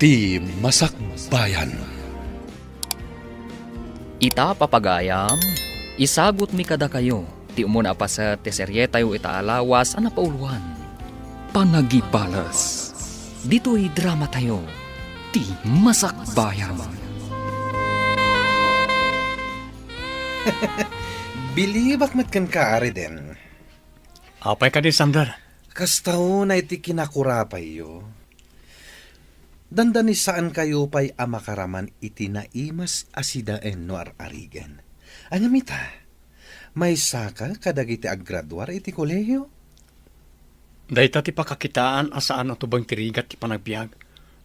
Ti Masakbayan. Ita papagayam, isagot mi kada kayo, ti umuna pa sa teserye tayo itaalawas ana pauluan. Panagipalas. Dito'y drama tayo, ti Masakbayan. Bilibak mat kan kaari din. Apay ka di, Sander. Kastaw na iti kinakurapay yo. Dandani saan kayo pa'y amakaraman iti naimas asidaen no ararigen. Anyamita, may saka kadagiti aggraduar iti kolehiyo. Dahita ti pakakitaan asaan ang tubang tirigat ti panagbiag.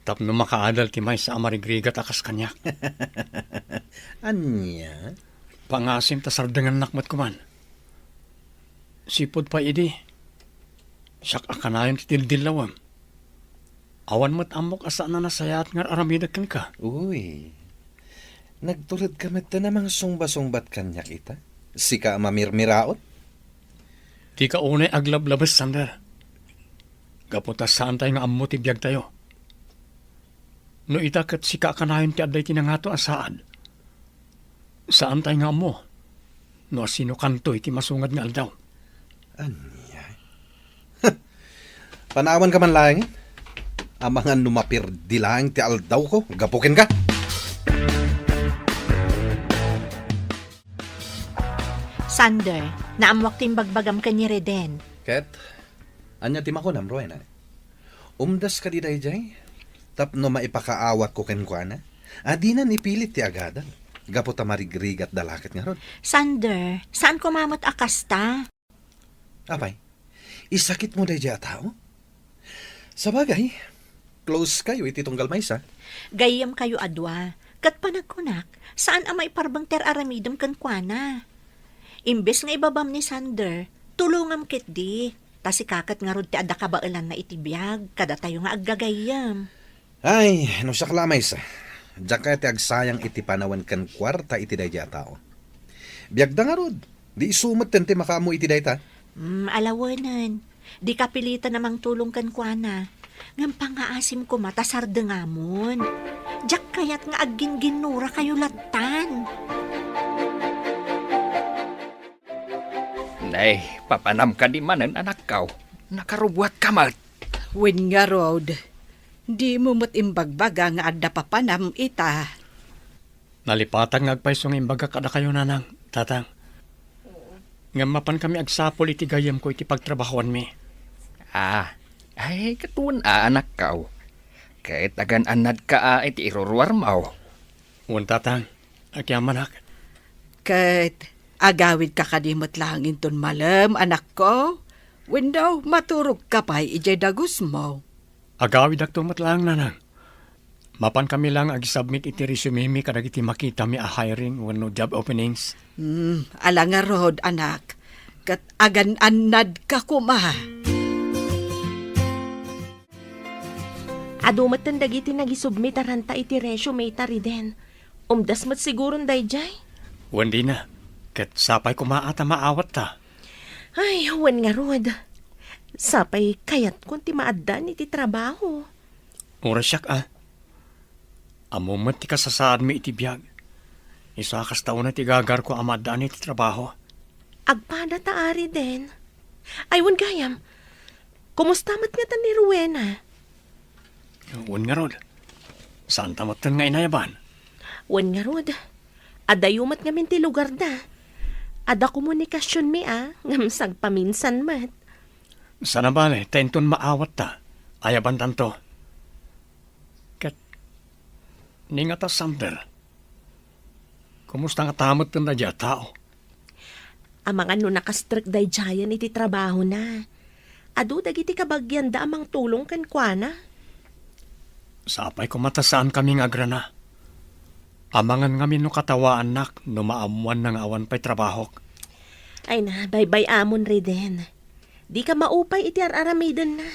Tapno makaadal ti may sa amarigrigat akas kanyak. Anya? Pangasim ta sardangan nakmat kuman. Sipod pa idi. Siyak akanayon ti dildilawam. Awan mo't amok asaan na nasayat nga aramidag kan ka. Uy, nagtulad kamit na namang sungba-sungbat kanyak ita. Sika mamirmiraot. Di ka unay aglablabas, Sander. Gapunta saan tayo nga ammo ti biyag tayo. No itakat sika akanayon ti aday tinangato asaan. Saan tayo nga ammo? No sino kanto iti masungad nga aldaw. Anya? Panawan ka man lang. Amangan numapir dilang ti aldaw ko. Gapukin ka. Sander, naamwak timbagbagam ka ni Reden. Ket, anya ti makunam, Rowena. Umdas ka di dayjay. Tapno maipakaawat ko kenkwana. Adinan ipilit ti agadan. Gapo ta marigrigat dalakat nga ron. Sander, saan kumamot akasta? Apay, isakit mo dayjay a tao? Sabagay, close kayo iti tunggal maysa. Gayam kayo adwa. Kat panagkunak, saan amay parbang ter aramidam kankwana? Imbes nga ibabam ni Sander, tulungam kit di. Tasi kakat nga rod ti adda kabailan na itibiyag, kada tayo nga aggagayam. Ay, no siya kalamay sa. Diyak kaya ti agsayang iti panawan kan kwarta iti dayjay a tao. Biyag da nga rod, di isumat ti makamo iti dayta. Alawanan. Di kapilitan namang tulong kankwana. Ngam pangaasim ko matasar dengamon. Diyak kayat nga aggin-ginura kayo latan. Nay, papanam ka di manen anak kau. Nakarubuat kamat. Wen nga Rod, di mo mo't imbagbaga nga adda papanam ita. Nalipatang ngagpaysong imbaga kada kayo nanang, tatang. Nga mapan kami agsapol iti gayam ko iti pagtrabahoan mi. Ay, katuan anak kau. Kahit agan anad ka iti iruruar mo. Uwan tatang, agyamanak. Kat agawid ka kadimot lang inton malam, anak ko. Wen daw maturog ka pa ijay dagus mo. Agawid ak tumatlang nanang. Mapan kami lang ag-submit iti resume mi kadag iti makita mi a hiring when no job openings. Ala nga Rod, anak. Kat agan anad ka kuma. Adumat ng dagiti nagisubmit aranta iti resume ta Reden. Umdas mat siguron dayjay. Wan di na. Kat sapay kumaata maawat ta. Ay, huwan nga Rod. Sapay kayat kung ti maaddan iti trabaho. Ura siyak Amumat ti kasasaan mi iti biyag. Isakas taon na ti gagar ko amadaan iti trabaho. Agpada ta ari den. Ay, wan gayam. Kumusta mat nga ta ni Rowena? Wan nga Rod. Saan tamatan nga inayaban? Wan nga Rod. Adayumat nga minti lugar da. Ada komunikasyon mi ngamsag paminsan mat. Sana bale, tenton maawat ta. Ayaban tanto. Kat, ningata Sander. Kumusta nga tamot na dya tao? Amang ano nakastrek day jayan iti trabaho na. Adu dagiti kabagyan da amang tulong kankwana. Sapay kumatasaan kami nga grana. Amangan nga no katawaan nak no maamuan na nga awan pa'y trabaho. Ay na, bye-bye amon Reden. Di ka maupay iti aramidan na.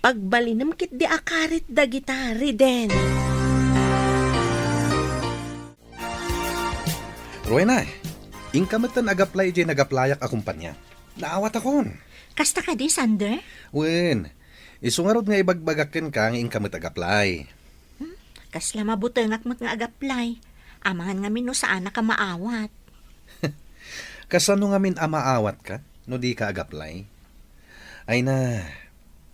Pagbalinam kit di akarit da gita, Reden. Rowena, ingkamatan agaplay iti nagaplayak a kumpanya. Naawat akon. Kasta ka di, Sander? Wen, isungarod nga ibagbagakin ka ng ingkamit agaplay. Kasla mabutengak mat nga agaplay. Amangan nga no saan ka maawat. Kasano nga min amaawat ka, no di ka agaplay? Ay na,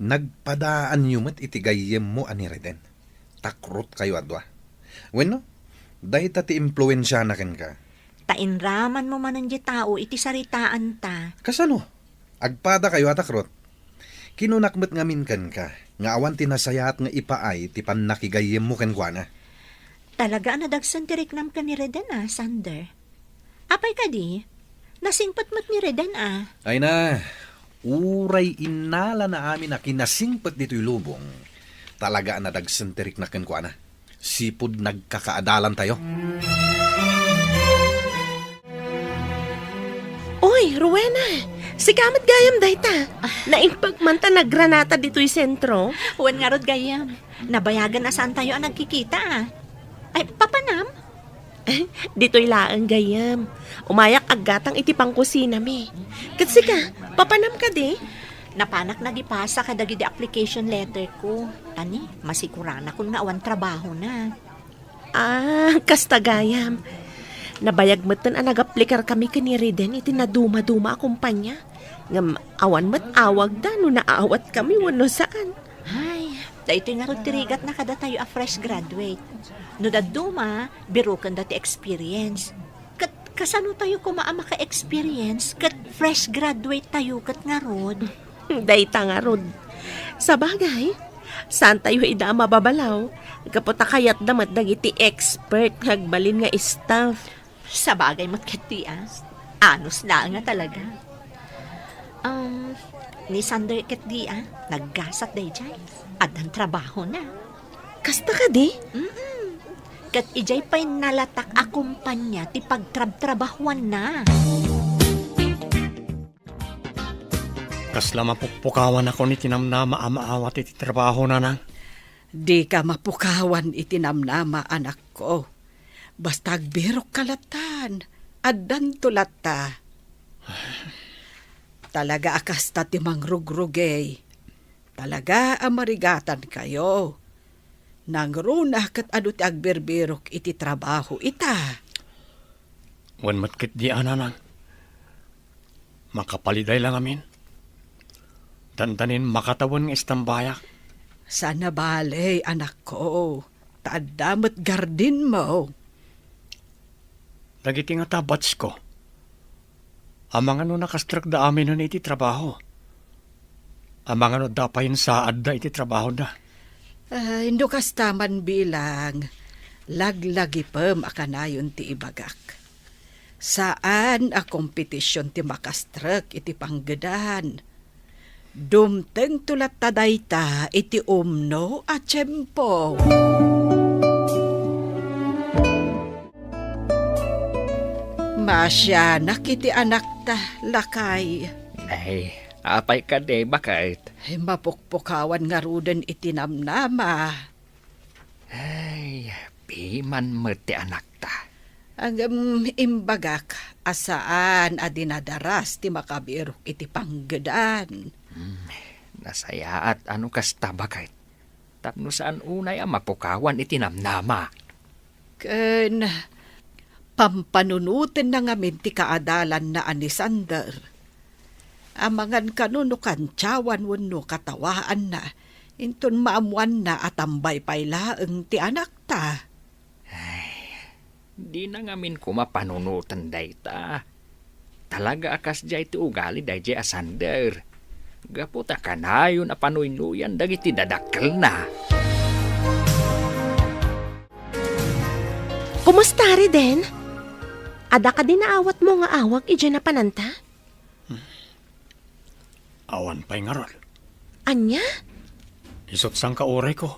nagpadaan nyo mat itigayem mo ani Reden. Takrot kayo adwa. Bueno, dahi ta ti impluensya na ken ka. Tainraman mo manan di tao iti saritaan ta. Kasano? Agpada kayo atakrot. Kinunakmet nga min ken ka, nga awan tinasayat nga ipaay ti nakigayem mo ken kuana. Talaga na dagsan ti reklam ka ni Reden Sander. Apay ka di? Nasingpat mat ni Reden Ay na, uray inala na amin na kinasingpat dito'y lubong. Talaga na dagsanterik na kenkwana. Sipod nagkakaadalan tayo. Oy, Rowena, si kamat gayam dayta. Naingpagmanta na granata dito'y sentro. Huwan nga rod gayam. Nabayagan na saan tayo ang nagkikita Ay, papanam? Dito'y laang gayam. Umayak aggatang iti pangkusina mi. Kasi ka, papanam ka di? Napanak na di pasa kadagi di application letter ko. Tani, masikurana kung nga awan trabaho na. Kasta gayam. Nabayag matan ang nag-aplikar kami kani Reden iti naduma-duma akumpanya. Ngam awan mat awag da no naawat kami wano saan. Ay, dahito nga rin tirigat na kada tayo a fresh graduate. No daduma, birukan dati experience. Kasano tayo kumaama ka experience? Kat fresh graduate tayo kat nga rod. Dayta nga rod. Sa bagay, saan tayo ida mababalaw? Kaputa kayat damat dagiti expert hagbalin nga staff. Sa bagay matkati Anos na nga talaga. Ni Sander ket di naggasat day jay. Adang trabaho na. Kasta ka di? Kat ijay pa'y nalatak akumpanya ti pagtrab-trabahuan na. Kasla mapukpukawan ako ni tinamnama amaawat iti trabaho na nang. Di ka mapukawan itinamnama, anak ko. Basta agbirok kalatan, addan tulata. Talaga akasta ti mangrugrugay. Talaga amarigatan kayo. Nangruna kat adu ti agberbirok iti trabaho ita. Wan matkit di ananang. Makapaliday lang amin. Tantanin makatawan ng istambayak. Sana balay, anak ko. Taadamot gardin mo. Dagiti nga tabats ko. Amang ano nakastrak da amin na iti trabaho. Amang ano dapayin saad da iti trabaho da. Indo kastaman bilang. Laglagi pa makanayon ti ibagak. Saan a kompetisyon ti makastrak iti panggedan. Dumteng tulat tadayta iti umno a tiyempo. Masya nakiti anak ta lakay. Ay, apay ka de, bakit? Mapukpukawan nga ruden itinamnama. Ay, piman mo ti anak ta. Ang imbagak asaan a dinadaras ti makabirok iti panggedan. Nasaya at ano kasta bakit? Tapno saan unay ang mapukawan itinamnama. Ken pampanunutin na ngamin ti kaadalan na ani Sander. Amangan kanunukan tiyawan wano katawaan na, inton maamuan na atambay paylaeng ti anak ta. Di na ngamin kumapanunutan dayta. Talaga akas jay ti ugali day jay asander. Gaputa kanayon a panuynuyan dagiti dadakkel na. Kumusta Reden? Ada ka din naawat mo nga awag ije na pananta? Awan pa'y nga rol. Anya? Isot sang kauray ko.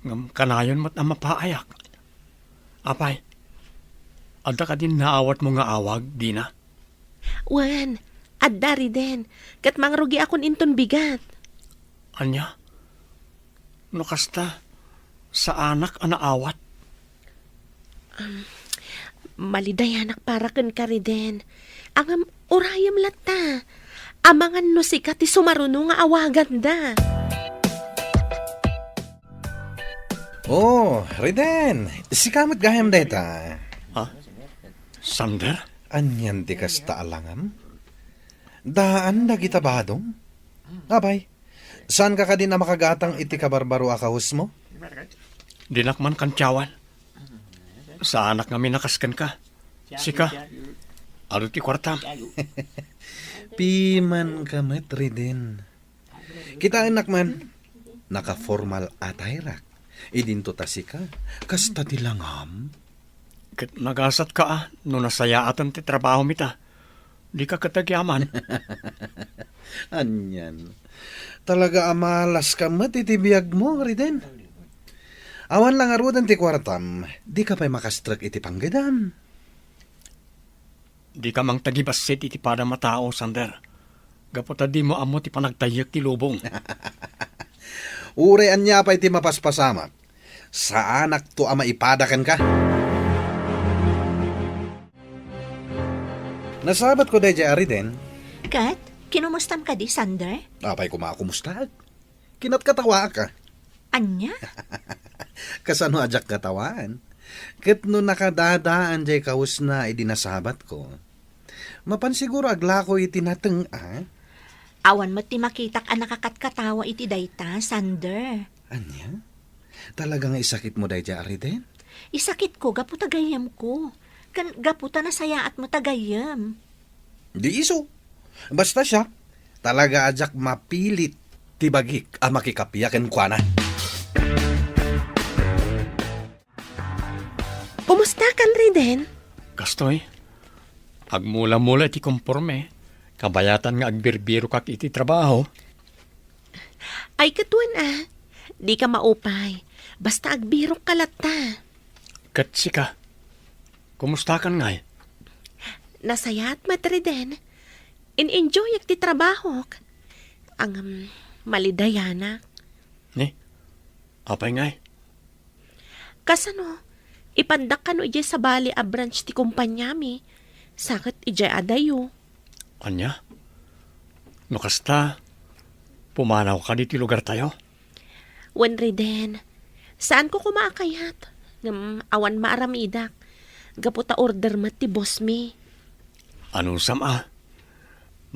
Ngam kanayon mat ang mapaayak. Apay, ada ka din naawat mo nga awag, di na? Wan, adda Reden. Kat mangrugi akon inton bigat. Anya? No kasta, sa anak ang naawat? Maliday anak para ken ka Reden. Ang urayam lata. Amangan no sika ti sumaruno nga awagan da. Oh, Riden. Si kamot gayam deta. Sander? Anyan di kasta alangam? Daan na kita badong? Abay, saan ka din na makagatang iti kabarbaro akahus mo? Dinakman kan tiyawan. Sa anak nga minakaskan ka. Sika, alo ti kwartam. Piman kamet, Riden. Kita anak man, naka-formal atayrak. Idinto tasika, kasta tilangam. Kat nagasat ka no nasayaatan ti trabaho mita. Di ka katagyaman. Anyan. Talaga amalas ka matitibiyag mo, Riden. Awan lang arudan ti kwartam, di ka pa'y makastrak iti panggadam. Di ka mang tagibasit iti pada matao, Sander. Gapota di mo amo ti panagtayak ti lubong. Urean niya pa iti mapaspasamak. Sa anak to ama ipadakan ka. Nasabat ko deja Riden. Kat, kinumustam ka di, Sander? Apay kumakumusta. Kinat katawa ka. Anya? Kasano ajak katawaan. Ket no nakadadaan jay kaus na idinasabat ko. Mapansiguro agla ko iti nateng Awan mo ti makitak ang nakakatkatawa iti dayta, Sander. Anya? Talagang isakit mo deja Riden? Isakit ko, gapu tagayam ko. Kan gaputa na saya at mo tagayam. Di iso. Basta siya, talaga ajak mapilit tibagik ang makikapiyakan kwa na. Kumusta kan Riden? Kastoy, agmula-mula iti komporme. Kabayatan nga agbirbiro kak iti trabaho. Ay katuan di ka maupay. Basta agbirok kalata. Kat sika, kumusta kan ngay? Nasayat matriden. In-enjoy ti trabaho. Ang malidayana. Ni, apay ngay? Kasano, ipandak ka no ije sa bali a branch ti kumpanyami. Sakit ije adayo. Anya? No kasta, pumanaw ka diti lugar tayo? Wen Riden, saan ko kumakayat? Awan maaramidak. Gaputa order mat ti boss mi. Anong sama?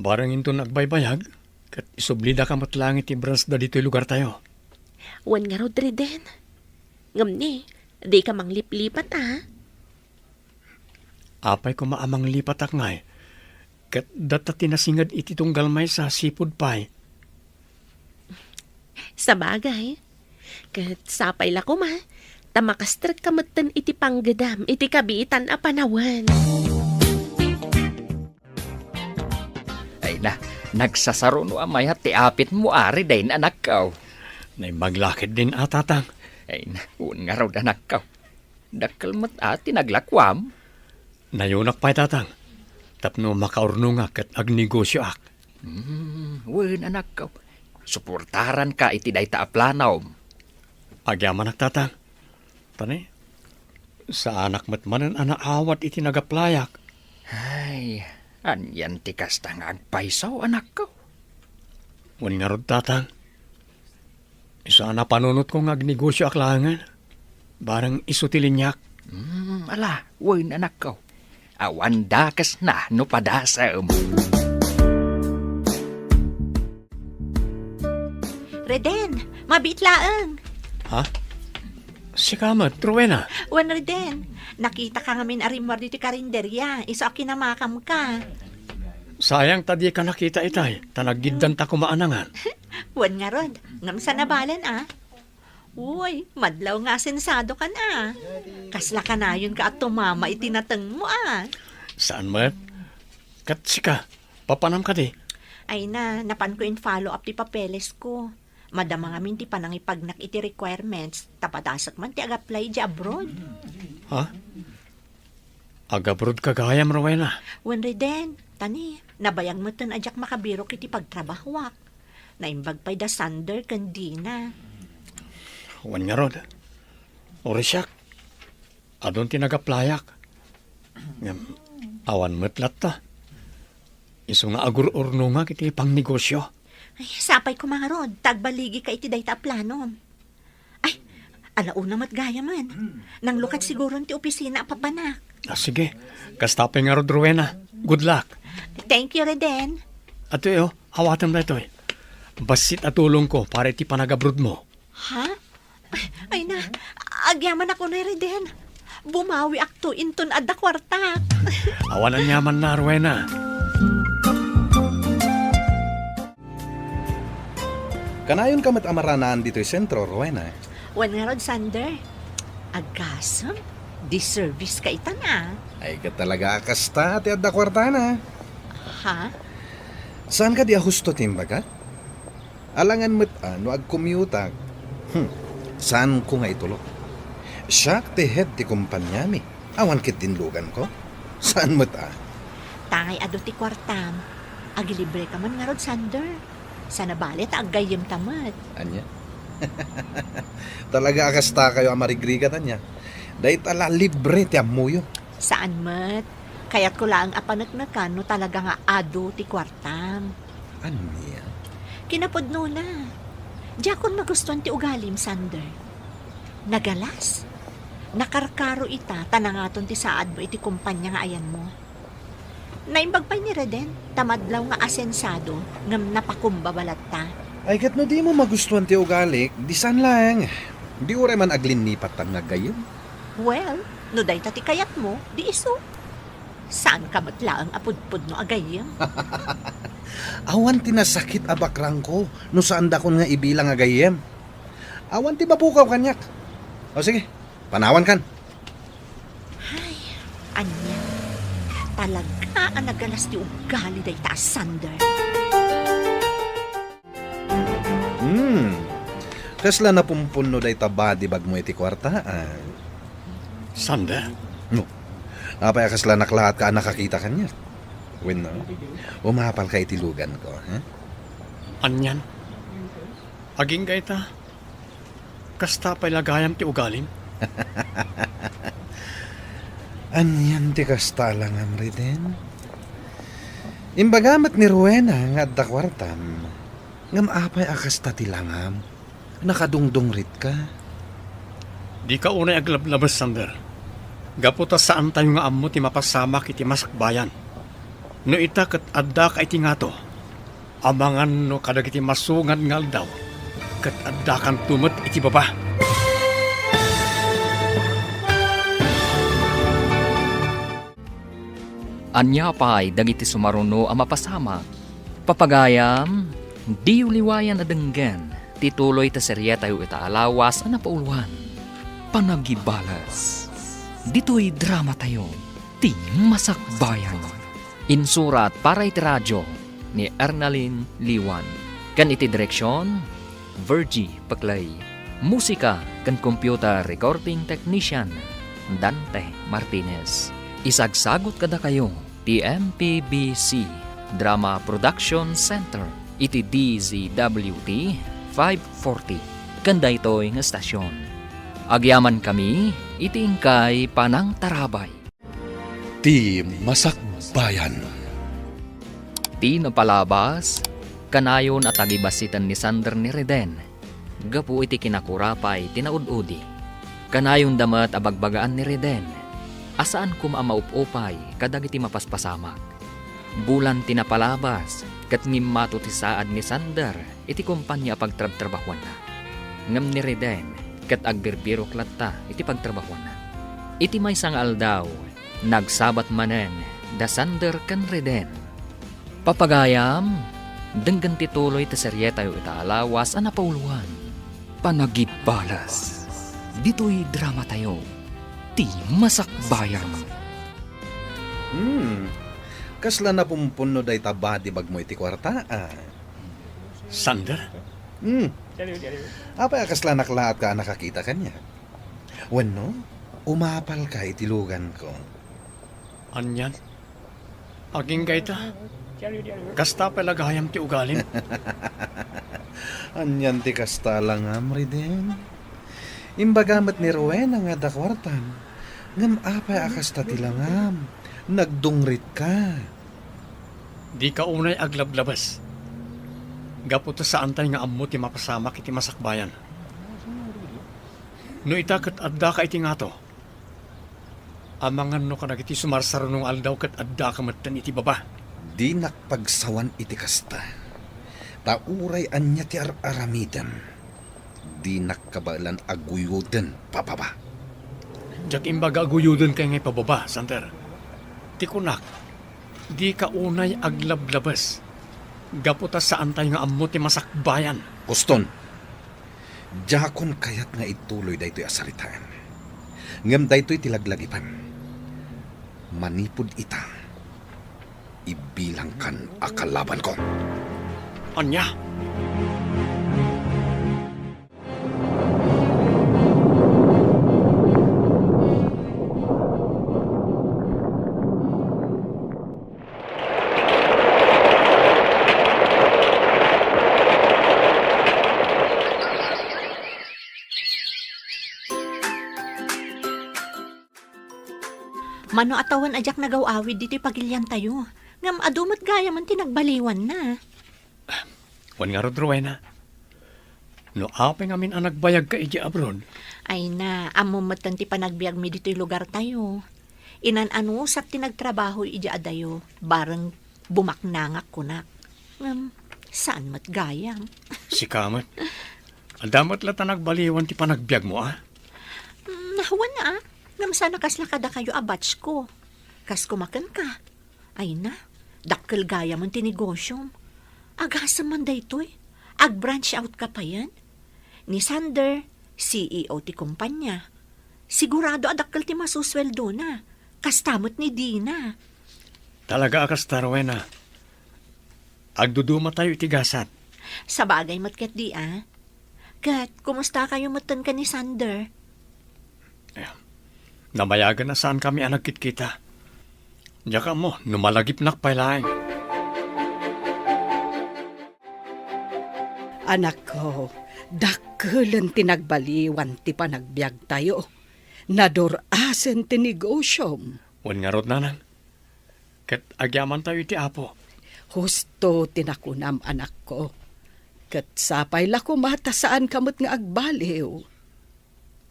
Barang into nagbaybayag, kat isublida ka matlangit ti branch da dito lugar tayo. Wen nga rod Riden. Ngamni, di ka mangliplipat Apay ko maamang lipat ak ngay. Kat data tinasingad iti tunggal may sa sipod pay. Sa bagay, kat sapay la ko tamakastrak kamatan iti panggadam, iti kabiitan a panawan. Ay na, nagsasaro no amay ti apit mo ari day na anak kaw. Nay maglakid din atatang. Ay na, un nga raw anak kaw. Dakkel mat ati naglakwam. Nayunak pa'y tatang. Tapno makaurno nga kat agnegosyo ak. Wen anak kaw. Suportaran ka iti dayta a planaw. Agyaman ak tatang. Tani, sa anak matmanan anaawat iti nagaplayak. Ay, anyan ti kasta nga agpaisaw anak kaw. Wan nga rod tatang. Isa na panunot ko nga agnegosyo ak langan. Barang isutilin niyak. Ala, wen anak kaw. Awan dakas na no padasam. Reden, mabitlaang. Ha? Sikamat, Rowena. Wan Reden, nakita ka ngamin arimwar dito karinderya. Isa kinamakam ka. Sayang tadi ka nakita itay. Tanagiddan ta kumaanangan. Wan nga rod, ngam sa nabalan Uy, madlaw nga sensado ka na. Kasla ka na yun ka at tumama itinatang mo Saan mat? Kat sika, papanam ka di. Ay na, napan ko in follow up ti papeles ko. Madama nga min ti panangipagnak iti requirements. Tapadasak man ti ag-apply di abroad. Ha? Agabrod ka gayam, Rowena. Wan Reden, tani, nabayang mo tan ajak makabirok iti pagtrabahwak. Naimbag pa'y da Sander kandina. Wan nga rod. Orisyak. Adon tinagaplayak. Awan metlat ta. Iso nga agur-urno nga kiti pang negosyo. Ay, sapay ko mga rod, tagbaligi ka iti dayta planom. Ay, Alauna mat gaya man. Nang lukat siguro ti opisina papanak. Sige, kastapay nga rod, Rowena. Good luck. Thank you, Reden. Ato hawatan na ito Basit at tulong ko para iti panagabrod mo. Ha? Ay na, agyaman ako na, Reden. Bumawi akto inton adda kwarta. Awanan yaman na, Rowena. Kanayon ka mat amaranaan dito'y sentro, Rowena. Wan nga rod, Sander. Agasam, di-service ka ita na. Ay ka talaga akasta at adda kwarta na. Ha? Saan ka di ahusto timbaga? Alangan mo't ano ag-commute. Saan ko nga itulo? Siyak ti head ti kumpanya mi. Awan kit tinlugan ko. Saan mo't Tangay ado ti kwartam. Agilibre ka man nga rod, Sander. Sana balit aggayem tamat. Anya? Talaga akasta kayo amarigrigat anya. Dahit ala libre ti amuyo. Saan mat? Kaya't ko lang apanagnakan no talaga nga ado ti kwartam. Anya? Kinapodno na. Diyakon magustuhan ti ugalim, Sander. Nagalas. Nakarkaro ita, tanangaton ti saad mo iti kumpanya nga ayan mo. Naimbagpay ni Reden, tamadlaw nga asensado, ngam napakumbabalat ta. Ay kat no di mo magustuhan ti ugalik, di san lang. Di ure man aglinipat tan nga gayon. Well, no day ti kayat mo, di iso. Saan ka matlaang apudpud no agayem? Awan ti nasakit abakrang ko, no saan da kon nga ibilang agayem. Awan ti mapukaw kanyak. O sige, panawan kan. Ay, anya. Talaga ang nagalas ti ugali day ta, Sander. Kasla na pumpuno day taba di bag mo iti kwarta. Sander, No. Apay kasla naklahat ka nakakita kanya. When no, umapal ka itilugan ko. anyan. Aging gaita. Kastapay lagayam ti ugalim. Anyan ti kasta lang amri din. Imbagamat ni Rowena nga adda kwartam. Ngam apay akasta ti langam. Nakadungdong rit ka. Di ka unay aglablabas, Sander. Gaputa saan tayo nga ammo ti mapasama kiti masakbayan. No ita kat adda ka iti nga to. Amangan no kadag iti masungan nga aldaw. Kat adda kan tumot iti baba. Anya pa'y dagiti sumaruno ang mapasama. Papagayam, di uliwayan adenggan. Tituloy ta serya tayo itaalawas ang napauluan. Panagibalas. Dito'y drama tayo. Ti Masakbayan. Insurat para iti radyo ni Arnalyn Liwan. Kan iti direksyon, Virgie Paclay. Musika kan computer recording technician, Dante Martinez. Isagsagot kada kayo, TMPBC Drama Production Center, iti DZWT 540. Kanda ito'y nga stasyon. Agyaman kami, iti ingkay Panang Tarabay. Ti Masakbayan. Ti napalabas, kanayon at agibasitan ni Sander ni Reden. Gapu iti kinakurapay, tinaududi. Kanayon damat abagbagaan ni Reden. Asaan kumamaup-upay kadag iti mapaspasamak. Bulan tinapalabas, kat ngimmato ti saad ni Sander, iti kumpanya pagtrabtrabahuan na. Ngam ni Reden, kat agbirbirok latta, iti pagtrabahuan na. Iti may sangal daw, nagsabat manen, da Sander kan Reden. Papagayam, denggan tituloy ti serye tayo itaalawas ang napauluan. Panagibalas. Dito'y drama tayo. Ti Masakbayan. Kasla na pumpuno day taba di bag mo iti kwarta. Sander, Apay kasla naklaat ka nakakita kanya. Wano, umapal ka itilugan ko. anyan. Aging gaita. Kastapay lagayam ti ugalim. Anyan ti kasta lang amri din. Imbagamat ni Rowena nga dakwartan. Ngam apay akasta ti langam. Nagdungrit ka. Di ka unay aglablabas. Gaputa saan tayo nga ammo ti mapasama kiti masakbayan. No ita kat adda ka iti nga to. Amangan no ka nagiti sumarsarunong aldaw kat adda ka matan iti baba. Di nakpagsawan iti kasta. Tauray anya ti aramiden. Di nakabalan aguyuden pababa. Jak imbaga aguyudon kay ngay pababa, Sander. Ti kunak, di ka unay aglablabas. Gaputa saan tayo nga ammo ti masakbayan. Poston, jakon kayat nga ituloy daytoy asaritaan. Ngem daytoy tilaglagipan. Manipod ita. Ibilang kan akalaban ko. Anya? Mano atawan ajak nagaw-awid diti pagilyan tayo. Ngam adumat gaya man tinagbaliwan na. Wan nga rod, Rowena. No apay ngamin ang nagbayag ka iji abroad. Ay na, amumatan ti panagbiag mi dito'y lugar tayo. Inan-ano sak tinagtrabaho ija adayo, bareng bumaknangak kunak. Ngam, saan mat gayam? Si Kamat. Adamat lata nagbaliwan ti panagbiag mo, ah. Nahawan na ah. Ngam sana kasla kada kayo abatch ko. Kas kumakan ka. Ay na, dakkel gaya man tinegosyo. Agasam man daytoy. Ag-branch out ka pa yan. Ni Sander, CEO ti kumpanya. Sigurado adakkel ti masusweldo na. Kastamot ni Dina. Talaga akas Rowena. Agduduma tayo itigasat. Sa bagay matkat di ah. Kat, kumusta kayo matan ka ni Sander? Namayagan na saan kami ang nagkit-kita. Diyan mo, numalagip nak pailaing. Anak ko, dakkelan tinagbaliwan ti panagbiag tayo. Nadorasen ti negosyom. Wan nga rod nanan. Kat agyaman tayo iti apo. Husto tinakunam anak ko. Kat sapay la kumata saan kamot nga agbaliw.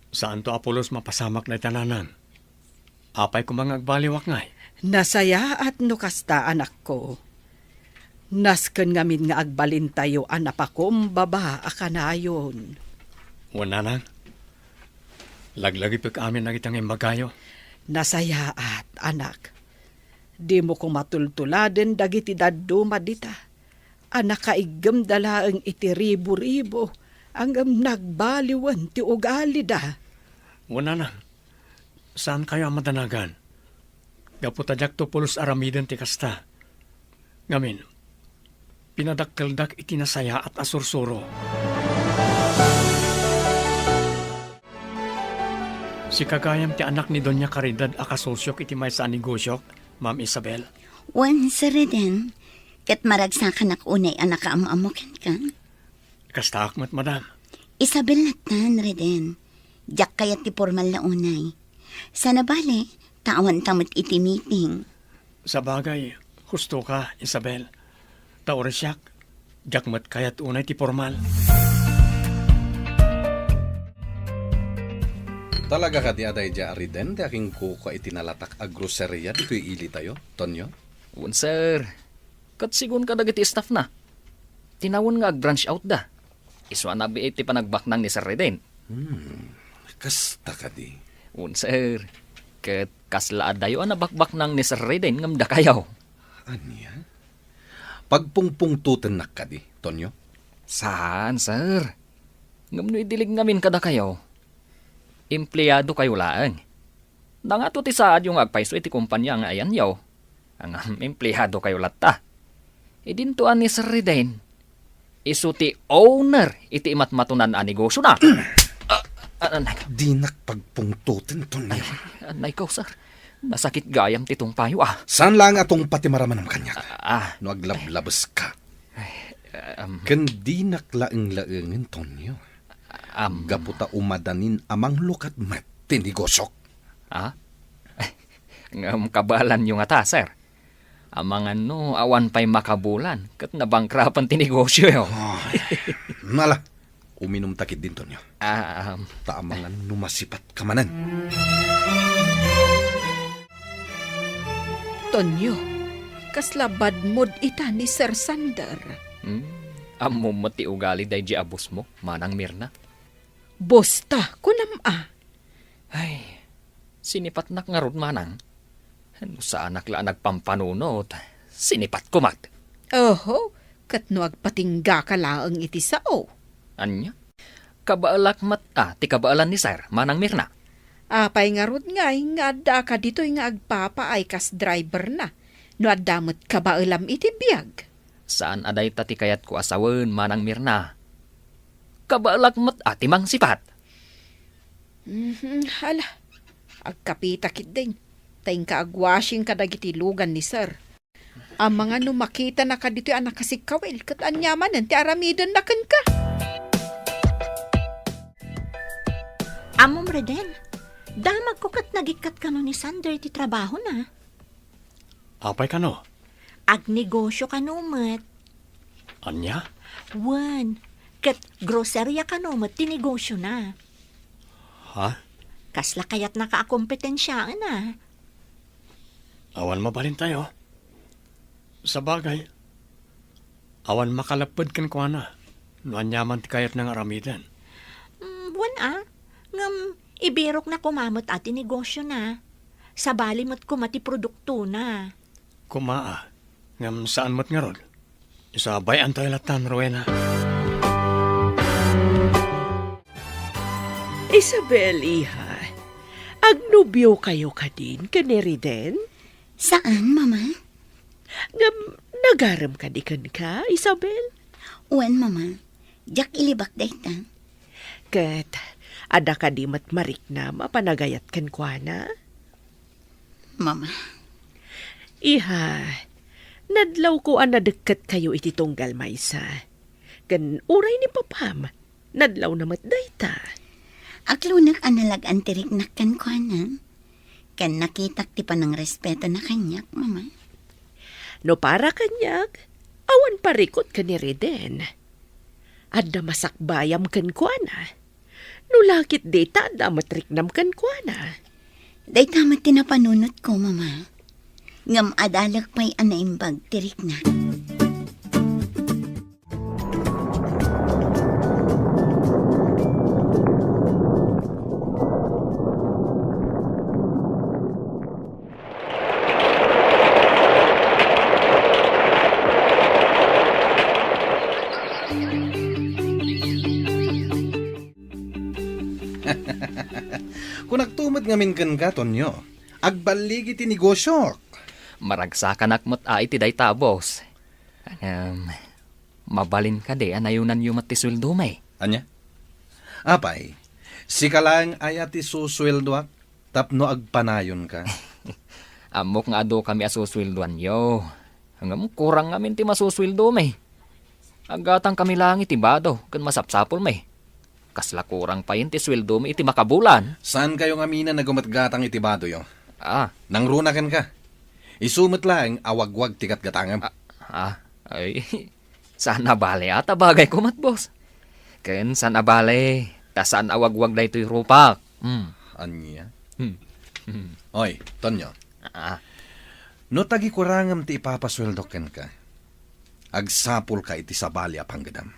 Saan to Apolos mapasamak na itananan? Apay ko mga agbaliwak ngay. Nasaya at nukasta anak ko. Nasken ngamin nga agbalin tayo anapakom baba akanayon. Wan nanan. Laglagi pag amin nagitang imbagayo. Nasaya at anak. Di mo ko matultuladen dagiti daduma dita. Anak kaigam dalaang iti ribo-ribo. Ang nagbaliwan ti ugali da. Wan nanan. Saan kayo ang madanagan? Gaputadyak to pulos aramiden ti kasta. Ngamin, pinadakkeldak itinasaya at asursuro. Si kagayam ti anak ni Doña Caridad akasosyok iti may sa negosyok, Ma'am Isabel. Wan sa reden, ket maragsakan ak unay anak kaamu-amukin ka. Kasta akmat, madam. Isabel natan, reden. Jak kayat ti formal na unay. Sana bale, tawan tamot iti meeting. Sa bagay, husto ka, Isabel. Tauresyak, jakmat kayat unay ti formal. Talaga ka di aday dya ariden, di aking kuka itinalatak a groceria, dito'y ili tayo, Tonyo? Un sir, kat sigun ka dagiti staff na. Tinawon nga ag-branch out da. Iswa na bi iti panagbaknang ni Sir Reden. Kasta ka di. Un sir, kat kasla adayo ang nabakbaknang ni Sir Reden ngam da kayaw. Anya? Pagpungpungtutan na ka di, Tonyo? Saan, sir? Ngam no idilig ngamin kada kayaw. Empleyado kayo laang. Nangato ti saad yung agpaiso iti kumpanya nga ayan yaw. Ang empleyado kayo lata. Idintuan ni Sir Reden. Isu ti owner iti imatmatunan a negosyo na. Di nakpagpungtutan, Tonyo. Anay ko, sir. Nasakit gayam titong payo ah. Saan lang atong pati maraman ng kanyak? Ah, No aglablabas ka. um, Kandi naklaeng-laengin, Tonyo. Gaputa umadanin amang lukat mat tinigosok. ah? Ngam kabalan yung ata, sir. Amangan no, awan pa'y makabulan. Kat nabangkrapan tinegosyo yo. Nala, Uminom takit din, Tonyo. Ah, Taamangan numasipat kamanan. Tonyo, kaslabad mod ita ni Sir Sander. amo mo ti ugali day di abos mo, manang Mirna. Bosta, kunam Ay, sinipat nak nga rod manang. Ano sa anak la nagpampanunot, sinipat ko mat. Oho, katno agpatingga ka laang iti sao. Anya? Kabaalak mat ti kabaalan ni Sir, manang Mirna. Apay nga rod nga da ka dito nga agpapaay kas driver na. No adamot ka ba alam iti biyag? Saan aday ti kayat ko asawen, manang Mirna? Kabaalak mat ti mang sipat. Hala, agkapitakit din. Taing ka agwashing kadagiti lugan ni Sir. Ang mga numakita na ka dito anak kasikawil, kat anyamanan ti aramidan na kan ka. Amom Reden, damag ko kat nagikat ka no ni Sander ti trabaho na. Apay ka no? Agnegosyo ka no mat. Anya? Wan, kat grocerya ka no mat tinegosyo na. Ha? Kasla kayat nakaakompetensyaan na. Awan mabalin tayo. Sa bagay, awan makalapad kan ko na. Nuanyaman ti kayat ng aramidan. Wan ngam ibirok na kumamot ati negosyo na. Sa balimot ko mati produkto na. Kumaa, ngam saan mo't nga rod? Isabay ang tayo latan, Rowena. Isabel, iha, agnubyo kayo ka din, kaneri din? Saan, Mama? Ngam, nagaram ka di kan ka, Isabel? Uwan, Mama. Jak ilibak dayta. Kat, ada ka di matmarik na mapanagayat kan kwa na? Mama. Iha, nadlaw ko ang nadagkat kayo iti tunggal maysa. Kan uray ni papam, nadlaw na matdayta. Aklunak analag antirik na kan ko na. Kan nakitak ti pa ng respeto na kanyak, Mama. No para kanyak, awan parikot ka ni Reden. Adda masakbayam kan kwa na. No lakit data, adda matriknam kan kwa na. Day tamat tinapanunot ko, Mama. Ngam adalag pa'y anaimbag tirik na. Kung nagtumad ngamin kan ka, Tonyo, agbaligi ti negosyo. Maragsakan akmat iti day tabos. Mabalin ka di, anayunan yung matisweldo may. Anya? Apay, si kalang ay ati susweldoak, tapno agpanayon ka. Amok nga ado kami asusweldoan yo. Hanggang kurang ngamin ti masusweldo may. Agatang kami lang iti bado, kan masapsapol may. Kasla kurang pa yun ti sweldo may iti makabulan. Saan kayo nga mina na gumatgatang itibado yo? Nang runakan ka. Isumot lang awagwag tikat gatangam. Ay, saan nabale ata bagay ko mat, boss. Ken saan nabale, ta saan awagwag da ito'y rupak. Anya? Oy, Tonyo. Ah, No tagi kurangam ti ipapasweldoken ka. Agsapul ka iti sabali apang gadam.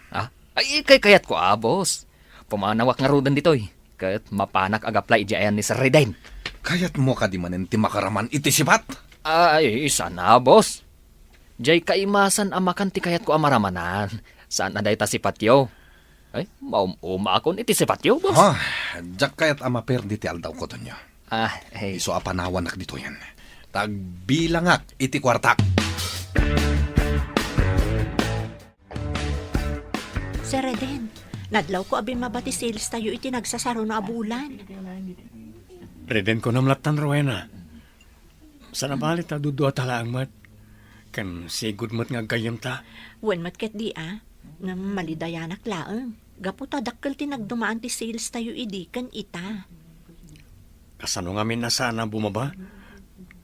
Ay, kayat ko boss. Pumanawak nga rudan dito'y. Kat mapanak agaplay ijayan ni Sir Reden. Kayat mo ka di manen ti makaraman iti sipat? Ay, sana, boss. Jay kaimasan amakan ti kayat ko amaramanan. Saan na day ta si Patyo? Ay, maum-uma akon iti si Patyo, boss. Jak kayat ama perdi ti aldaw ko, Tonyo. Iso apanawan nak dito yan. Tagbilangak iti kwartak. Sir Reden, nadlaw ko abin mabati sales tayo iti nagsasaro na abulan. Reden ko namlatan, Rowena. Sa nabalit ta dudua talaang mat. Kan sigud mat nga gayam ta. Wan matket di nga malidayanak laeng. Gapu ta dakkel ti nagdumaan ti sales tayo idi kan ita. Kasano nga min na sana bumaba?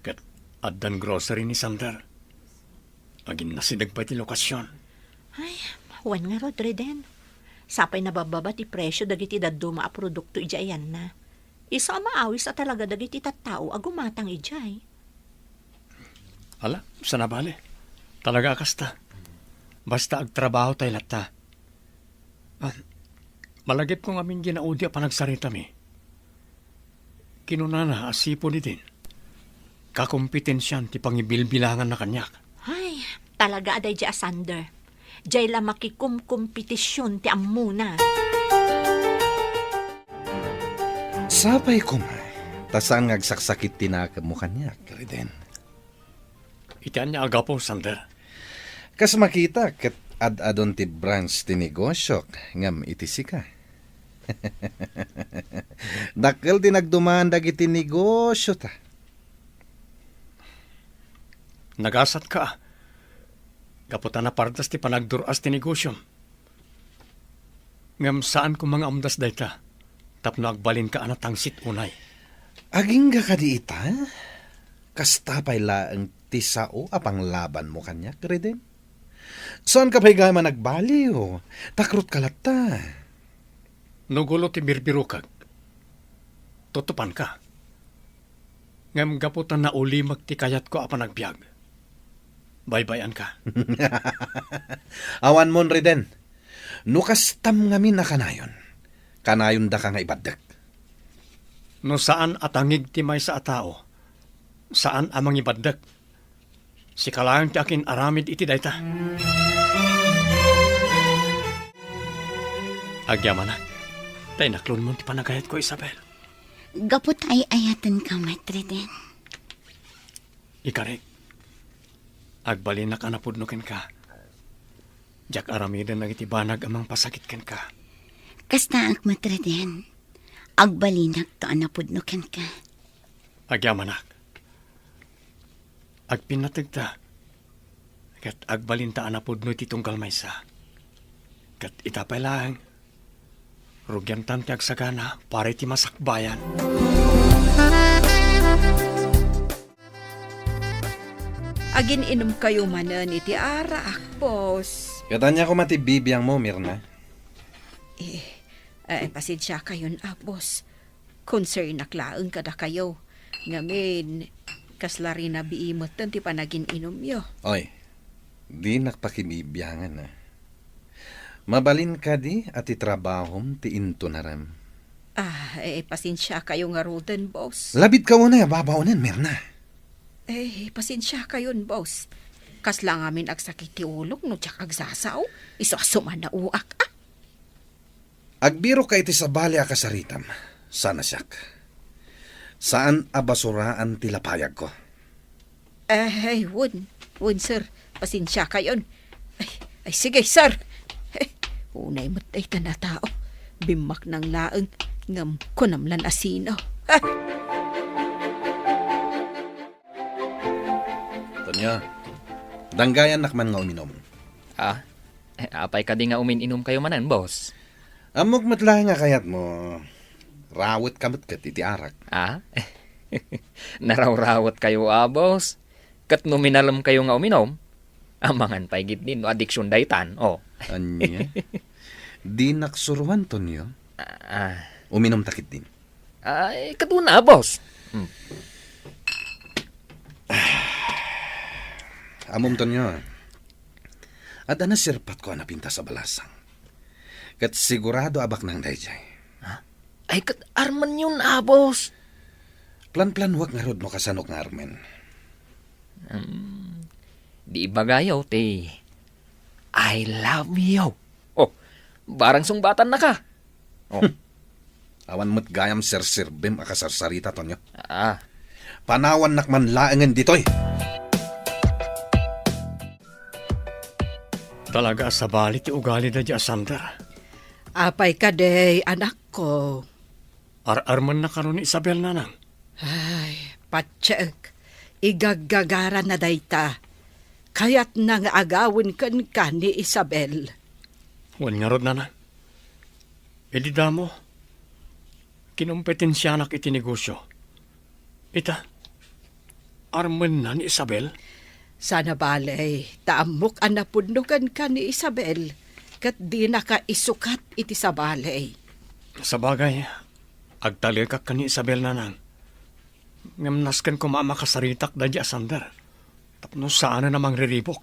Kat addan grocery ni Sander. Agin nasidag pa ti lokasyon. Ay, wan nga rod Reden. Sapay nabababa ti presyo dagiti daduma a produkto ijayan na. Isa maawis a talaga dagiti tattao a gumatang ijay. Ala, sa nabali. Talaga kasta. Basta agtrabaho tayo lata. Malagip kong aming ginaudi a panagsarita mi. Kinunana asipo ni din. Kakompetensyan ti pangibilbilangan na kanyak. Ay, talaga aday di asander. Jay la makikumkompetisyon ti amuna. Sapay ko ma. Tasan ngagsaksakit tinakab mo kanyak, Reden. Itian niya agapo, Sander. Kas makita ket ad-adon ti branch ti negosyo ngam itisi ka. Dakkel ti nagdumaan dagiti negosyo ta. Nagasat ka. Kaputan na pardas ti panagduras ti negosyo. Ngam saan ko mga amdas dayta. Tapno agbalin ka anatangsit unay. Aging ka di ita? Kasta pa'y laang tisao apang laban mo kanyak, Reden? Saan ka pa'y gama nagbali o? Takrot ka lata. Nugulo ti birbirukag. Tutupan ka. Ngam gaputan na ulimag ti kayat ko apan nagbiag. Baybayan ka. Awan mon, Reden. Nukastam ngamin na kanayon. Kanayon da ka nga ibadag. No saan atangig ti may sa atao. Saan amang ibadag. Si kalayang ti akin aramid iti dayta. Agyaman na. Tay naklon mo ti panagayat ko, Isabel. Gapot ay ayatan ka, Reden. Ikarek. Agbalin na ka napudnukin ka. Jak aramidan na itibanag amang pasakit ken ka. Kasta ang Reden. Agbalinak to anapudnukan ka. Agyamanak. Agpinatag ta. Kat agbalin ta anapudno iti tunggal maysa. Kat itapay lang. Rugyan tanti agsagana para iti masakbayan. Agin inom kayo manan iti arak, boss. Katanya ko matibibiyang mo, Mirna. Pasensya kayon, boss. Concern naklaang kada kayo. Ngamin, kaslari na biimot ti panagin inom yo. Oy, di nakpakibibiyangan na. Mabalin ka di at itrabahom ti into naram. Pasensya kayo nga roden, boss. Labit ka una, babaunan, Mirna. Pasensya kayon, boss. Kasla ngamin agsakit ti ulog no tsak agsasaw. Isasuman na uak, Agbiro ka iti sa bali akasaritam. Sana siyak. Saan abasuraan ti lapayag ko? Wun, sir. Pasensya kayon. Sige, sir. Unay matay ta na tao. Bimak ng laeng ngam kunamlan asino. Tonyo, danggayan nakman nga uminom. Apay ka di nga umin-inom kayo manan, boss. Amok matla nga kayat mo. Rawit kamot kat iti arak. Naraw-rawat kayo, boss. Kat nominalam kayo nga uminom. Amangan pa'y gitnin no addiction daytan, Anya? Di naksuruan, Tonyo. Uminom takit din. Katuna, boss. Amom, Tonyo. At sirpat ko napinta sa balasang. Kat sigurado abak nang dayjay. Ay, kat arman yun, boss. Plan-plan wag nga rod no kasanok nga armen. Di bagayaw, te. I love you. Barang sungbatan na ka. Awan mo't gayam sir-sirbim akasarsarita, Tonyo. Panawan nakman laangan ditoy. Talaga sa bali ti ugali na di Sander. Apay ka day, anak ko. Ar-arman na karon ni Isabel nanang. Patsek. Igagagara na dayta. Kaya't nang agawin kan ka ni Isabel. Wan nga rod nanang. Edi damo. Kinumpetensyanak iti negosyo. Ita, arman na ni Isabel. Sana balay, taamok anapudnukan ka ni Isabel. kat di na ka isukat iti sabalay. Sa bagay, agtali ka kani Isabel nanang. Ngamnaskan ko mamakasaritak da di asander. Tapno saan na namang riribok.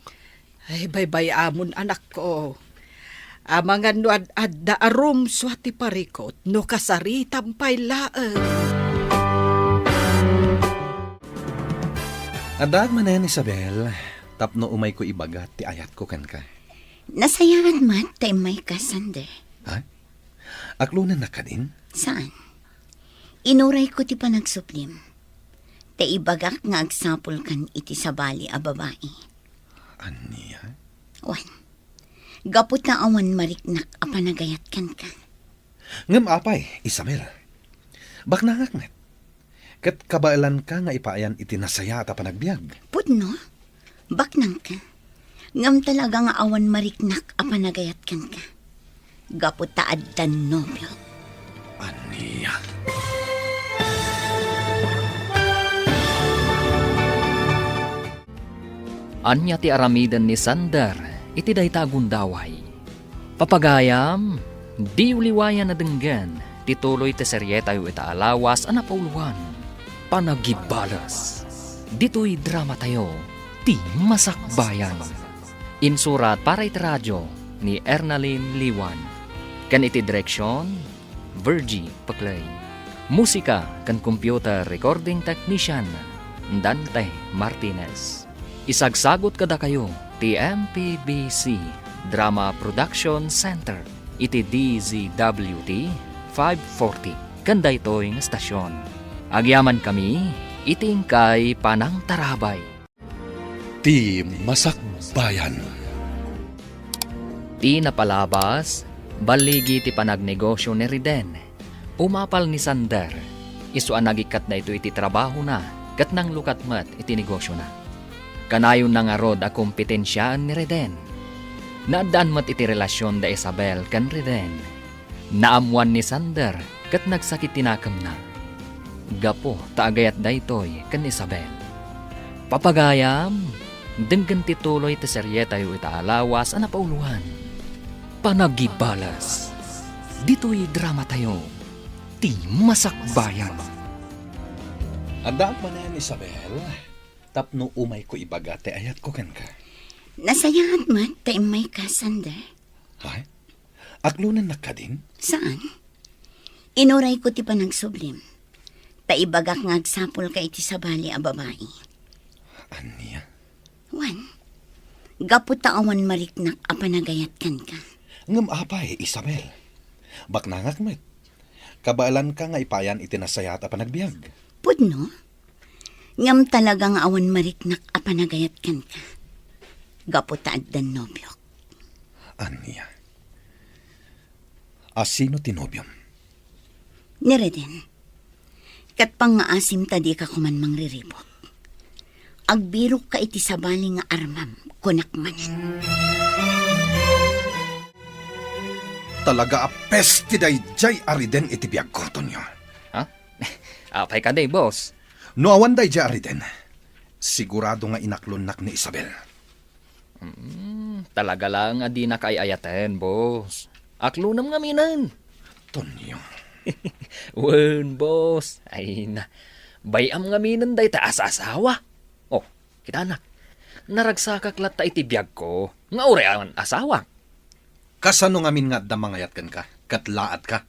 Ay, baybay amon anak ko. Amangan no ad arum swati parikot no kasaritam pay laeng. Adad man na yan, Isabel. Tapno umay ko ibagat, ti ayat ko ken ka. Nasayangan mat tay may kasander. Ha? Aklunan na ka din? Saan? Inuray ko ti panagsuplim. Te ibagak nga agsapol kan iti sabali a babae. Aniya? Wan. Gapot na awan mariknak a panagayat kan ka. Ngam apay, Isabel. Baknangak net. Kat kabailan ka nga ipaayan iti nasaya at panagbiag. Pudno? Baknang ka. Ngam talaga nga awan mariknak a panagayat kan ka. Gapot ta addan nobyo. Aniya? Anya ti aramidan ni Sander, iti dayta gundaway. Papagayam, di uliwayan na denggan, tituloy ti seryeta yu ita alawas anapauluan. Panagibalas. Dito'y drama tayo, ti Masakbayan. Insurat para iti radyo ni Ernalyn Liwan. Kan iti direksyon, Virgie Paclay. Musika kan computer recording technician, Dante Martinez. Isagsagot kada kayo, ti MPBC Drama Production Center, iti DZWT 540, kanda ito'y stasyon. Agyaman kami, iting kay Panang Tarabay. Ti Masakbayan. Ti napalabas, baligi ti panagnegosyo ni Riden. Umapal ni Sander, isuan nagikat na ito iti trabaho na, kat nang lukat mat iti negosyo na. Kanayon na nga rod a kompetensyaan ni Reden. Naadaan mat iti relasyon da Isabel kan Reden. Naamuan ni Sander kat nagsakit tinakam na. Gapo taagayat da itoy kan Isabel. Papagayam, denggan tituloy ti seryeta yu ita alawas a napauluhan. Panagibalas. Dito'y drama tayo, ti Masakbayan. Adaan man na yan, Isabel. Tapno umay ko ibagate ayat ko ken ka. Nasayangan mat tay may kasander. Ha? Aklunan na ka din? Saan? Inuray ko ti panagsublim. Ta ibagak nga agsapol ka iti sabali a babae. Aniya? Wan. Gapot ta awan mariknak a panagayat kan ka. Ngam apay, Isabel. Baknangak met. Kabailan ka nga ipayan iti nasaya at panagbiag. Pudno? Ngam talagang awan mariknak a panagayat kan ka. Gapot ta addan nobyo. Aniya? Asino tinobyom? Ni Reden. Kat pang nga asim ta di ka kuman mangriribot. Agbirok ka iti sabali nga armam, kunakman. Talaga a pesti day jay ariden iti biag ko, Tonyo. Ha? Apay ka day, boss. No awan day jay ariden. Sigurado nga inaklonnak ni Isabel. Talaga lang adi na kay ayaten, boss. Aklunam nga minan. Tonyo. Wen, boss. Ay na. Bayam nga minan day taas asawa. Oh, kita anak. Naragsakak lat ta iti biyag ko. Nga ure ang asawa. Kasano nga min nga damangayat kan ka? Katlaat ka?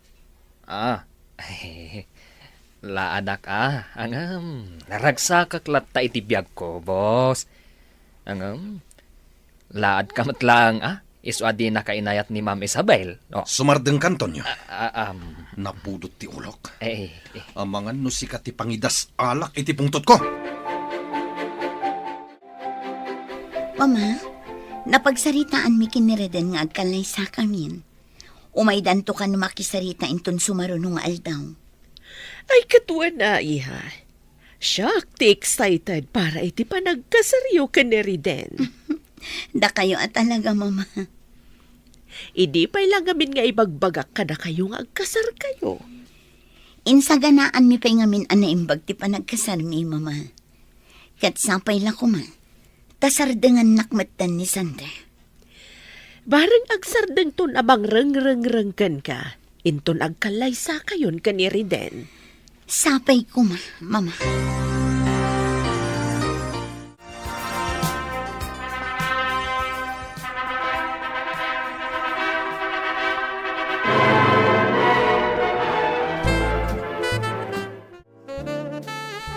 Laadak angam. Naragsakak lat ta iti biyag ko, boss. Angam. Laad ka matlang, Iswadi na kainayat ni Ma'am Isabel. Oh. Sumardeng kan, Tonyo. Napudot ti ulok. Amangan no sikat ti pangidas alak iti pungtot ko. Mama, napagsaritaan mi kinireden nga agkalay sa kamin. Umaydan to ka no makisarita inton sumarunong aldaw. Ay, katuan na, iha. Shock, ti excited para iti panagkasaryo ka ni Riden. Da kayo at talaga, Mama. Idi pa'y lang gamin nga ibagbagak ka na kayo nga agkasar kayo. Insaganaan mi pa'y ngamin anaimbag ti panagkasar mi, Mama. Kat sapay la ko man, tasardengan nakmatan ni Sandra. Bareng agsardeng ton abang reng-reng-rengken ka. Inton agkalaysa kayon ka ni Riden. Sapay ko, mama.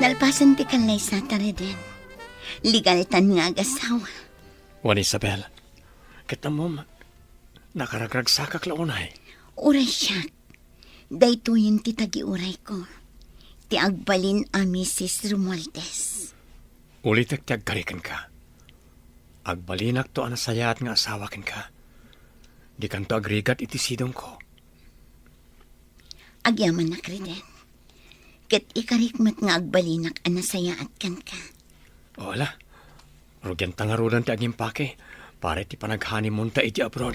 Nalpasan ti kalay sa Reden. Legal tan nga agasawa. Juan Isabel, kita mo, nakaragrag sa kaklaunay. Uray siya. Dayto yun ti tagi-uray ko. Ti agbalin a Mrs. Romualdez. Ulitek ti agkarikan ka. Agbalinak to anasayat nga asawakin ka. Di kanto agrigat iti sidong ko. Agyaman na Reden. Ket ikarikmat nga agbalinak anasayaat kan ka. Wala. Rugyan tangarudan ti agimpake. Pare ti panaghanimun ta iti abroad.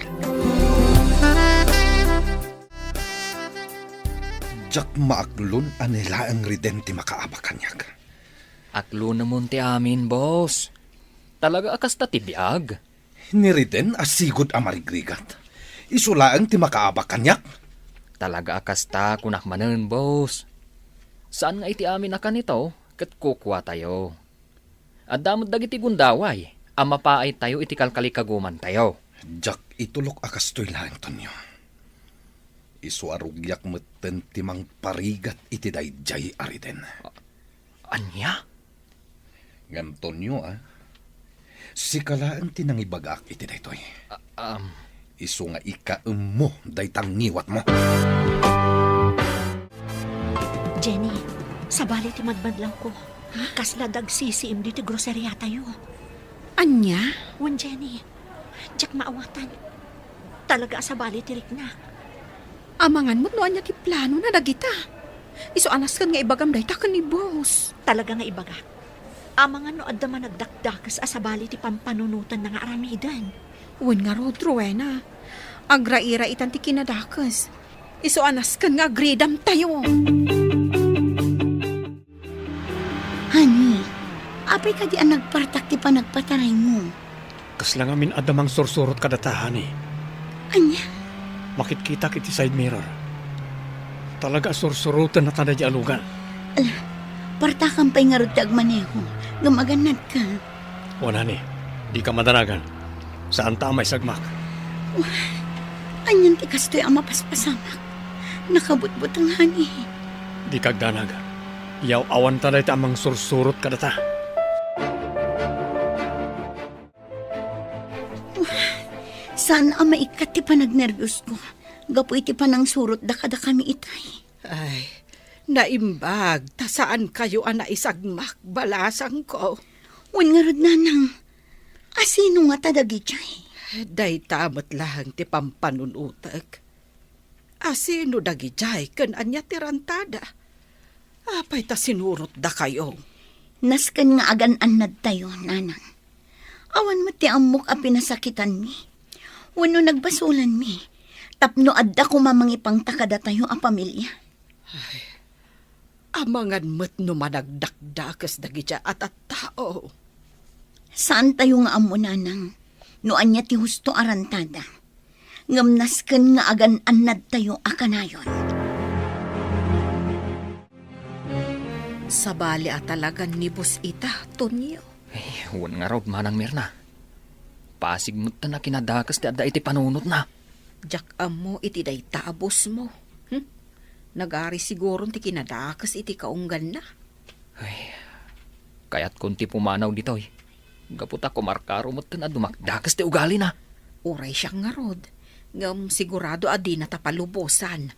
Jak maaklon anila ang Riden ti makaabakanyak. Aklo naman ti amin, boss. Talaga akas ta ti biag. Ni Riden asigod amarigrigat. Isulaang ti makaabakanyak. Talaga akas ta kunak manen, boss. Saan nga iti amin na kanito, kat kukwa tayo. At damod dagiti gundaway, ama paay tayo iti kalkalikaguman tayo. Jak itulok akastoy lang, Tonyo. Isuarugyak meten timang parigat iti dayjay Riden. Anya? Ngam Tonyo, si kalaan tinangibagak iti daytoy. Isu nga ikaemmo daytang ngiwat mo. Jenny, sabali ti madmadlaw ko. Kasla dagsisiim di ti groceria tayo. Anya? Wan Jenny, jak maawatan. Talaga sabali ti rikna. Amangan mo no anya ti plano na dagita. Iso anas kan nga ibagam dayta kan ni boss. Talaga nga ibaga. Amangan no adda man nagdakdakas asabali ti pampanunutan na nga aramidan. Wen nga rod, Rowena. Agra-ira itan ti kinadakas. Iso anas kan nga agridam tayo. Honey, apay ka di ang nagpartak ti panagpataray mo. Kaslang amin adamang sursurot kadatahan eh. Anya? Makikita kiti side mirror. Talaga sursurutan na tanay di alugan. Partakan pa'y nga rod ti agmaneho. Gumaganad ka. Wala ni, di ka madanagan. Saan ta may sagmak? Anyan ti kastoy ang mapaspasamak. Nakabutbut ang honey. Di kagdanagan. Yaw awan tanay ti amang sursurot kadata. Saan ang maikat ti panagnervyos ko? Gapo iti panang surot da kada kami itay. Ay, naimbag. Ta saan kayo ang naisagmak? Balasang ko. Wan nga rod nanang. Asino nga tadagi jay? Day tamot lang ti pampanunutag. Asino dagi jay kan anya ti rantada. Apay ta sinurot da kayo. Naskan nga agan-anad tayo, nanang. Awan mo ti amok a pinasakitan mi. Wano nagbasulan mi. Tapno adda ko mamangipang takada tayo a pamilya. Amangan mo't no managdakdakas dagi at tao. Saan tayo nga amo, nanang? No anya ti husto arantada. Ngamnaskan nga agan-anad tayo a kanayon. Sabali at talagan ni Bus Ita, Tonyo. Wan nga rod manang Mirna. Pasig mo ta na kinadakas ti adda iti panunot na. Jak amo iti day tabos mo. Nagari siguro ti kinadakas iti kaunggan na. Kaya't kunti pumanaw dito eh. Gaputa ko markaro mo ta na dumakdakas ti ugali na. Uray siya nga rod. Ngam sigurado adi na tapalubosan.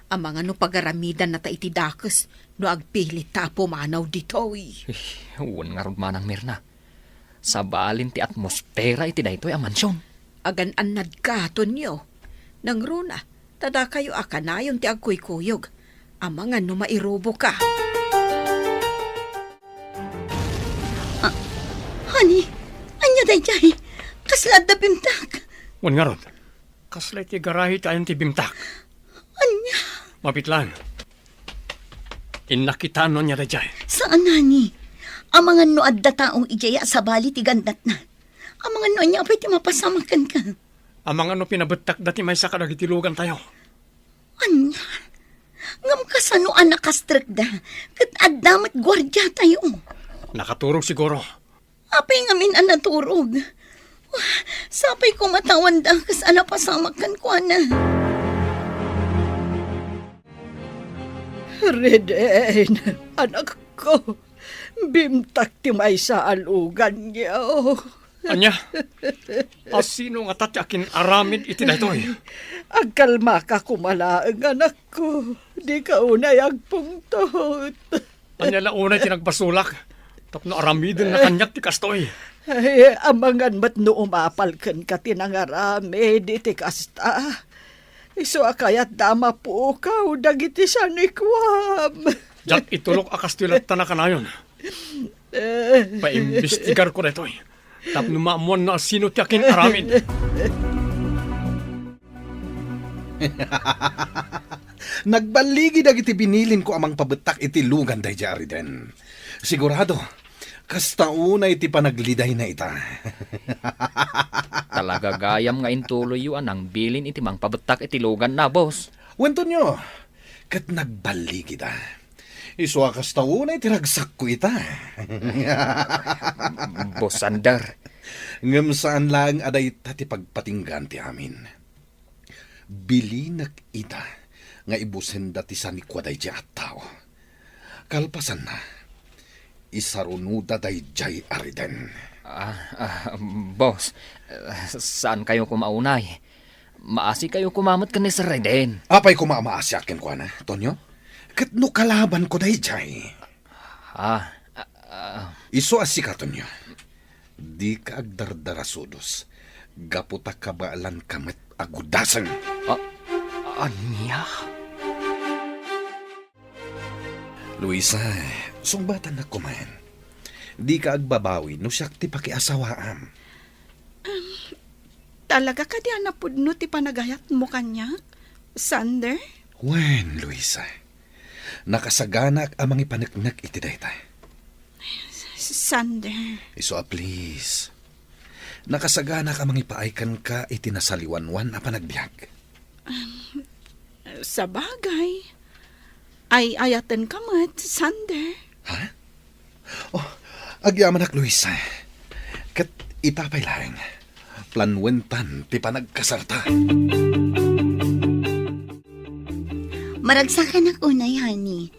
Ang mga no pagaramidan na ta iti dakas no agpilit ta pumanaw dito eh. Wan nga rod manang Mirna. Sa balin ti atmosfera iti daytoy a mansyon. Agan-anad ka, Tonyo. Nang runa, tada kayo akanayon ti agkuy-kuyog. Amangan no mairobo ka. Honey, anya day jay? Kaslad da bimtak. Wan nga rod. Kaslay ti garahi tayon ti bimtak. Anya? Mapitlan. Inakitaan no niya da jay. Saan, honey? Amangan no adda taong ijaya sa bali ti gandat na. Amangan no anya apay ti mapasamakan ka. Amang ano pinabetak dati may sa kadagitilugan tayo. Anya, ngam kasano anak kastrikda, kat addamat gwardya tayo. Nakaturog siguro. Apay ngamin ang naturog. Wah, sapay ko matawan da, kas ana pasamakan ko na. Reden, anak ko, bimtak ti may sa alugan niya. Anya, asino nga tatyakin aramid iti daytoy. Agkalma ka kumalaang anak ko, di ka unay agpungtot. Anya launay tinagbasulak. Tapno aramidin na kanyat ti kastoy. Ay, amangan mat no umapalkan ka tinangarami, di ti kasta. Iso akayat dama po ka, dagiti sanikwam. Diyak itulok akas tilat na kanayon. Paimbestigar ko daytoy. Tapno maamuan na sino tiyakin aramid. Nagbaligi dagiti binilin ko amang pabetak iti lugan day jari den. Sigurado, kasta unay ti panagliday na ita. Talaga gayam nga intuloy yu anang bilin iti mang pabetak iti lugan na, boss. Wento nyo, kat nagbaligi da. Iso kasta unay ti ragsak ko ita. Boss Sander. Ngam saan lang aday tati pagpatinggan ti amin. Bilinak ita nga ibusen dati sa nikwaday di at tao. Kalpasan na, isarunuda day jay ariden. Boss, saan kayo kumaunay? Maasi kayo kumamat ka ni Sir Reden. Apay kumamaasyakin ko na, Tonyo? Kat no kalaban ko day jay. Iso asika, Tonyo. Di ka agdardarasudos. Gaputa kabaalan kamet agudasan. Anya? Luisa, sumbatan na kumain. Di ka agbabawi no siyak ti pakiasawaan. Talaga ka di anapudno ti panagayat mo kanya, Sander? Wen, Luisa. Nakasaganak amang ipanagnak iti daytay. Sander. Iso please. Nakasaganak amang ipaaykan ka iti nasaliwanwan na panagbiag. Sa bagay, ay ayatan ka mat, Sander. Ha? Oh, agyamanak, Luisa. Kat itapay lang. Planwentan ti panagkasarta. Maragsakan ak unay, honey.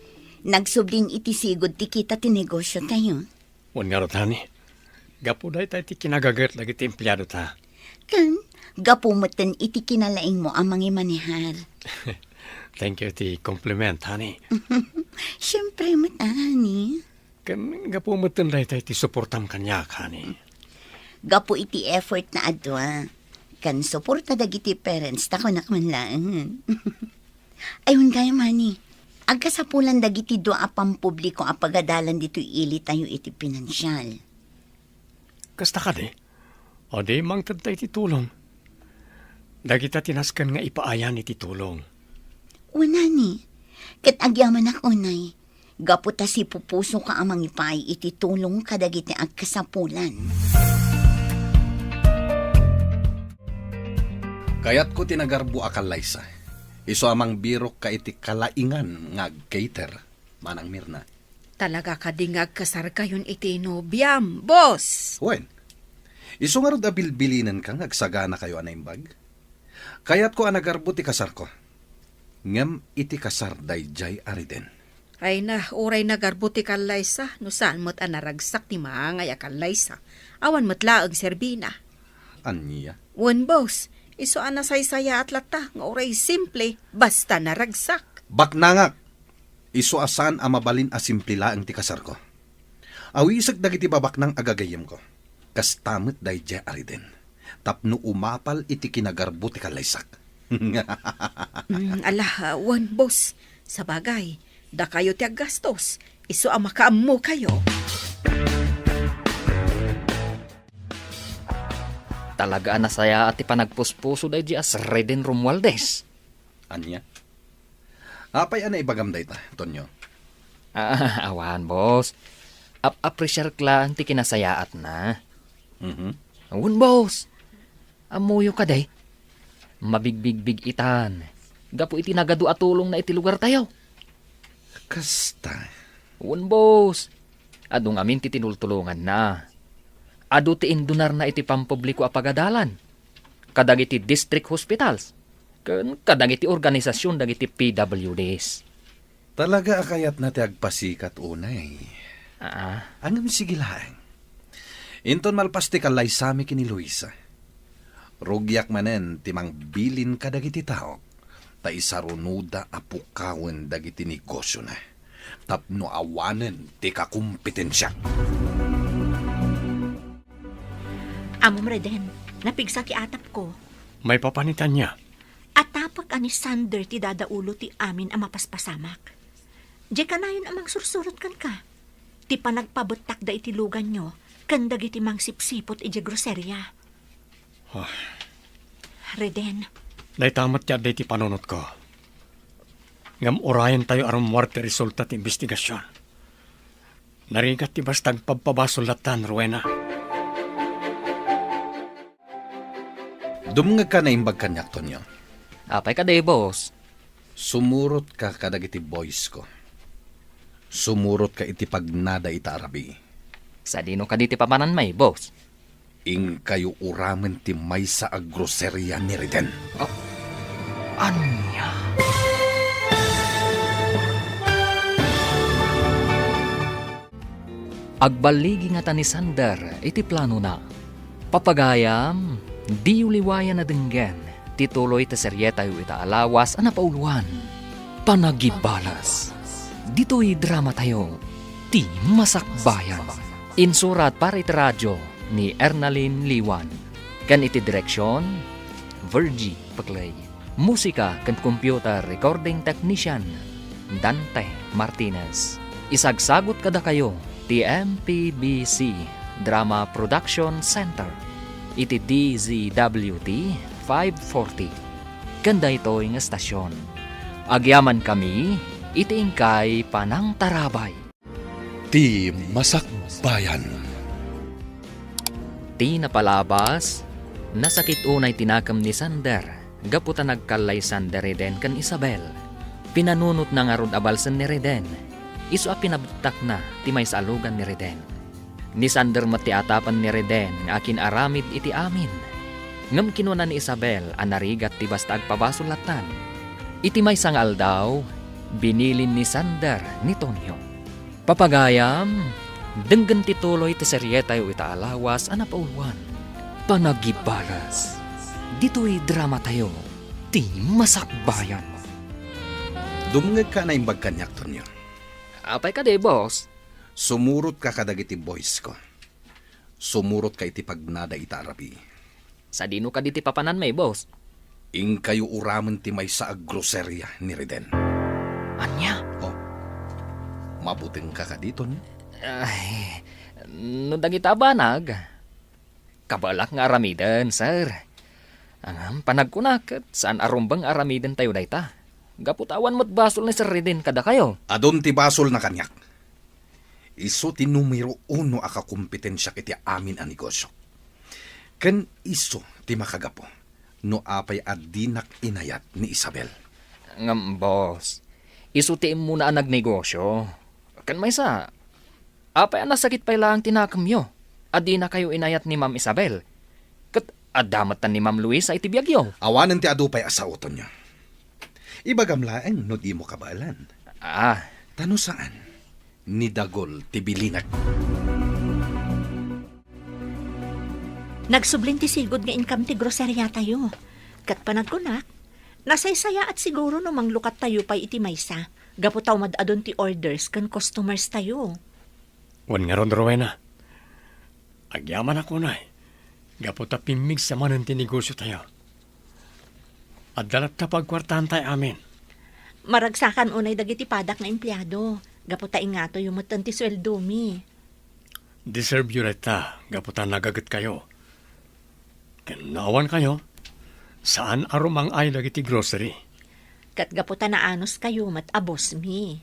Nagsubling iti sigod ti kita ti negosyo tayo. Wan nga rotani. Gapo day tayo ti kinagagat lagi ti empleyado ta. Kan, gapumutan iti kinalaing mo ang mga manihar. Thank you ti compliment, honey. Siyempre, honey. Kan gapo matan day tayo ti suportam kanyak, honey. Gapo iti effort na adwa. Kan suporta dagiti parents, tako nakmanlaan. Ayun kaya, honey. Agkasapulan dagiti doa apang publiko apagadalan dito ili tayo iti pinansyal. Kasta ka de? O de, mangtad tayo ti tulong. Dagita tinaskan nga ipaayan iti tulong. Una ni, kat agyaman ak unay, gaputa si pupuso ka amang ipaay iti tulong kadagiti agkasapulan. Kayat ko tinagarbo akal Liza. Iso amang birok ka iti kalaingan nga cater, manang Mirna. Talaga kadingag kasar kayon iti nobyam, boss. Wen, iso nga rod abilbilinan kang agsagana kayo anaimbag. Kayat ko anagarbo ti kasar ko. Ngam iti kasar dayjay ariden. Ay na, uray nagarbuti kal Liza, no saan mo't anaragsak ti maangay akal Liza. Awan mo't laag serbina. Anya? Wan, boss, iso anasaysaya at lata, nga uray simple, basta naragsak. Baknangak! Iso asan ang mabalin a simplila ang ti kasar ko. Awisag dagiti babak ng agagayem ko. Kastamit dayjay ariden. Tapno umapal iti kinagarbo ti kalaysak. Wan, boss, sa bagay, da kayo ti aggastos, iso ang makaammo kayo. Talaga nasaya at ipanagpuspuso day di as Reden Romualdez. Anya? Apay ana ibagam day ta, Tonyo? Awan, boss. Appreciate lang ti kinasayaat na. Mhm. Awan, boss. Amuyo ka day. Mabigbig itan. Gapu iti nagadu atulong na iti lugar tayo. Kasta. Un boss. Adung amin ti tinultulungan na. Adu ti indunar na iti pampubliko a pagadalan. Kadagiti district hospitals. Kadagiti organisasyon dagiti PWDs. Talaga akayat na ti agpasikat unay. Angam sigilaeng. Inton malpas ti kalay sami kini Luisa. Rugyak manen timang bilin kadagiti tao. Ta isarunuda apukawen dagiti negosyo na. Tapno awanen ti kakumpetensya. Amom Reden, napigsa ti atap ko. May papanitan niya. At tapak ani Sander ti dadaulo ti amin ang mapaspasamak. Di ka na yun amang sursurot kan ka. Ti panagpabutak da iti lugan nyo, kandag iti mang sipsipot iti groserya. Reden, Day tamat ya day ti panunot ko. Ngam orayan tayo aram muarte resulta ti investigasyon. Narigat ti bastag pagpabasulatan, Rowena. Dumngag ka na imbag kanyak, Tonyo. Apay ka day, boss. Sumurot ka kadagiti boys ko. Sumurot ka iti pagnada ita arabi. Sa dino ka diti papanan may, boss. Ing kayo uramen ti may sa agroserya ni Reden. Anya? Agbaligi nga ta ni Sander, iti plano na. Papagayam, di uliwayan na denggen, tituloy ta seryeta yu ita alawas ana pauluan. Panagibalas. Dito'y drama tayo, ti masakbayan. Insurat para iti radyo ni Ernalyn Liwan. Kan iti direksyon, Virgie Paclay. Musika kan computer recording technician, Dante Martinez. Isagsagot kada kayo, ti MPBC Drama Production Center. Iti DZWT 540. Kanda ito'y nga stasyon. Agyaman kami, iti ingkay panang tarabay. Ti Masakbayan. Ti napalabas, nasakit unay tinakam ni Sander. Gaputa nagkalay Sander Reden kan Isabel. Pinanunot na nga rod abalsan ni Reden. Isu a pinabtak na ti may saalugan ni Reden. Ni Sander matiatapan ni Reden nga akin aramid iti amin. Ngam kinuna ni Isabel anarigat ti basta agpabasulatan. Iti may sangal daw, binilin ni Sander ni Tonyo. Papagayam, denggan tituloy ti seryeta yu ita alawas ana pauluan. Panagibalas. Dito'y drama tayo, ti masakbayan. Dumngag ka na imbag kanyak, Tonyo. Apay ka de, boss. Sumurot ka kadagiti boys ko. Sumurot ka iti pagnada ita arabi. Sa dino ka diti papanan may, boss. Ing kayo uramen ti may sa agroserya ni Reden. Anya? Mabuting ka dito, no? Ay, no dagita banag. Kabalak nga aramidan, sir. Ang panagkunak, saan arumbang aramidan tayo dayta? Gaputawan mo't basol ni Sir Reden kada kayo. Adon ti basol na kanyak. Iso ti numero 1 akakumpetensya kiti amin a negosyo. Ken iso ti makagapo no apay adinak inayat ni Isabel. Ngam, boss. Isutiin mo na ang nagnegosyo. Kan may sa, apay ang nasakit pa ilang tinakamyo. Adi na kayo inayat ni Ma'am Isabel. Kat adamat ni Ma'am Luisa iti biyagyo. Awanan ti adupay asauton niya. Ibagamlaeng no di mo kabaalan. Tano saan? Ni Dagol ti bilinag. Nagsublin ti sigod nga income ti groserya tayo. Kat panagkunak, nasaysaya at siguro no manglukat tayo pa iti maysa. Gaputaw madadon ti orders kan customers tayo. Wan nga ron, Rowena. Agyaman ako na Gaputa pimig sa manan ti negosyo tayo. At dalat ta pagkwartahan tayo amin. Maragsakan unay dagiti padak na empleyado. Gaputa ingato yung mutan ti sweldo mi. Deserve yun ta. Gaputa nagagat kayo. Kanawan kayo. Saan arumang ay dagiti grocery? Kat gaputa na anos kayo mat abos mi.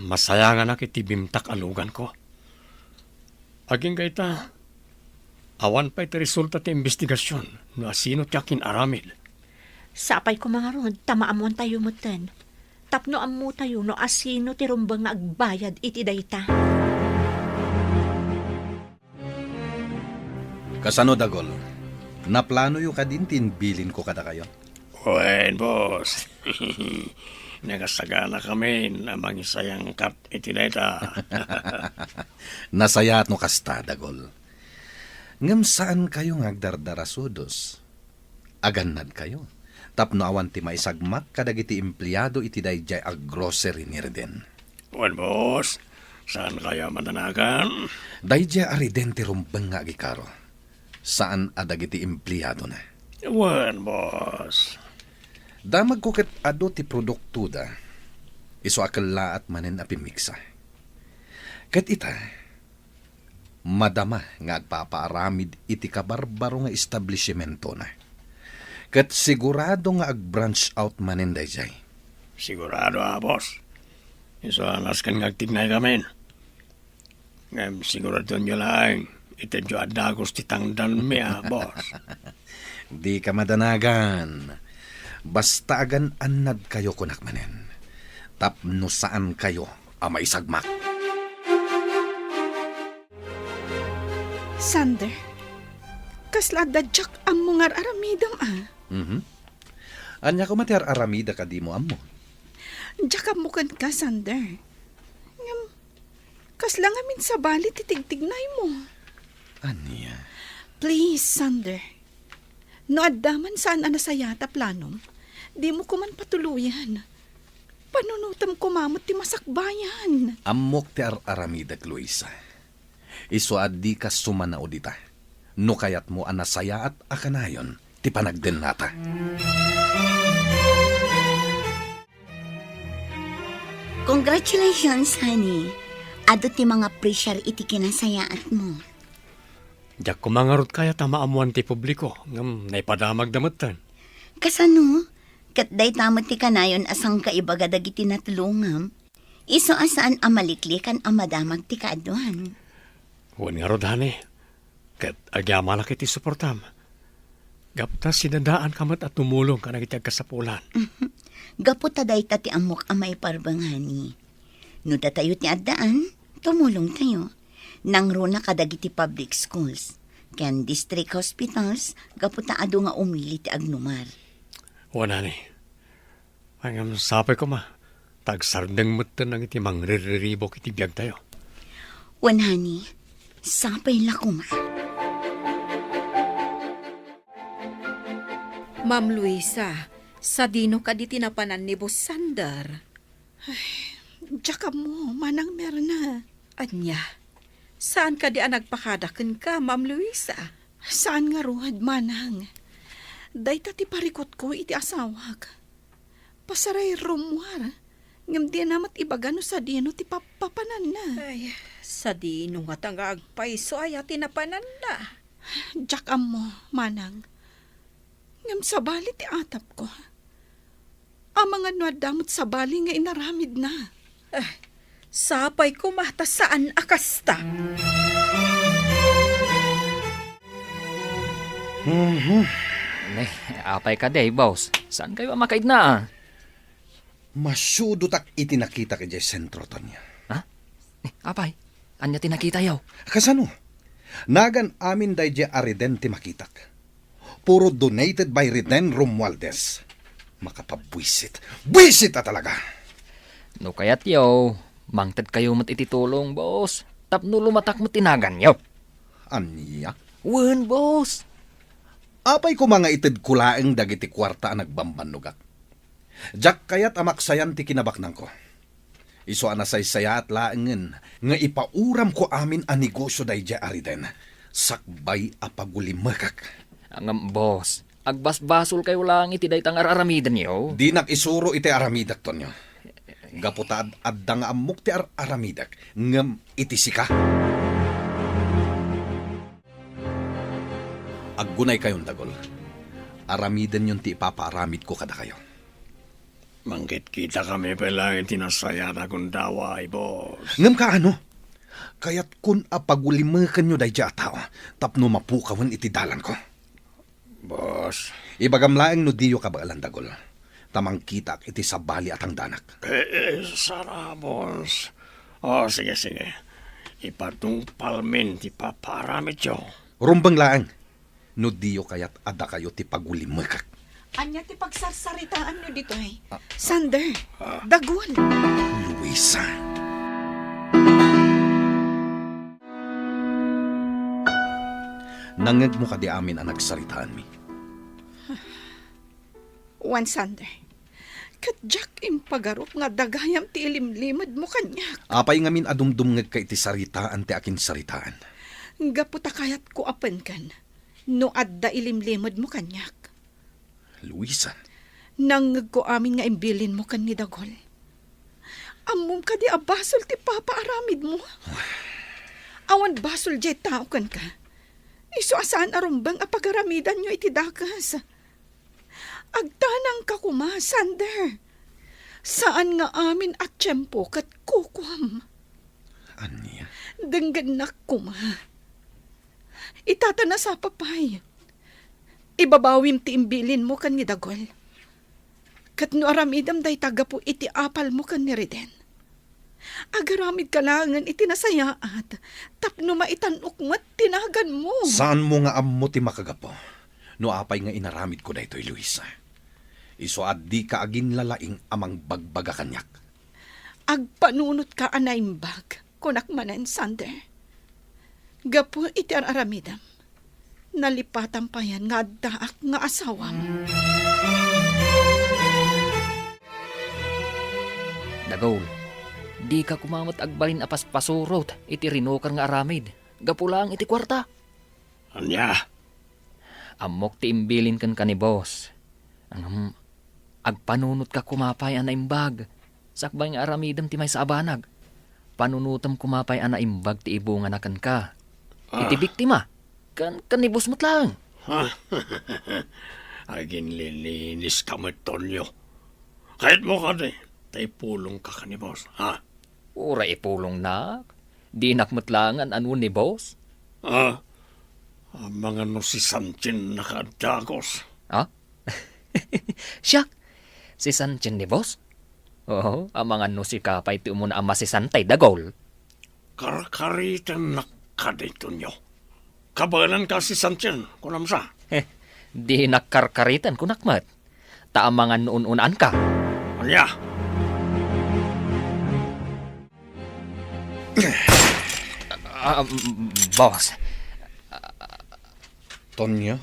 Masaya nga na kiti bimtak alugan ko. Aging kay ta, Awan pa iti resulta ti investigasyon no asino ti akin aramid. Sapay ko mga rod, tamaamuan tayo mutan. Tapno ammo tayo no asino ti rumbang nga agbayad iti dayta. Kasano dagol? Naplano yung kadintin bilin ko kada kayo. Wen, boss. Nagasagana kami na mangisayang kat itineta. Nasayat no kasta dagol. Ngam saan kayo ngagdardarasudos? Agannad kayo. Tapno awan ti maisagmak kadagiti empleyado iti dayjay ag grocery ni Reden. Wen, boss. Saan kaya matanagan? Dayjay ariden ti rumbang nga agikaro. Saan adagiti empleyado na? Wen, boss. Damag ko ket ado ti produkto da. Iso akala at manen apimiksa. Ket ita, madama nga agpapaaramid iti kabarbaro nga establishmento na. Ket sigurado nga ag-branch out manen dayjay. Sigurado boss. Iso alas kan ngagtignay kami. Ngam sigurado nyo lang. Itedyo adagos ti tangdan mi boss. Di ka madanagan. Basta agan anad kayo kunak manen. Tapno saan kayo maisagmak. Sander, kasla dadyak ang mga aramidam Anya ko matiar aramida ka di mo amo. Diyak amukan ka, Sander. Ngam, kasla nga min sa bali titigtignay mo. Anya? Please, Sander. No addaman saan anasayata planom, di mo ko man patuluyan. Panunutam ko mamot ti masakbayan. Amok ti aramida, Luisa. Iso addi ka sumanao dita. No kayat mo anasaya at akanayon, ti panagden nata. Congratulations, honey. Ado ti mga pressure iti kinasayaat mo. Diyak kumangarot kaya tamaamuan ti publiko. Ngam naipadamag damutan. Kasano? Kat day tamot ti kanayon asang kaibaga dagiti natulungam. Iso asaan amaliklikan amadamag ti kaaduan. Huwag nga rodhani. Kat agyamalak iti suportam. Gapta sinadaan kamat at tumulong ka na kitag kasapulan. Gaputa day ta ti amok amay parbanghani. No datayo ti addaan, tumulong tayo. Nangruna kadagiti public schools. Ken district hospitals, gaputa ado nga umili ti agnumar. Wanani. Ang sapay ko ma. Tagsardeng mutan ng iti mangriribok iti biyag tayo. Wanhani, sapay la ko ma. Ma'am Luisa, sa dino ka di tinapanan ni Boss Sander. Diyak mo, manang merna. Anya, saan ka di nagpakadakan ka, Ma'am Luisa? Saan nga ruhad, manang? Day ti parikot ko iti asawag. Pasaray rumwar. Ngam di namat ibagano sa dino ti papapanan na. Ay, sa dino nga tanga agpaiso ay tinapanan na. Diyak mo, manang. Ngam sa bali ti atap ko. Ang mga nuadamot sa bali nga inaramid na. Sapay ko mata saan akasta. Apay ka day, boss. Saan kayo makaid na? Masyudo tak itinakita ka dyan sentro, Tonya. Apay, anya tinakita yaw? Kasano? Nagan amin dayjay ariden ti makitak. Puro donated by Reden Romualdez. Makapabwisit. Bwisit na talaga! No kayat yaw, mangtad kayo mat ititulong, boss. Tapno lumatak mo tinagan yaw. Anya? Wen, boss. Apay ko mga itid kulaeng dagiti kwarta ang nagbambanugak. Jak kayat amaksayan ti kinabaknang ko. Iso anasaysaya at laengen nga ipauram ko amin ang negosyo dayjay ariden. Sakbay apagulimakak. Ang boss, agbasbasol kayo lang iti day tangar aramidan yaw. Di nakisuro iti aramidak, Tonyo. Gaputa adda nga amok ti aramidak ngem iti sika. Aggunay kayon dagol. Aramidan yun ti ipapaaramid ko kada kayo. Mangkit kita kami pala itinasaya na kung daway, boss. Ngem ka ano? Kaya't kun apagulimakan nyo day tao, tapno mapukawan iti dalan ko. Boss, Ibagamlaeng no diyo ka ba alandagol? Tamang kitak iti sabali at ang danak. Sara, boss. Sige. Ipatungpal min ti paparamit yo. Rumbang laang, no diyo kayat ada kayo ti pagulimakak. Anya ti pagsarsaritaan nyo dito ay. Sander, dagol. Luisa. Nangag mo ka di amin ang nagsaritaan mi. Juan Sander, kadyak impagarot nga dagayam ti ilimlimad mo kanyak. Apay ngamin adumdumngag ka iti saritaan ti akin saritaan. Gaputa kayat ko apen kan. No adda ilimlimad mo kanyak. Luisa, Nangag ko amin nga imbilin mo kan ni dagol. Amom ka di abasol ti papa aramid mo. Awan basol jay tao kan ka. Iso asaan arumbang apagaramidan nyo iti dakas. Agtanang ka kuma, Sander. Saan nga amin at tiyempo kat kukwam. anya? Dengganak kuma. Itatana sa papay. Ibabawim ti imbilin mo kan ni dagol. Kat no aramidam day taga po iti apal mo kan ni Reden. Agaramid kalangan iti nasayaat. Tapno maitanok mo't tinagan mo. Saan mo nga ammo ti makagapo? No apay nga inaramid ko da ito'y Luisa. Iso addi ka agin lalaing amang bagbaga kanyak. Agpanunot ka anaimbag. Kunak manen, Sander. Gapo iti aramidam. Nalipatan pa yan nga daak nga asawam. Dagol, di ka kumamot agbalin apas pasurot iti rinokar nga aramid. Gapulang iti kwarta. Anya? Amok ti imbilin kan ka ni boss. Agpanunot ka kumapay ana imbag. Sakbay nga aramidam ti may sa abanag. Panunutam kumapay ana imbag ti ibungan akan ka. Iti biktima. Kan ni boss mo't lang. Agin lilinis ka mo, Tonyo. Kahit mo ka di, tay pulong ka ni boss, ha? Ura ipulong nak. Di nakmutlangan anu ni boss. Ang mga no si Sanchin nakadagos. Ha? Siya, si Sanchin ni boss? Oo, ang mga no si kapay ti umuna ama si Santay Dagol. Karkaritan na ka di, Tonyo. Kabalan ka si Sanchin, kunam sa. Di nakarkaritan kunakmat. Taamangan noon-unaan ka. Anya? Boss, Tonyo,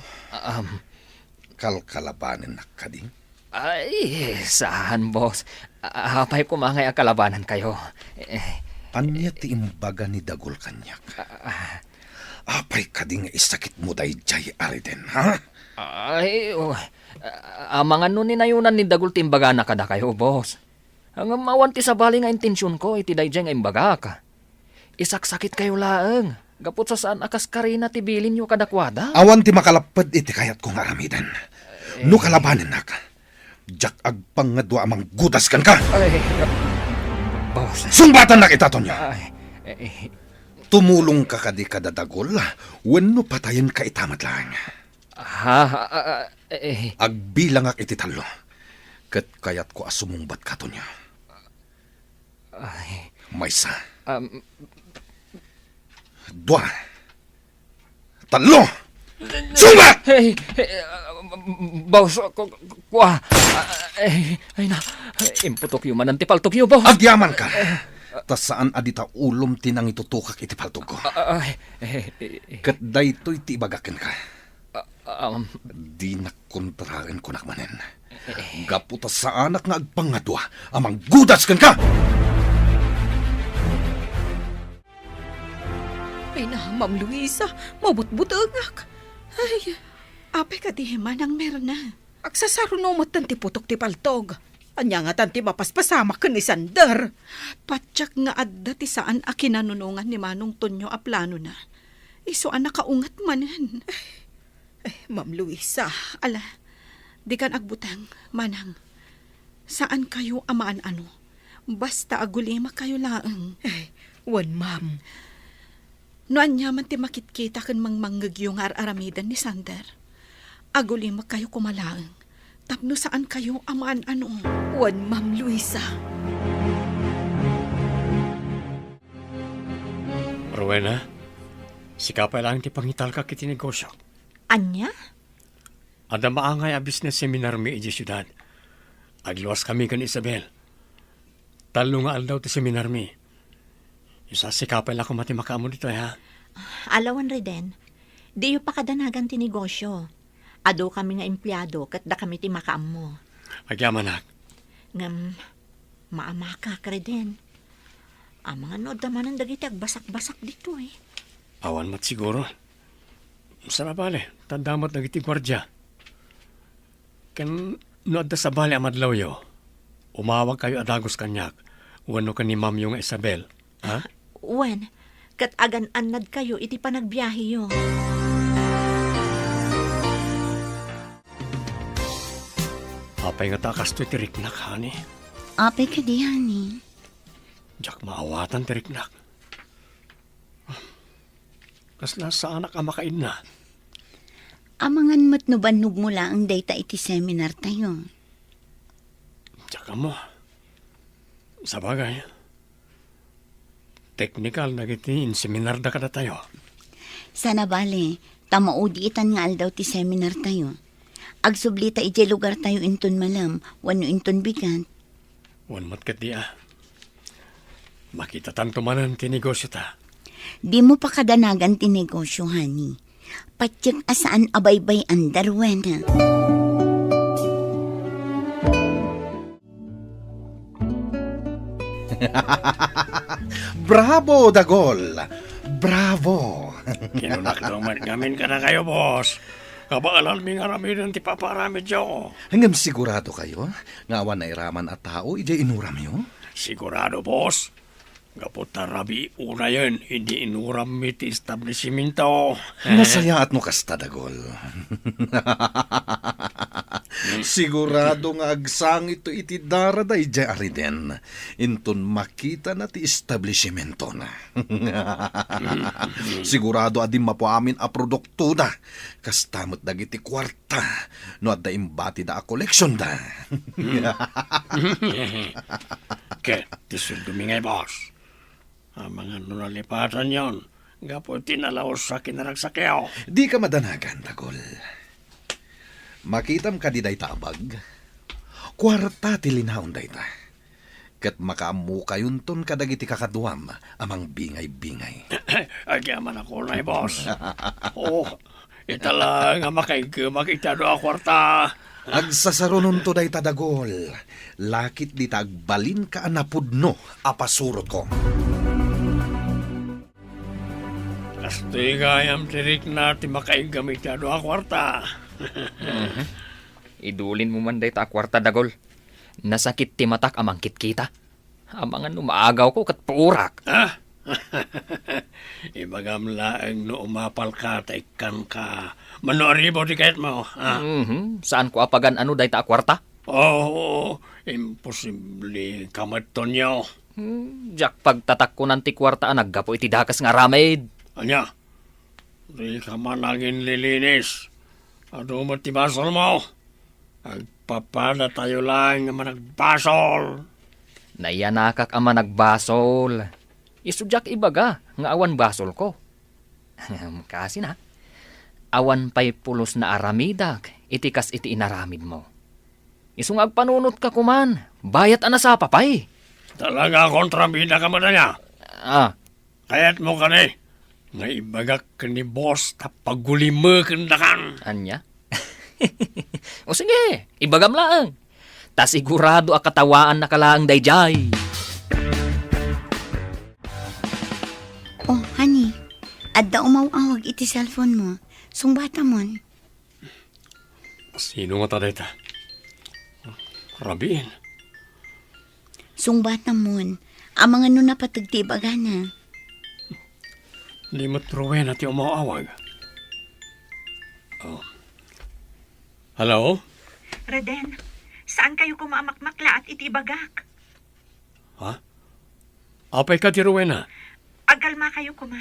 kalkalabanan na kading. ay, saan boss? Hapay kumangay ang kalabanan kayo. Anya ti imbaga ni Dagol kanyak. Apay kading isakit mo day jay ariden, ha? Ay, mga nun ninayunan ni Dagul timbaga na kada kayo, boss. Ang mawanti sa bali nga intensyon ko, iti day dyan nga imbaga ka. Isaksakit kayo laeng. Gapot sa saan akas karina tibilin nyo kadakwada. Awan ti makalapad iti kayat kong aramidan. No kalabanan na ka. Jak agpangadwa amang gudas kan ka. Ay, boss. Sungbatan na kita, Tonyo. Ay, Tumulong ka kadi kadadagol, wenno patayin ka itamat lang. Agbilang ak iti talo. Kat kayat ko asumungbat ka, Tonyo. Maysa. Dua. Talo! Sumba! Hey, boss, kuha. Ay na, imputok yung manan tipaltok yung boss. Agyaman ka. Tas saan adita ulom tinang itutukak iti paltog ko. Kat daytoy ti ibagakin ka. Di nakontrahen ko nakmanen. Gaputa sa anak nga agpangadwa, amang gudas kan ka! Ay na, Ma'am Luisa, mabutbutagak. Ay, apay ka di manang meron na. Agsasarunomot tanti putok ti paltog. Anya nga tanti mapaspasama ka ni Sander. Patsak nga adda ti saan a kinanunungan ni Manong Tonyo a plano na. Iso ang nakaungat manan. Ma'am Luisa. Ala, di kan agbutang, manang. Saan kayo amaan ano? Basta agulima kayo laang. Wan, ma'am. Noan niya man ti makitkita kan manggag yung aramidan ni Sander. Aguli kayo kumalaang. Tapno saan kayo amaan ano. Wan, Ma'am Luisa. Rowena, sikapay lang ti pangital ka kiti negosyo. Anya? Ada maangay a business seminar mi iji syudad. Agluwas kami kan Isabel. Talo nga aldaw ti seminar mi. Isa sikapay lang kumati makaamo dito ha. Alawan Reden, di yu pa kadanagan ti negosyo. Ado kami nga empleyado kat da kami ti makaam mo. Agyamanak. Ngam, maamaka ka Reden. Ang mga nood naman ang dagiti agbasak-basak dito eh. Awan mat siguro. Sana bale, tandamat nagiti gwardya. Kan nood sa bale amadlaw yo. Umawag kayo adagos kanyak. Wano ka ni Ma'am yung Isabel. Ha? Wen, kat agan-anad kayo iti panagbiyahe yo. Apay nga takas to tiriknak, hani. Apay ka di, honey. Diyak maawatan tiriknak. Kasla sa anak ang makain na. Amangan mat no banog mo lang data iti seminar tayo. Tsaka mo. Sa bagay. Technical na in seminar da kada tayo. Sana bale, tamaudi itan nga aldaw ti seminar tayo. Agsublita iti lugar tayo inton malam, wano inton bigat. Wan mat kat di ah. Makita tanto manan ti negosyo ta. Di mo pa kadanagan ti negosyo, honey. Patyag asaan abaybay ang darwena. Bravo, Dagol! Bravo! Kinunak naman gamin ka na kayo, boss. Kabaalan mi nga ramidan ti paparami dyo. Hanggang sigurado kayo nga awan na iraman at tao, ije inuram yo? Sigurado, boss. Kaputa rabi, una yun, hindi inuram mi ti establishmento. Nasaya at mo kasta, Dagol. Sigurado nga agsang ito iti darada ije ariden. Inton makita na ti establishmento na. Sigurado adim mapuamin a produkto da. Kastamot dagiti kwarta. No adda imbati da a koleksyon da. Ket, tisul dumingay, boss. Ang mga nunalipatan yon, gapo tinalaos sa kinaragsakyaw. Di ka madanagan, Dagol. Makitam ka di day tabag. Kwarta ti linhaon day ta. Kat makaamu kayunton kadagiti kakaduam amang bingay-bingay. Agyaman ako na, boss. Oo, itala nga makita do a kwarta. Agsasarunon to day ta, Dagol. Lakit di tagbalin ka anapudno apasurot ko. Kastoy gayam tirik na ti makaigamit ya do a kwarta. Idulin mo man day ta kwarta, Dagol. Nasakit ti matak amang kitkita. Amangan umaagaw ko kat puurak. Ha? Ibagam laeng no umapal ka, taikan ka. Manoribo di kahit mo. Ha? Saan ko apagan ano day ta kwarta? Oo, imposible kamaton nyo. Jak pagtatak ko nanti kwarta naggapo iti dakas nga ramid. Anya, di ka man naging lilinis. Ano mo tibasol mo? Agpapada tayo lang nga managbasol. Nayanakak ama nagbasol. Isudyak ibaga nga awan basol ko. Kasi na, awan pa'y pulos na aramidak, itikas iti inaramid mo. Isungag panunot ka kuman, bayat anasapa pa'y. Talaga kontrabida ka mo na niya. Kaya't mo ka ni. Nga ibagak ka ni boss tapaguli mo kandakan. Anya? O sige, ibagam lang. Ta sigurado a katawaan na kalaang dayjay. Oh, honey. Adda umawawag iti cellphone mo. Sungbata mon. Sino nga taday ta? Rabin. Sungbata mon. Ang mga napatagtibaga na. Limot Rowena ti umawawag. Oh. Hello? Reden, saan kayo kumamakmakla at itibagak? Ha? Apay ka ti Rowena? Agalma kayo kuma.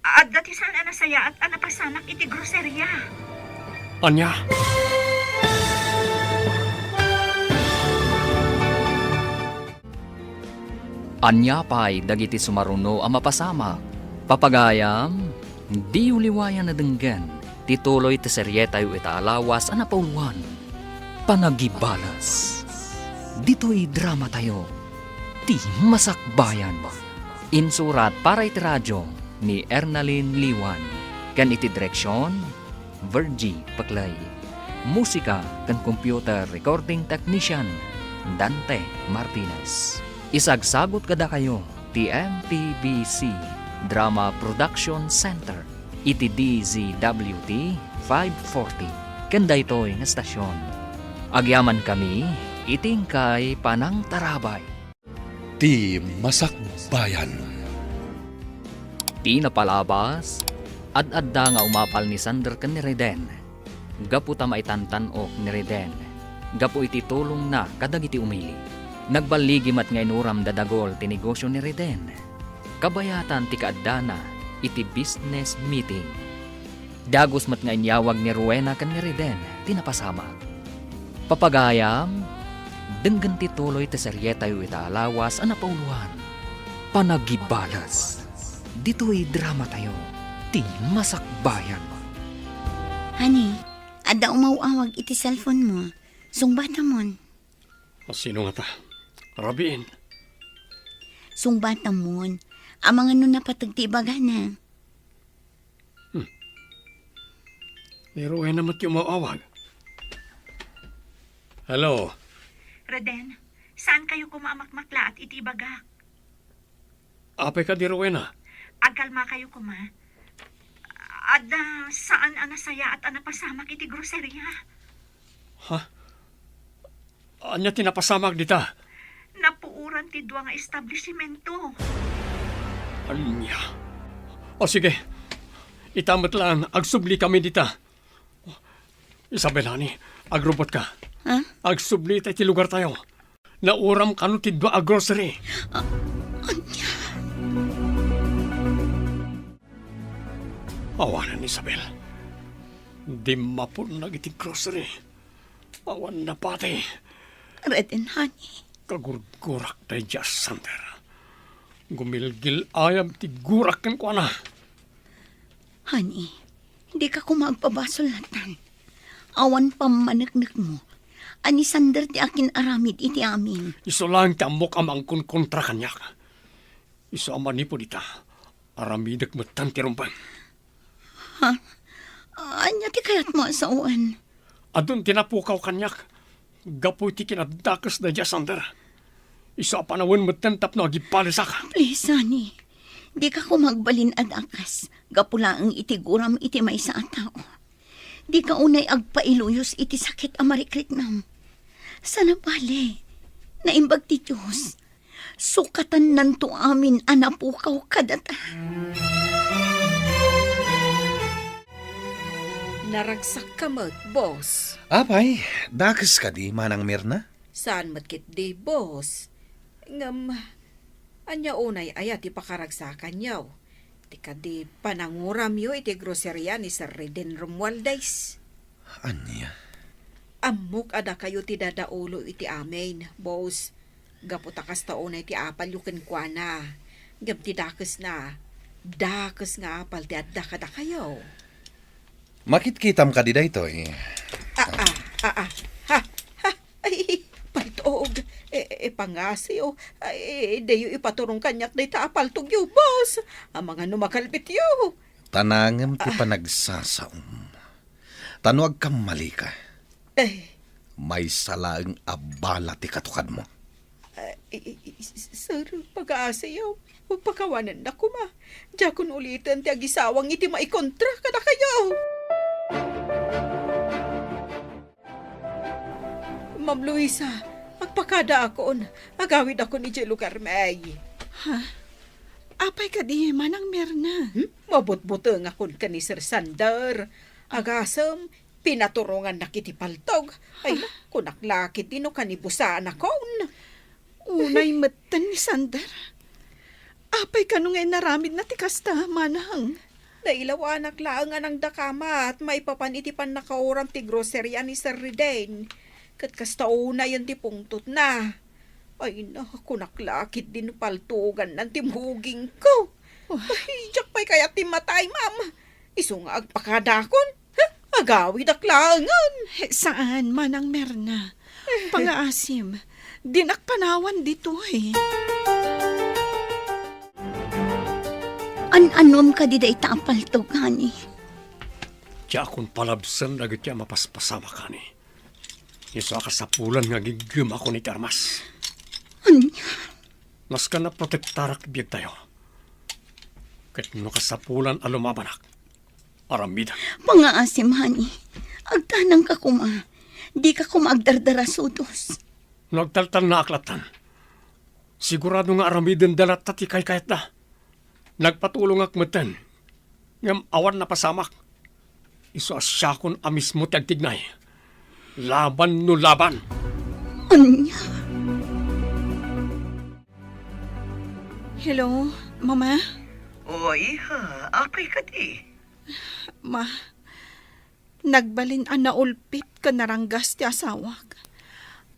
At dati saan anasaya at anapasamak iti groceria. Anya, Anya pa'y dagiti sumaruno ang mapasama. Papagayam, di uliwayan na denggan. Tituloy ti seryetayo itaalawas ang napauluan. Panagibalas. Dito'y drama tayo. Ti masakbayan. Insurat para iti radyo ni Ernalyn Liwan. Kan iti direksyon, Virgie Paklay. Musika kan computer recording technician, Dante Martinez. Isagsagot kada kayo, TMTBC Drama Production Center, iti DZWT 540, kanda ito'y nga stasyon. Agyaman kami, iting kay Panang Tarabay. Ti Masakbayan. Ti napalabas, ad-adda nga umapal ni Sander ken ni Reden. Gapu ta maitantanok ni Reden. Gapu iti tulong na kadagiti umili. Nagbaligim at nga inuram dadagol ti negosyo ni Reden. Kabayatan ti kaadana iti business meeting. Dagos mat nga inyawag ni Rowena kan ni Reden tinapasama. Papagayam, denggan ti tuloy ti seryetayo itaalawas ang napauluhan. Panagibalas. Dito'y drama tayo. Ti masakbayan. Honey, ada umawawag iti cellphone mo. Sungbata mon. sino nga ta? Rabiin. Sungbata mon. Amang ano na patagtibaga na. Ni Rowena mat yung mawawag. Hello. Reden, saan kayo kumaamakmakla at itibagak? Apay ka di Rowena? Agalma kayo kuma. At saan anasaya at anapasamak iti groceria? Anya tinapasamag dita? Napuuran ti dua nga establishmento. Anya. O sige. Itamot lang, agsubli kami dita. Isabelani, agrobot ka. Ha? Agsubli tayo ti lugar tayo. Nauram kanu ti dua a grocery. Awanan Isabel. Di mapun na iti grocery. Awan na pati. Reden, honey. Kagurgurak tayo dyan, Sander. Gumilgil ayam ti gurak kan ko na. Honey, hindi ka ko magpabasulatan. Awan pamanagnak mo. Ani Sander ti akin aramid iti amin. Iso lang ti amok amang kun kontra kanyak. Iso amani po dita. Aramidak matan ti rumpan. Anya ti kayat mo sa uwan. Adun tinapukaw kanyak. Gapoy ti kinadakas na dyan, Sander. Iso apanawan matan tapno agipalisak. Please, honey. Di ka ko magbalin adakas. Gapula ang itiguram iti may sa tao. Di ka unay agpailuyos iti sakit amarikrik nam. Sana bale, naimbag ti Diyos. Sukatan nanto amin anapukaw kadata. Naragsak ka mat, boss. Apay, dakas ka di, Manang Mirna? Saan matkit di, boss? Ngam, anya unay ayat ipakaragsakan yaw. Di ka di pananguram yo iti groceria ni Sir Reden Romualdez. Anya? Amok ada kayo ti dadaulo iti amin, boss. Gaputakas taon iti apal yuken kwa na. Gab ti dakas na. Dakas nga apal ti adda kada kayo. Makitkitam ka di da ito eh. Ay, paltog. Pangasi o. Ay, dayo ipaturong kanyak day taapaltog yo, boss. Ang mga numakalpit yo. Tanangam ti panagsasaom. Tanuag kang mali ka. May salaang abala ti katukad mo. Sir, pag-aasi yo. Pagpakawanan na ko ma. Diya kun ulitin ti agisawang iti maikontra kada kayo. Ma'am Luisa, magpakada akon. Agawid ako ni Jelo Carmay. Apay ka di, Manang Mirna. Mabot-buteng akon ka ni Sir Sander. Agasam, pinaturungan na kiti paltog. Ay, kunaklakit dino kanibusaan akon. Unay matan ni Sander. Apay Ay, kanong ngay naramid na ti kasta, manang. Nailaw anak laang anang dakama at maipapanitipan na kauram ti grocerya ni Sir Riden. Kat kasta una yan ti pungtot na. Ay na, kunaklakit din paltugan ng timhuging ko. Ay, jak pa'y kaya timatay, ma'am. Iso nga agpakadakon. Agawid aklangan. Saan, manang Merna? Pangaasim, dinakpanawan dito eh. An-anom ka di da itaapaltog, hani. Tiya akong palabsan na gitya mapaspasama ka ni. Iso akasapulan nga gigim ako ni Termas. Anya, Nas ka na protektarak biyag tayo. Kat no kasapulan alumabanak. Aramida. pangaasim, hani. Agtanang ka kuma. Di ka kumagdardara sutos. Nagtaltal na aklatan. Sigurado nga aramidan dalat tati kayat na. Nagpatulong akmatan. Ngam awan na pasamak. Iso asyakon amis mo tagtignay. Laban no laban. Anya, Hello, Mama? Oy, ha, apay ka di. Ma, nagbalin ang naulpit ka naranggas ti asawak.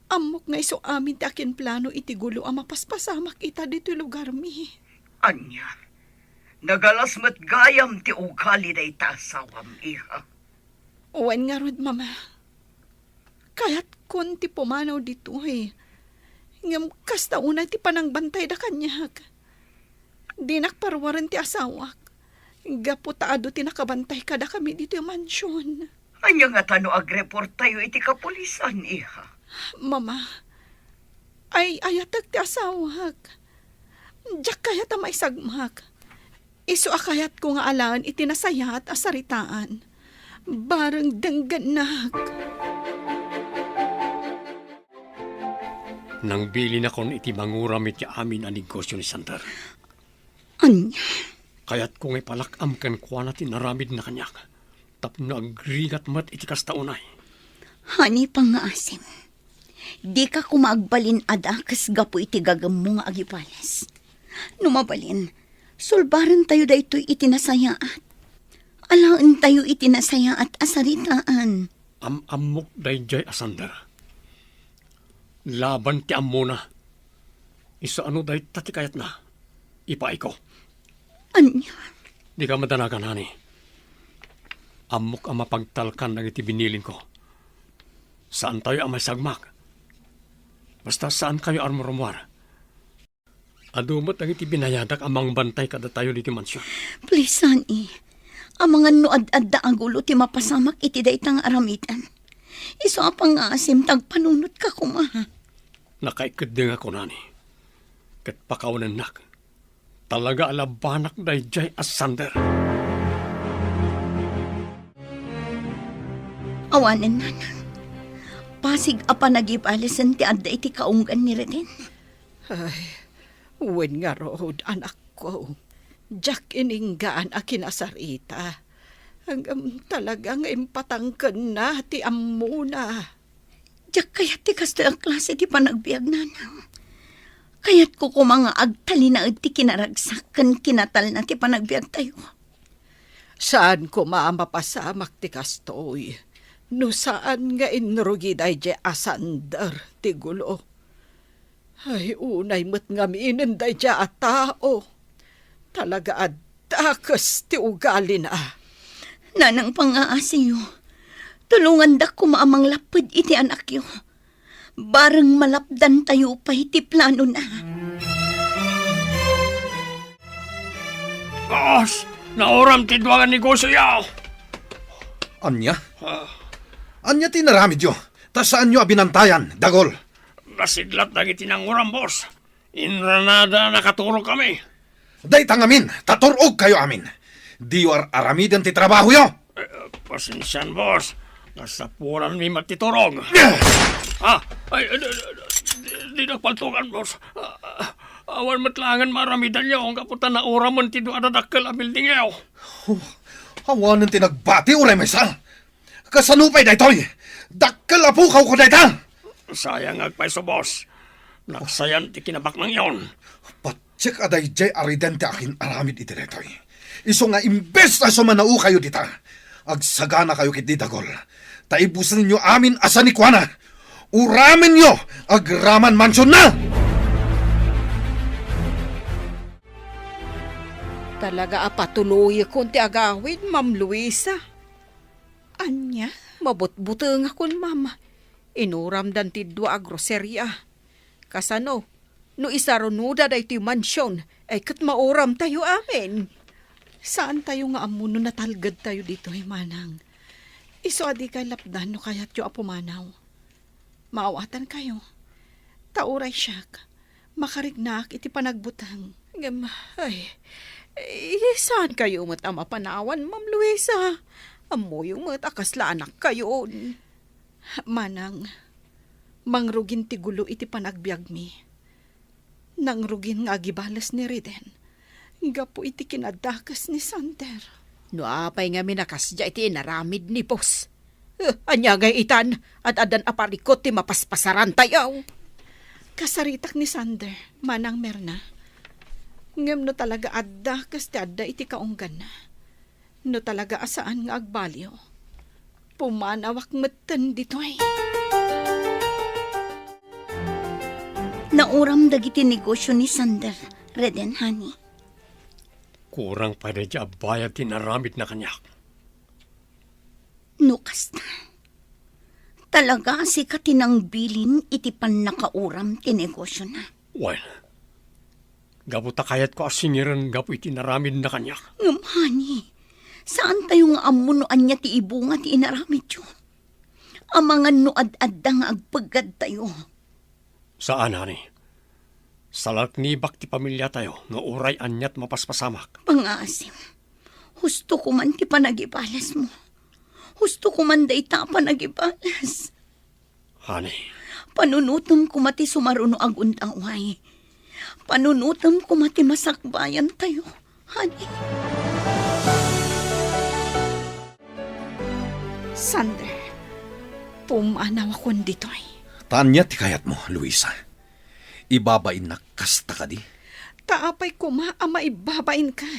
Amok nga iso amin ti akin plano itigulo ang mapaspasamak ita dito lugar mi. Anya, nagalas mat gayam ti ugali na itasawam, iha. Uwan nga rod, Mama. Kaya't kun ti pumanaw dito eh. Ngam kasta una ti panangbantay da kanyag. Di nakparwaran ti asawak. Gaputaado ti nakabantay kada kami dito yung mansyon. Anya nga tano agreport tayo iti kapulisan, iha. Mama, ay ayatag ti asawak. Diyak kayat ang maisagmak. Iso akayat ko nga alaan itinasayat asaritaan. Barang dangganak. Nang bilin akon iti manguram iti amin ang negosyo ni Sander. anya. Kaya't kung ipalakam kan kuha natin naramid na kanyak. Tapno agrigat mat iti kastaunay. Hani, pangaasim. Di ka kumagbalin ada kas gapo iti gagam nga agipalas. Numabalin, sulbaran tayo da ito'y itinasayaat. Alaan tayo itinasayaat asaritaan. Amok dayjay asander. Laban ti ammo na. Isa ano day tatikayat na. Ipaay ko. Anya, Di ka madanagan, hani. Amok ang mapagtalkan ng iti binilin ko. Saan tayo ang may sagmak? Basta saan kayo armoromwar? Adumot ang iti binayadak amang bantay kada tayo diti mansyon. please, honey. Ang mga nuad-ad da agulo ti mapasamak iti da itang aramitan. Iso ang pangaasim tagpanunot ka kumaha. Nakaikading ako, nani. Kat pakawanan nak. Talaga alabanak dayjay asander. Awanan nanan. Pasig apa nagipalisan ti adda iti kaunggan ni Reden. Ay, uwan nga rood, anak ko. Jack ininggaan a kinasarita. Hanggang talagang impatangkan na ti amuna. Diyak kayat ti kasto ang klase ti panagbiag nanang. Kayat ko mga agtali na ti kinaragsak kan kinatal na ti panagbiag tayo. Saan ko maamapasamak ti kastoy? No saan nga inrugi day je asander ti gulo? Ay unay met nga miinin day je a tao. Talaga adakas ti ugali na. Nanang pangaasiyo, tulungan da ko maamang lapid iti anak yo. Bareng malapdan tayo pa iti plano na. Boss! Nauram ti duwangan negosyo yaw! Anya? Anya tinaramid yo? Ta saan nyo abinantayan, dagol? Nasidlat na itinanguram, boss. Inranada nakaturo kami. Day tangamin, taturog kayo amin. Di yo aramidan ti trabaho yo. Pasensyan, boss. Nasapuran mi matiturog. Ay, di nagpaltukan, boss. Awan matlangan maramidan niyo kung kaputan na uraman ti doon adadakkel a building yaw. Hawanan tinagbati uray may sal. Kasanupay daytoy. Dakkel apukaw ko dayta. Sayang agpaiso, boss. Naksayan ti kinabak ng iyon. Check aday jay ariden ti akin aramid iti detoy. Iso nga imbes na sumanao kayo dita. Agsagana kayo kit didagol. Taibusan ninyo amin asa ni Kuana. Uramin nyo agraman mansyon na! Talaga apatuloy akong ti agawid, Ma'am Luisa. Anya? Mabutbuteng akon, Mama. Inuram dan ti dua a groserya. Kasano, no isarunuda da iti mansyon, ay kat mauram tayo amin. Saan tayo nga amuno natalgad tayo dito, Manang? Iso adi kay lapdan no kayat yo apumanaw. Maawatan kayo. Tauray siyak. Makarignak iti panagbutang. Saan kayo matama panawan, Ma'am Luisa? Amo yung matakasla anak kayo. Manang, mangrugin ti gulo iti panagbiag mi. Nangrugin nga agibalas ni Reden. Gapo iti kinadakas ni Sander. No apay nga minakasya iti inaramid ni Boss. Anyagay itan at adan aparikot ti mapaspasaran tayo. Kasaritak ni Sander, Manang Merna. Ngem no talaga adda kas ti adda iti kaunggan na. No talaga asaan nga agbalyo. Pumanawak metten ditoy. Nauram dagiti negosyo ni Sander, Reden, honey. Kurang pa rin di abayad tinaramid na kanyak. Nukas na. Talaga si katinang bilin iti pan nakauram ti negosyo na. Well, gaputa kayat ko asingiran gapu iti naramid na kanyak. Ngam, honey, saan tayo nga amunoan niya ti ibunga ti inaramid yun? Amangan no ad-adda nga agpagad tayo. Saan, honey? Salak ni bak ti pamilya tayo, nga uray anyat mapaspasamak. Pangasim, husto ko man ti panagibalas mo. Husto ko man day ta panagibalas. Honey. Panunutom ko mati sumaruno aguntang way. Panunutom ko mati masakbayan tayo, honey. Sander, pumanaw ako ditoy. Tanya ti kayat mo, Luisa. Ibabain na kasta ka di. Taapay kuma ama ibabain ka.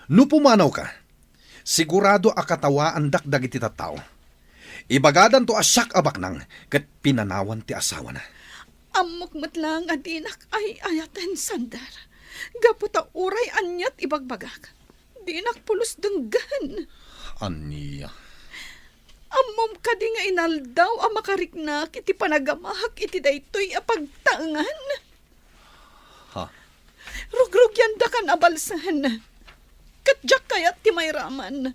No pumanaw ka, sigurado akatawaan dakdag iti tattao. Ibagadan to asyak abak nang kat pinanawan ti asawa na. Amok matlang adinak ay ayatan, Sander. Gaputa uray anyat ibagbagak. Dinak pulos denggan. Aniya. Amom ka di nga inaldaw ang makariknak iti panagamahak iti daytoy apagtangan. Ha? Rugrug yan da kan abalsan. Katjak kayat ti mayraman.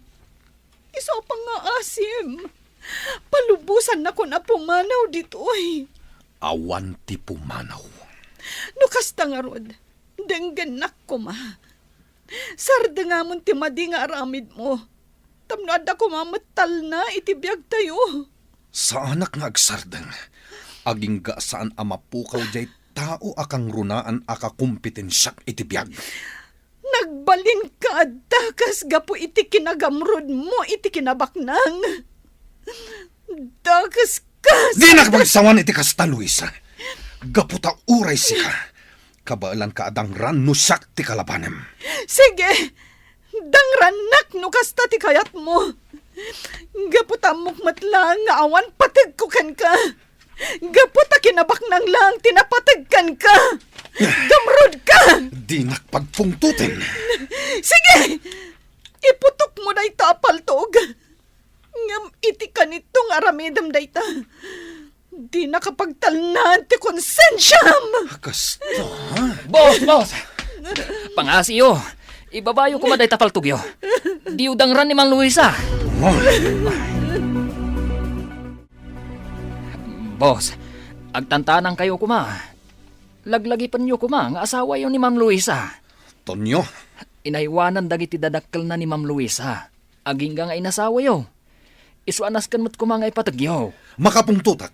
Iso pang nga asim. Palubusan na ko na pumanaw ditoy. Awan ti pumanaw. No kasta nga rod, denggan ko ma. Sarda nga mon ti madi nga aramid mo. Tamno adda ko mamatal na iti biyag tayo. Sa anak nga agsardeng, aging ga saan amapukaw jay tao akang runaan akakumpetensyak iti biyag. Nagbalin ka dakas gapo iti kinagamrod mo iti kinabaknang. Dakas kas. Di nakapagsawan iti kasta, Luisa. Gaputa uray sika. Kabaalan ka adang ran no siyak ti kalabanem. Sige, dangranak no kasta ti kayat mo. Gaputamok matlang nga awan patag ko kan ka. Gaputa kinabaknang lang tinapatagkan ka. Gamrod ka. Di nakpagpungtutin. Sige, iputok mo na ito apaltog. Ngam iti ka nitong aramidam dayta. Di nakapagtalnan ti konsensyam. Kasta, ha? Boss! Pangasiyo, ibabayo ko maday tapaltugyo. Diudang ran ni Mang Luisa. Boss, agtantanang kayo kuma. Laglagipan nyo kuma, nga asawa yun ni Ma'am Luisa. Tonyo, Inaiwanan dagiti dadakkel na ni Ma'am Luisa. Aging nga inasawa yo. Isuanas kan mo't kuma nga ipatagyo. makapungtutak.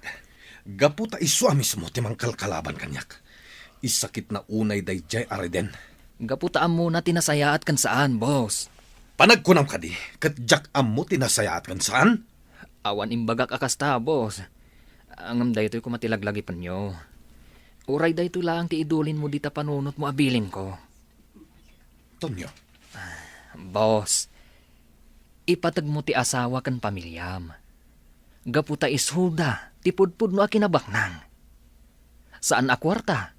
Gaputa iswa mismo ti mangkalkalaban kanyak. Isakit na unay day jay areden. Gaputaan mo na tinasayaat kan saan, boss. Panagkunam ka di, kat jak mo tinasayaat kan saan? Awan imbagak akasta, boss. Angam daytoy ko matilaglagi pa nyo. Uray dayto lang ti idulin mo dita panunot mo abilin ko. Tonyo, Boss, ipatag mo ti asawa kan pamilyam. Gaputa ishuda, ti pudpud no akinabaknang. Saan akwarta?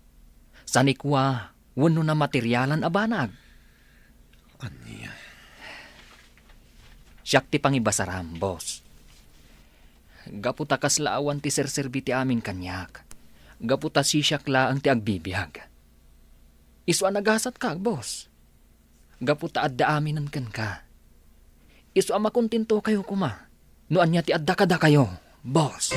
Saan ikwa, wano na materyalan abanag? anya. Siyak ti pangibasaram, boss. Gaputa kaslaawan ti serserbi ti amin kanyak. Gaputa sisyak laang ti agbibiyag. Isu anagasat ka, boss. Gaputa adda aminan kan ka. Isu makuntinto kayo kuma. Noan niya ti adda kada kayo, boss.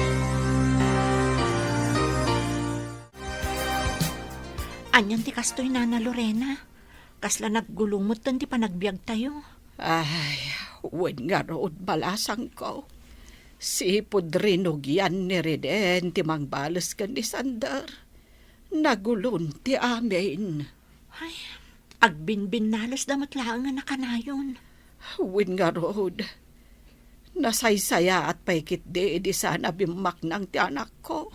Anyan ti kastoy Nana Lorena. Kasla naggulumot tan ti panagbiag tayo. Ay, wen nga rood balasang ko. Si Pudrinog yan ni Reden ti mangbalas ka ni Sander. Nagulon ti amin. Ay, agbinbin nalos damat laang nga nakanayon. Wen nga rood. Nasaysaya at paikit di sana bimak ng ti anak ko.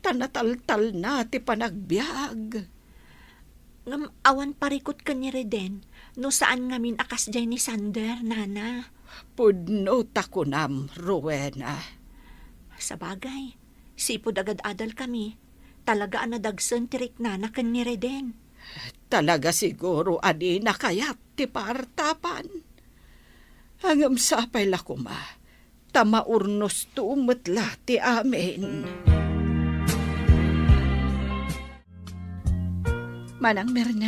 Tanataltal na ti panagbiag. Ngam awan parikot ka ni Reden, no saan ngamin akas jay ni Sander, Nana. Pudno takunam, Rowena. Sa bagay, sipod agad adal kami. Talaga ang nadagsan tirik Nana kan ni Reden. Talaga siguro adi na kayat ti partapan. Hangam sapay lakuma, tamaurnos tumetla ti amin. Manang Merna,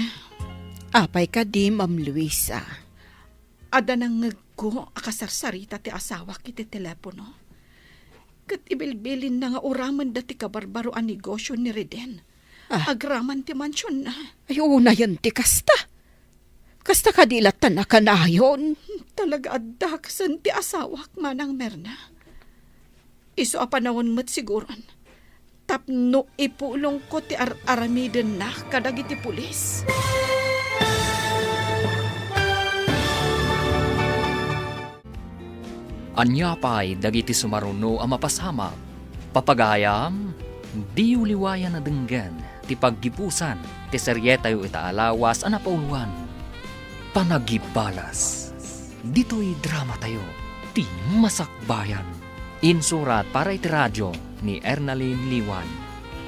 apay ka di, Ma'am Luisa. Ada nang ngagko akasarsarita ti asawa kiti telepono. Kat ibilbilin na nga uraman dati kabarbaro ang negosyo ni Reden. Agraman ti mansyon na. Ay, una yan ti kasta. Kasta kadilatan na kanayon. Talaga adaksan ti asawak, Manang Merna. Iso apanawon mo't siguron. Tapno ipulong ko ti aramiden na kadagiti pulis. Anya pa'y dagiti sumaruno ang mapasama. Papagayam, di uliwayan na denggan, ti paggipusan, ti seryetayo itaalawas ang napauluan. Panagibalas. Dito'y drama tayo, ti masakbayan. Insurat para iti radyo ni Ernaline Liwan.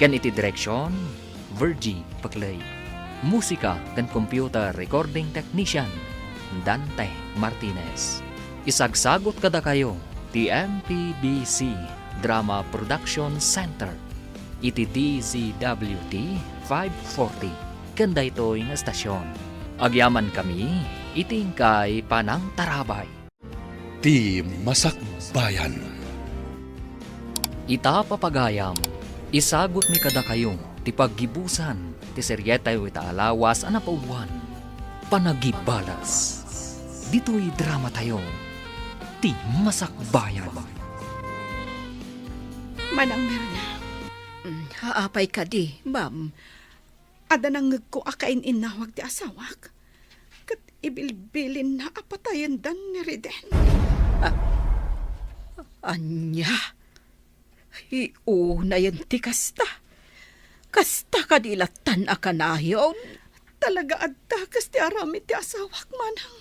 Kan iti direksyon, Virgie Paclay. Musika kan computer recording technician, Dante Martinez. Isagsagot kada kayo, ti MPBC Drama Production Center. Iti DZWT 540. Kanda ito'y nga stasyon. Agyaman kami, itingkay panang tarabay. Ti Masakbayan. Ita papagayam, isagot mi kada kayo, ti paggibusan, ti seryetayo itaalawas ang napauluan. Panagibalas. Dito'y drama tayo, ti masakbayan. Manang Merna, Haapay ka di, ma'am. ada nang ngagko akain inawag ti asawak. Kat ibilbilin na apatayan dan ni Reden. Anya. Iuna yan ti kasta. Kasta kadilatan akanayon. Talaga addakas ti arami ti asawak, Manang.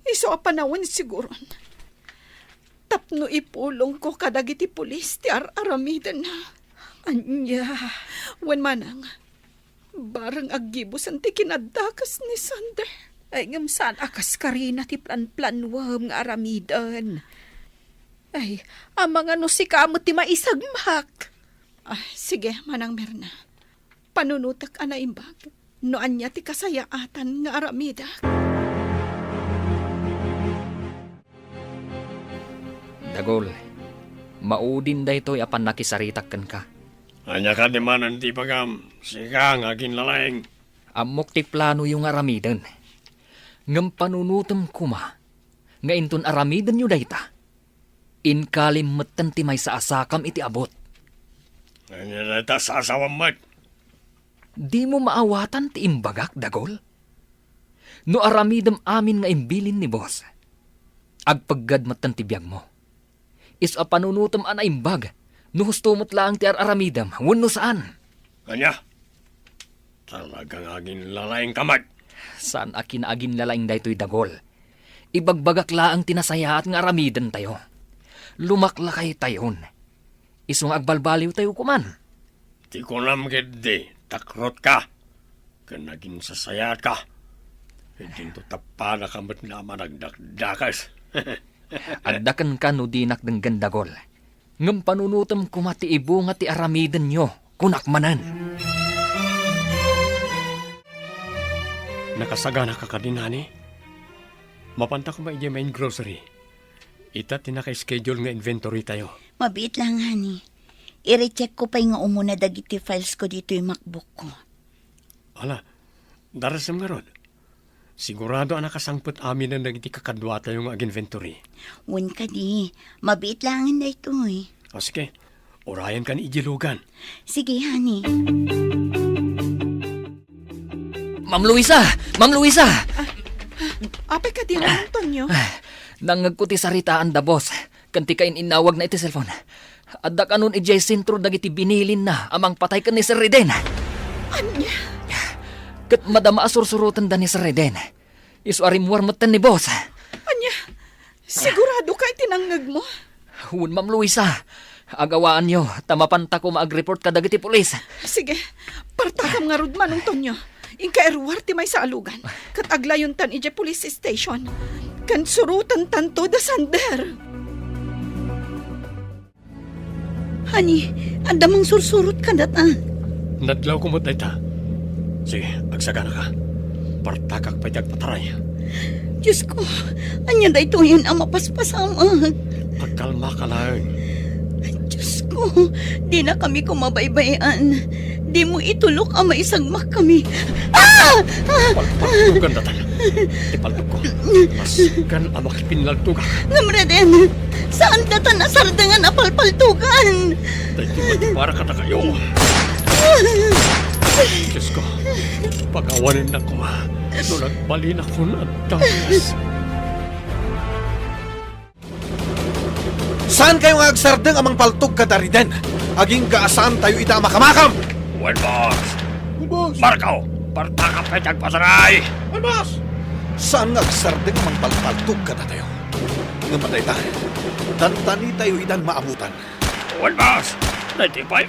Iso apanawin siguron. Tapno ipulong ko kadagiti pulis ti aramiden na. Anya. Wen Manang, barang aggibusan ti kinadakas ni Sander. Ay ngam saan akas karina ti plan-planwam nga aramidan. Ay, ang mga nusikamot ti maisagmak. Sige, Manang Merna. Panunutak ana imbag. Noan niya ti kasayaatan nga aramida. Dagol, maudin da ito'y apan nakisaritakkan ka. Anya ka di manan ti pagam, sika nga ginlalaeng. Amok ti plano yung aramidan. Ngam panunutam kuma, nga inton aramidan nyo dayta. Inkalimatan ti may sa asakam iti abot. Anya na ta sa asawang mat. Di mo maawatan ti imbagak, Dagol? No aramidam amin nga imbilin ni boss. Agpaggadmatan ti biyag mo. Is a panunutam ana imbag. No hustumot lang ti aramidam, wano saan. Kanya, talagang aging lalaing kamad. Saan akin agin lalaing daytoy dagol? Ibagbagak laang tinasayaat nga aramidan tayo. Lumaklakay tayon. Isong agbalbaliw tayo kuman. Di ko nam di, takrot ka. Kanaging sasayat ka. Hindi to tapada ka ba't naman nagdakdakas. Agdakan ka no dinak ng gandagol. Ngam panunutam kumati ibo nga ti aramidan nyo. Kunakmanan. Nakasagana ka kadinani. Mapanta ko ba main grocery? Ita tinaka-schedule nga inventory tayo. Mabit lang, honey. I-recheck ko pa nga umuna dagiti files ko dito yung MacBook ko. Ala, darasam nga ron. Sigurado ang nakasangpot amin na nagiti kakadwa tayo nga inventory. Wan ka di. Mabit lang na ito eh. O sige, orayan ka ni ijilugan. Sige, honey. Ma'am Luisa! Ma'am Luisa! Apay ka din, Antonio. Nangagkuti saritaan da boss. Kanti kain inawag na iti cellphone. Adda kanon ijay sentro dagiti binilin na amang patay ka ni Sir Reden. Anya? Kat madama asursurutan da ni Sir Reden. Isu arimwar matan ni boss. Anya? Sigurado ka itinangag mo? Hun, Ma'am Luisa. Agawaan nyo. Tamapanta ko maag-report ka dagiti pulis. Sige, partakam nga rudman, Antonio. Inka erwar ti may sa alugan. Kat aglayon tan ije police station. Kan surutan tanto da sander. Honey, andamang sursurot ka data. Nadlaw ko mo ta. Sige, agsagana ka. Partakak pa pataray. Diyos ko, anya da ito yun ang mapaspasama. Pagkalma ka lang. Diyos ko, di na kami kumabaybayan. Di mo itulok ang maisagmak kami. Ah! Paltugan datan. Ipaltog ko. Mas kan ang makipinlaltugak. Namreden, saan datan nasardangan apalpaltugan? Dahil para ka na kayo. Diyos ko, pagawanin na ko. No nagbalin ako na damas. Saan kayo nga agsardeng amang paltog ka dariden? Aging kaasaan tayo ita makamakam? Well, boss. Markaw, partakap pa pataray. Saan nga agsardeng amang paltog ka na tayo? Ngamatay tayo. Tantani tayo itan maamutan. Well, boss. Natipay.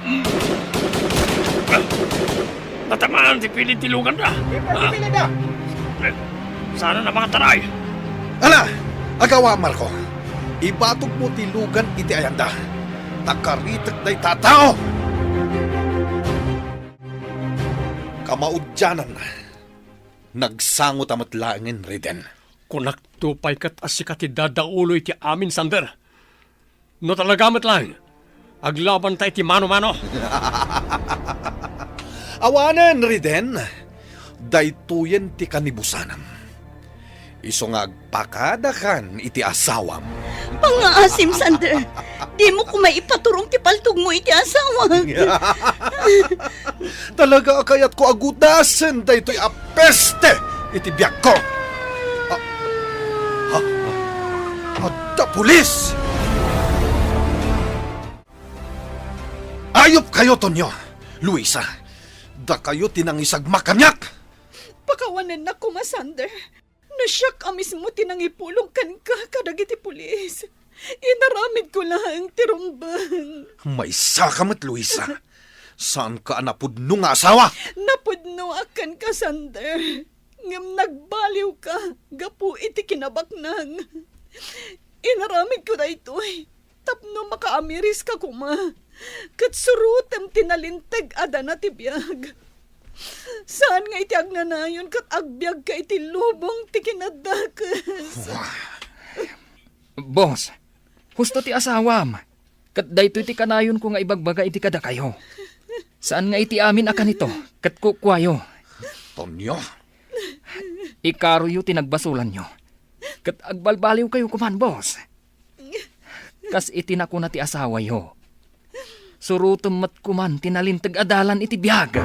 Natamaan si pilit tilungan na. Sana na mga taray. Ala! Agawa, Marco. Ibatog mo tilugan iti ayanda. Takaritak day tatao! Kamaudyanan na. Nagsangot amat langin, Reden. Kung naktupay kat asikat idadaulo iti amin, Sander. No talagamat lang. Aglaban tayo iti mano-mano. Awanan, Reden. Daytoyen ti kanibusanam. Iso nga agpakadakan iti asawam. Pangaasim, Sander. Di mo ko maipaturong ti paltog mo iti asawa. Talaga kayat ko agudasen daytoy apeste iti biyak ko. Adda pulis! Ayop kayo, Tonyo. Luisa, da kayo tinangisag makanyak. Pakawanan na ko, Sander. Nasyak amis mo tinangipulong kan ka kadagiti pulis. Inaramid ko lang tirumbang. May sakamat, Luisa. Saan ka napudno nga asawa? Napudno akan ka, Sander. Ngam nagbaliw ka, gapu iti kinabaknang. Inaramid ko na ito'y. Tapno makaamiris ka kuma. Kat surutem tinalintag ada na tibiyag. Saan nga iti agnanayon kat agbyag ka iti lubong ti kinadakas. Boss, husto ti asawam. Kat dayto iti kanayon ko nga ibagbaga iti kada kayo. Saan nga iti amin akan ito? Kat kukwayo. Tonyo. Ikaro yu tinagbasulan nyo. Kat agbalbaliw kayo kuman, boss. Kas itinako na ti asawa yo. Surutom mat kuman tinalintag adalan iti biyag.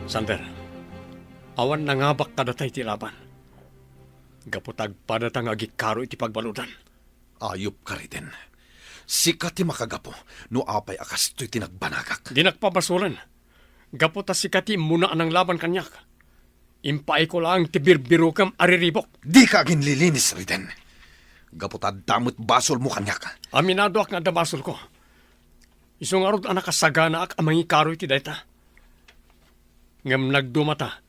Sander, awan nangabak kadatay ti laban. Gaputag padatang agikaro iti pagbaludan. Ayop ka rin. Sikat ti makagapo, no apay akas to'y tinagbanagak. Di nagpabasulan. Gaputa si Kati muna anang laban kanyak. Impay ko lang tibirbirukam ariribok. Di ka agin lilinis, Riden. Gaputa damot basol mo kanyak. Aminado ak nga dabasol ko. Isong arod anak kasagana ak amang ikaroy ti dayta. Ngam nagdumata.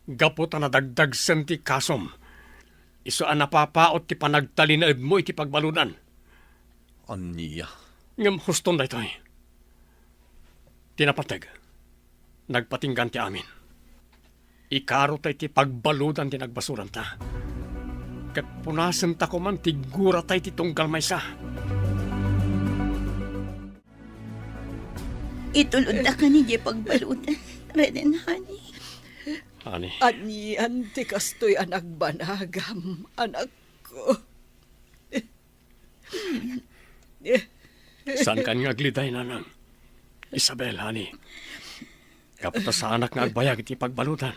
Gaputa na dagdag senti kasom. Iso ang napapaot ti panagtalinaid mo iti pagbaludan. Aniya. Ngam huston daytoy. Tinapateg. Nagpatinggan ti amin. Ikaro tayo ti pagbaludan ti nagbasuran ta. Kat punasan ta ko man tigura tayo ti tunggal maysa. Itulod na ka ni Jay pagbaludan. Reden, honey. Ani, Anian ti kastoy anak banagam, anak ko. saan kan nga gliday nanang? Isabel, ani. Kaputa sa anak nga agbayag iti pagbaludan.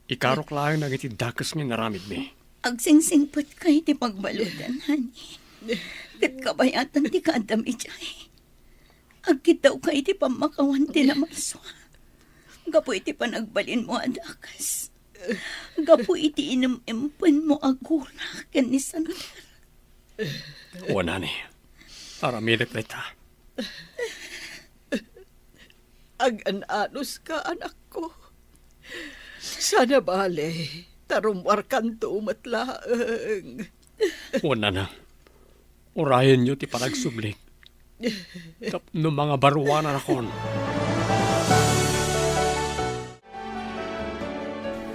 Ikarok lang nang iti dakas nga naramid mi. Agsingsingpot ka iti pagbaludan, honey. Kat kabayatan ti kaadam ijay. Agkitaw ka iti pamakawan ti namaswa. Gapo iti panagbalin mo adakas. Gapo iti inimimpan mo agula ken ni Sander. O nani, aramilit na ita. Ag-ananos ka, anak ko. Sana bale, tarumwar kanto umatlaang. O nana, urayan nyo ti panagsublik. Tapno mga baruanan akon.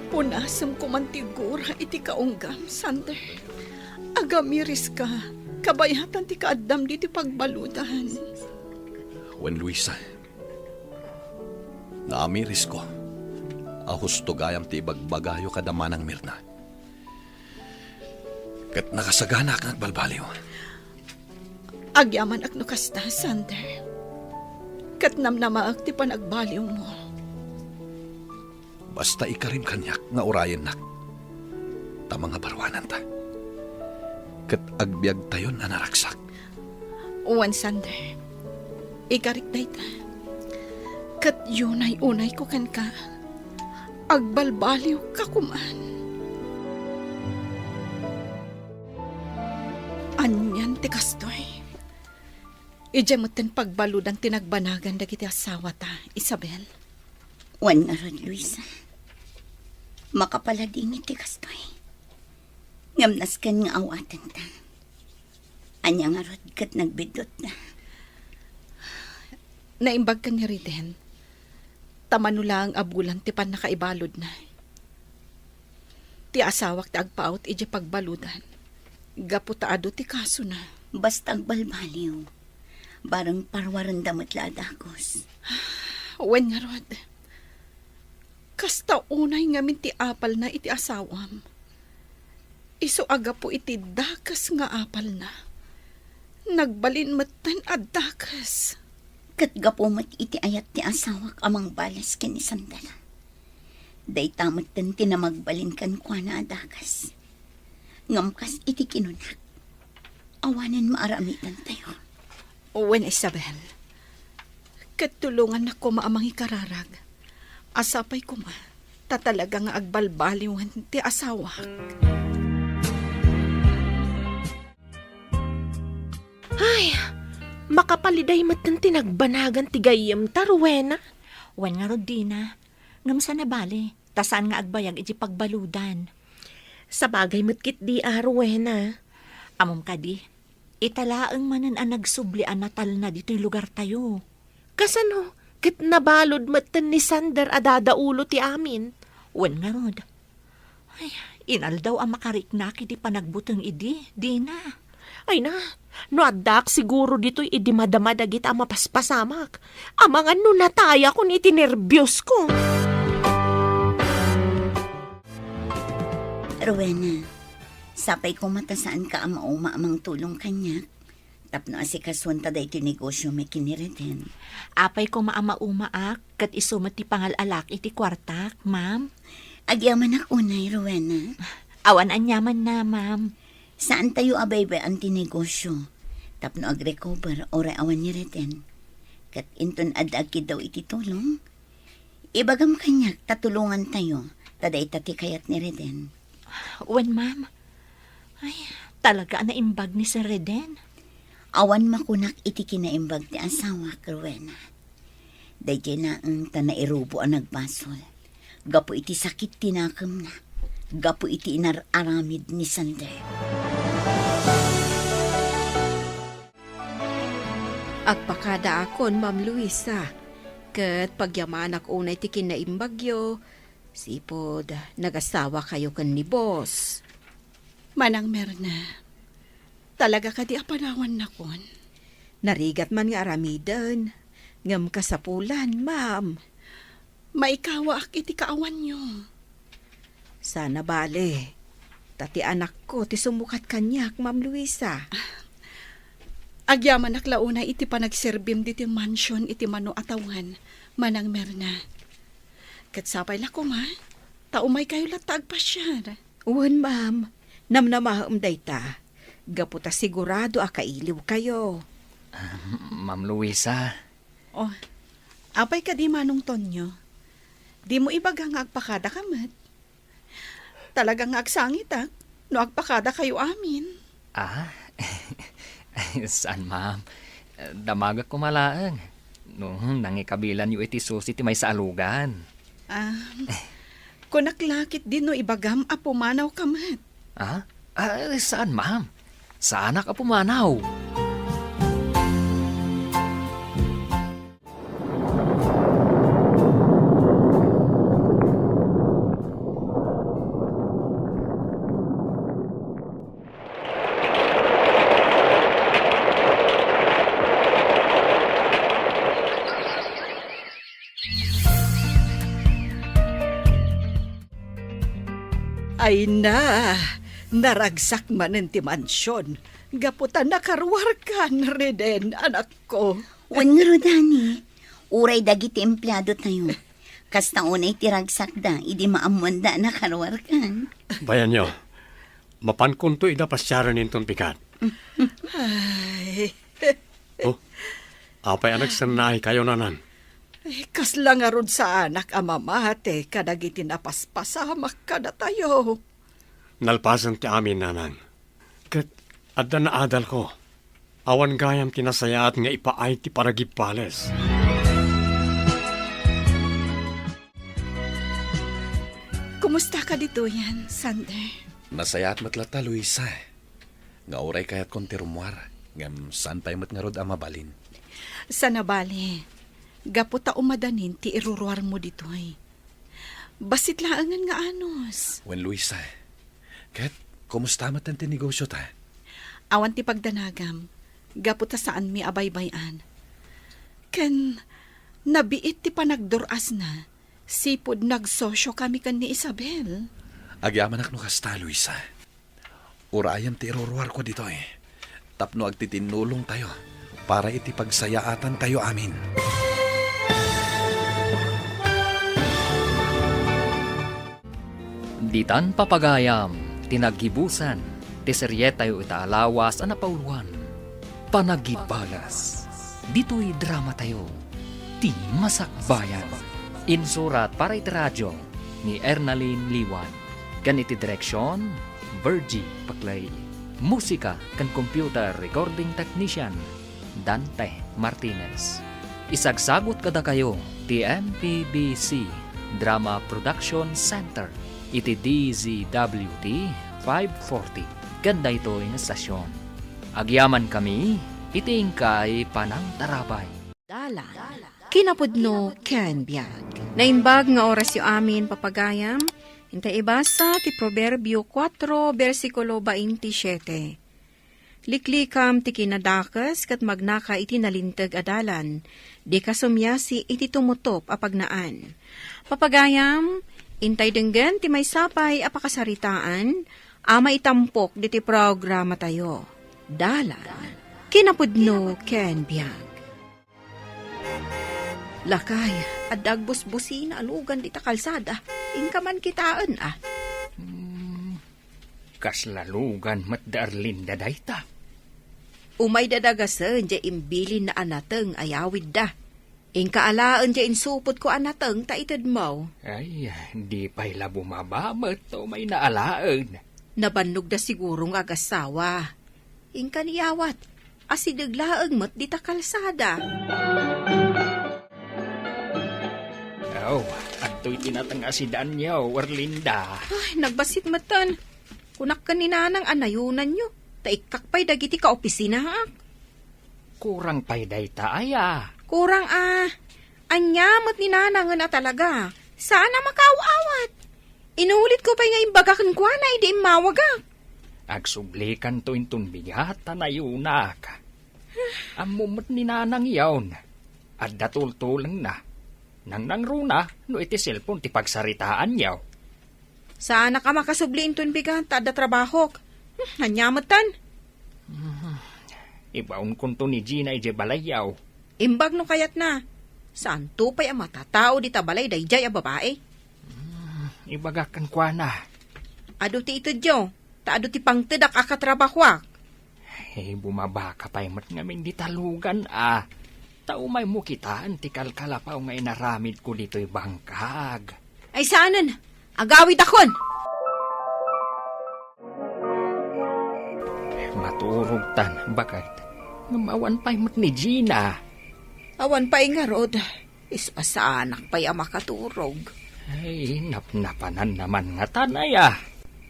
Punasam ko man tigura iti kaunggam, Sander. Agamiris ka, kabayatan ti kaadam diti pagbaludan. Wen Luisa, naamiris ko. Ahus to gayam ti bagbagayo kadamanang Mirna. Kat nakasagana ka nagbalbaliw. Agyaman ak no kasta, Sander. Kat namnamaak ti panagbaliw mo. Basta ikarim kanyak nga orayan nak. Tamang nga barwanan ta. Kat agbyag tayon anaraksak. Uwan, Sander. Ikarik day ta. Kat yunay-unay ko kan ka. Agbalbaliw ka kuman. Anyan ti kastoy. Ijamutin pagbaludan tinagbanagan dagiti asawa ta, Isabel. Wan nga rod, Luisa. Makapalading iti kastoy. Ngamnas kan nga awatan ta. Anya nga rod kat nagbidot na. Naimbag ka ni Riden. Tamanula ang abulan ti pan nakaibalod na. Ti asawak ti agpaot iti pagbaludan. Gaputaado ti kaso na. Basta agbalbaliw. Barang parwaran damot ladakos. Wen nga rod. Kasta unay ngamin ti apal na iti asawam. Iso aga po iti dakas nga apal na. Nagbalin matan at dakas. Kat gapumat iti ayat ti asawak amang balas ken ni Sander. Day tamot ten tinamagbalin kan kwa na adakas. Ngamkas iti kinunak. Awanan maaramitan tayo. Wen, Isabel. Katulungan ako maamang ikararag. Asapay ko ma. Tatalaga nga agbalbaliwan ti asawak. Ay, makapaliday matan tinagbanagan ti gayem tarwena. Wan nga Rodina, ngam sa nabali, tasaan nga agbayag iti pagbaludan. Sa bagay matkit di arwena. Amom kadi, italaang manan ang nagsublian na tal na dito'y lugar tayo. Kasano, kit nabalod matan ni Sander adadaulo ti amin. Wan nga rod. Ay, inal daw ang makariknak iti panagbutang idi, di na. Ay na, no adak siguro dito'y idimadamad ang mapaspasamak. Amangan no nataya kun itinerbyos ko. Rowena, sapay ko matasaan ka ang mauma-amang tulong kanya. Tapno asikasun ta da iti negosyo may kinireden. Apay ko maama-umaak, kat isumat ti pangalalak iti kwartak, ma'am. Agyaman ako na, Rowena. Awan anyaman na, ma'am. Saan tayo abaybay ang tinegosyo? Tapno ag-recover oray awan ni Reden. Kat inton ad-agkid daw iti tulong. Ibagam kanyak tatulungan tayo. Taday tati kayat ni Reden. Wen, ma'am. Ay, talaga na imbag ni Sir Reden. Awan makunak iti kinaimbag ti asawa, Rowena. Dayjay na ang tanairubo ang nagbasol. Gapo iti sakit tinakam na. Gapo iti inararamid ni Sander. Agpakada akon, Ma'am Luisa. Kat pagyamanak unay ti kinaimbagyo, sipod nagasawa kayo kan ni boss. Manang Merna, talaga ka di apanawan na kon. Narigat man nga aramidan. Ngam kasapulan, ma'am. Maikawa ak iti kaawan nyo. Sana bale. Tati anak ko ti sumukat kanyak, Ma'am Luisa. Agyaman ak launa iti panagserbim diti mansion iti mano atawan, Manang Merna. Katsapay la ko ma, taumay kayo latag pa siya. Uwan, ma'am. Namnamaham dayta. Gaputa sigurado akailiw kayo. Ma'am Luisa, Oh, apay ka di manong Tonyo. Di mo ibaga nga agpakada ka mat. Talagang agsangit no agpakada kayo amin. saan ma'am? Damagak ko malaang. Nung nangikabilan yu iti susi ti may saalugan. Kunaklakit din no ibagam apumanaw ka mat. Saan ma'am? Saan ka pumanaw? Ay na, naragsak man ti mansyon. Gaputan nakarwarkan, Reden, anak ko. Wan nga Rodani, uray dagiti empleyado tayo. Kasta unay tiragsak da, idi maamuan da nakarwarkan. Bayan nyo, mapankon to ida pasyaran ninton pikat. Ay, Apay anak sanahi kayo nanan. kasla nga rod sa anak amamate, kadagiti napaspasamak kada tayo. Nalpasan ti amin nanan. Kat adda na adal ko. Awan gayam tinasayaat nga ipaay ti paragipales. Kumusta ka dito yan, Sander? Nasayaat matlata, Luisa. Nga oray kayat kon ti rumwar. Ngam saan tayo mat nga rod amabalin. Sa nabali, gaputa umadanin ti iruruar mo dito ay. Basit laangan nga anos. Wen Luisa, kahit kumusta mat ang tinegosyo ta? Awan ti pagdanagam, gaputa saan mi abaybayan. Ken, nabiit ti panagdoras na, sipod nagsosyo kami kan ni Isabel. Agyaman ak no kasta, Luisa. Urayam ti iruruar ko dito eh. Tapno agtitinulong tayo para iti pagsayaatan tayo amin. Ditan papagayam, tinagibusan, ti serye tayo itaalawas ang napauluan. Panagibalas, dito'y drama tayo, ti Masakbayan. Insurat para iti radyo ni Ernaline Liwan. Kan iti direksyon, Virgie Paklay. Musika kan computer recording technician, Dante Martinez. Isagsagot kada kayo, ti MPBC Drama Production Center. Iti DZWT 540. Ganda ito yung estasyon. Agyaman kami, itingkay panang tarabay. Dala. Kinapudno ken biag. Naimbag nga oras yu amin papagayam. Hintay ibasa ti Proverbio 4, versikulo 27. Liklikam ti kinadakas kat magnaka iti nalintag adalan. Di kasumyasi iti tumutop apagnaan. Papagayam, intay denggan ti may sapay apakasaritaan, ama itampok di ti programa tayo. Dalan. Kinapudno ken biag. Lakay, at dagbus-busi na alugan di ta kalsada. Ingkaman kitaan Kaslalugan mat darlinda dayta. Umay dadagasan dya imbilin na anateng ayawid da. Ingkaalaan dya insupot ko anateng ta itad mo. Ay, di pa'y labo mabamat o may naalaan. Nabannog da sigurong agasawa. Ingka niyawat, asidaglaang mat di ta kalsada. Oh, adto'y tinatang asidaan niyo, Warlinda. Ay, nagbasit matan. Kunak ka ni nanang anayunan nyo. Taikakpay dagiti ka opisina ha. Kurang pa'y day taaya. Kurang anyamot ni nanang na talaga. Sana makaawawat. Inulit ko pa nga imbagakan kwa na hindi mawagak. Agsublikan to intun bigat tanayunak. Amumot ni nanang yawn. At datultulang na. Nang nangruna, no iti cellphone ti pagsaritaan yaw. Sana ka makasubli intun bigat tada trabahok. Nanyamatan. Ibaon kun to ni Gina ije balayaw. Imbag no kayat na. Saan to pa'y ang matatao di tabalay dayjay a babae? Ibagakan kwa na. Ado ti ito dyo. Ta ado ti pangtedak akatrabahwak. Bumaba ka pa'y mat ngamin di talugan Taumay mo kitaan ti kalkalapaw nga inaramid ko dito'y bangkag. Ay saanan? Agawid akon! Maturog tan, bakat. Ngamawan pa'y mat ni Gina. Awan pa'y nga rod. Ispasanak pa'y ang makaturog. Ay, napnapanan naman nga tanaya.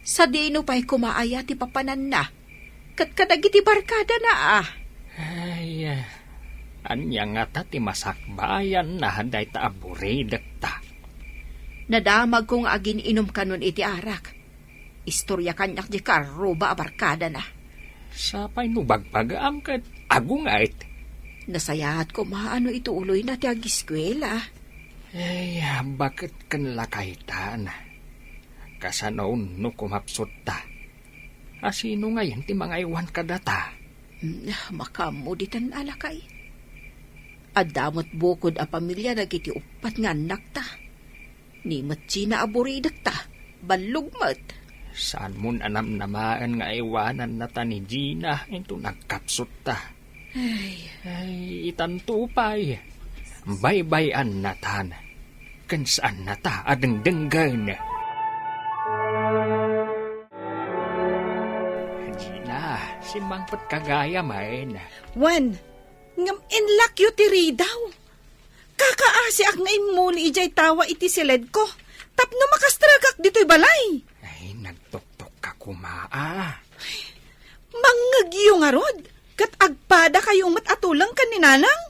Sa dino pa'y kumaaya ti papanan na. Kadagiti barkada na Ay, anya nga ta ti masakbayan na handay ta aburidak ta. Nadamag kong agin inom kanon iti arak. Istorya kanyak di karuba a barkada na. Sapay no bagpagaam kat agungait. Nasayahat ko maano ito uloy na ti agiskwela. Ay, bakit kan lakaitan? Kasanoon no kumapsot ta. Asino ngayon ti mga iwan kadata? Makamuditan alakay. Adamot bukod a pamilya nagiti upat nga anak ta. Ni Gina aburidak ta. Balugmat. Saan mo anam-namaan nga iwanan na ta ni Gina ito nagkapsot ta? Ay, itantupay. Baybayan na tan. Kansaan na ta adengdenggan. Gina, si Mangpot kagaya main. Wan, ngam inlak yu tiri daw. Kakaasi ak nga imuli ijay tawa iti siled ko. Tapno makastragak dito'y balay. Ay, nagtuktok ka kumaa. Mangagyo nga rod. Kat agpada kayong matatulang ka ni nanang.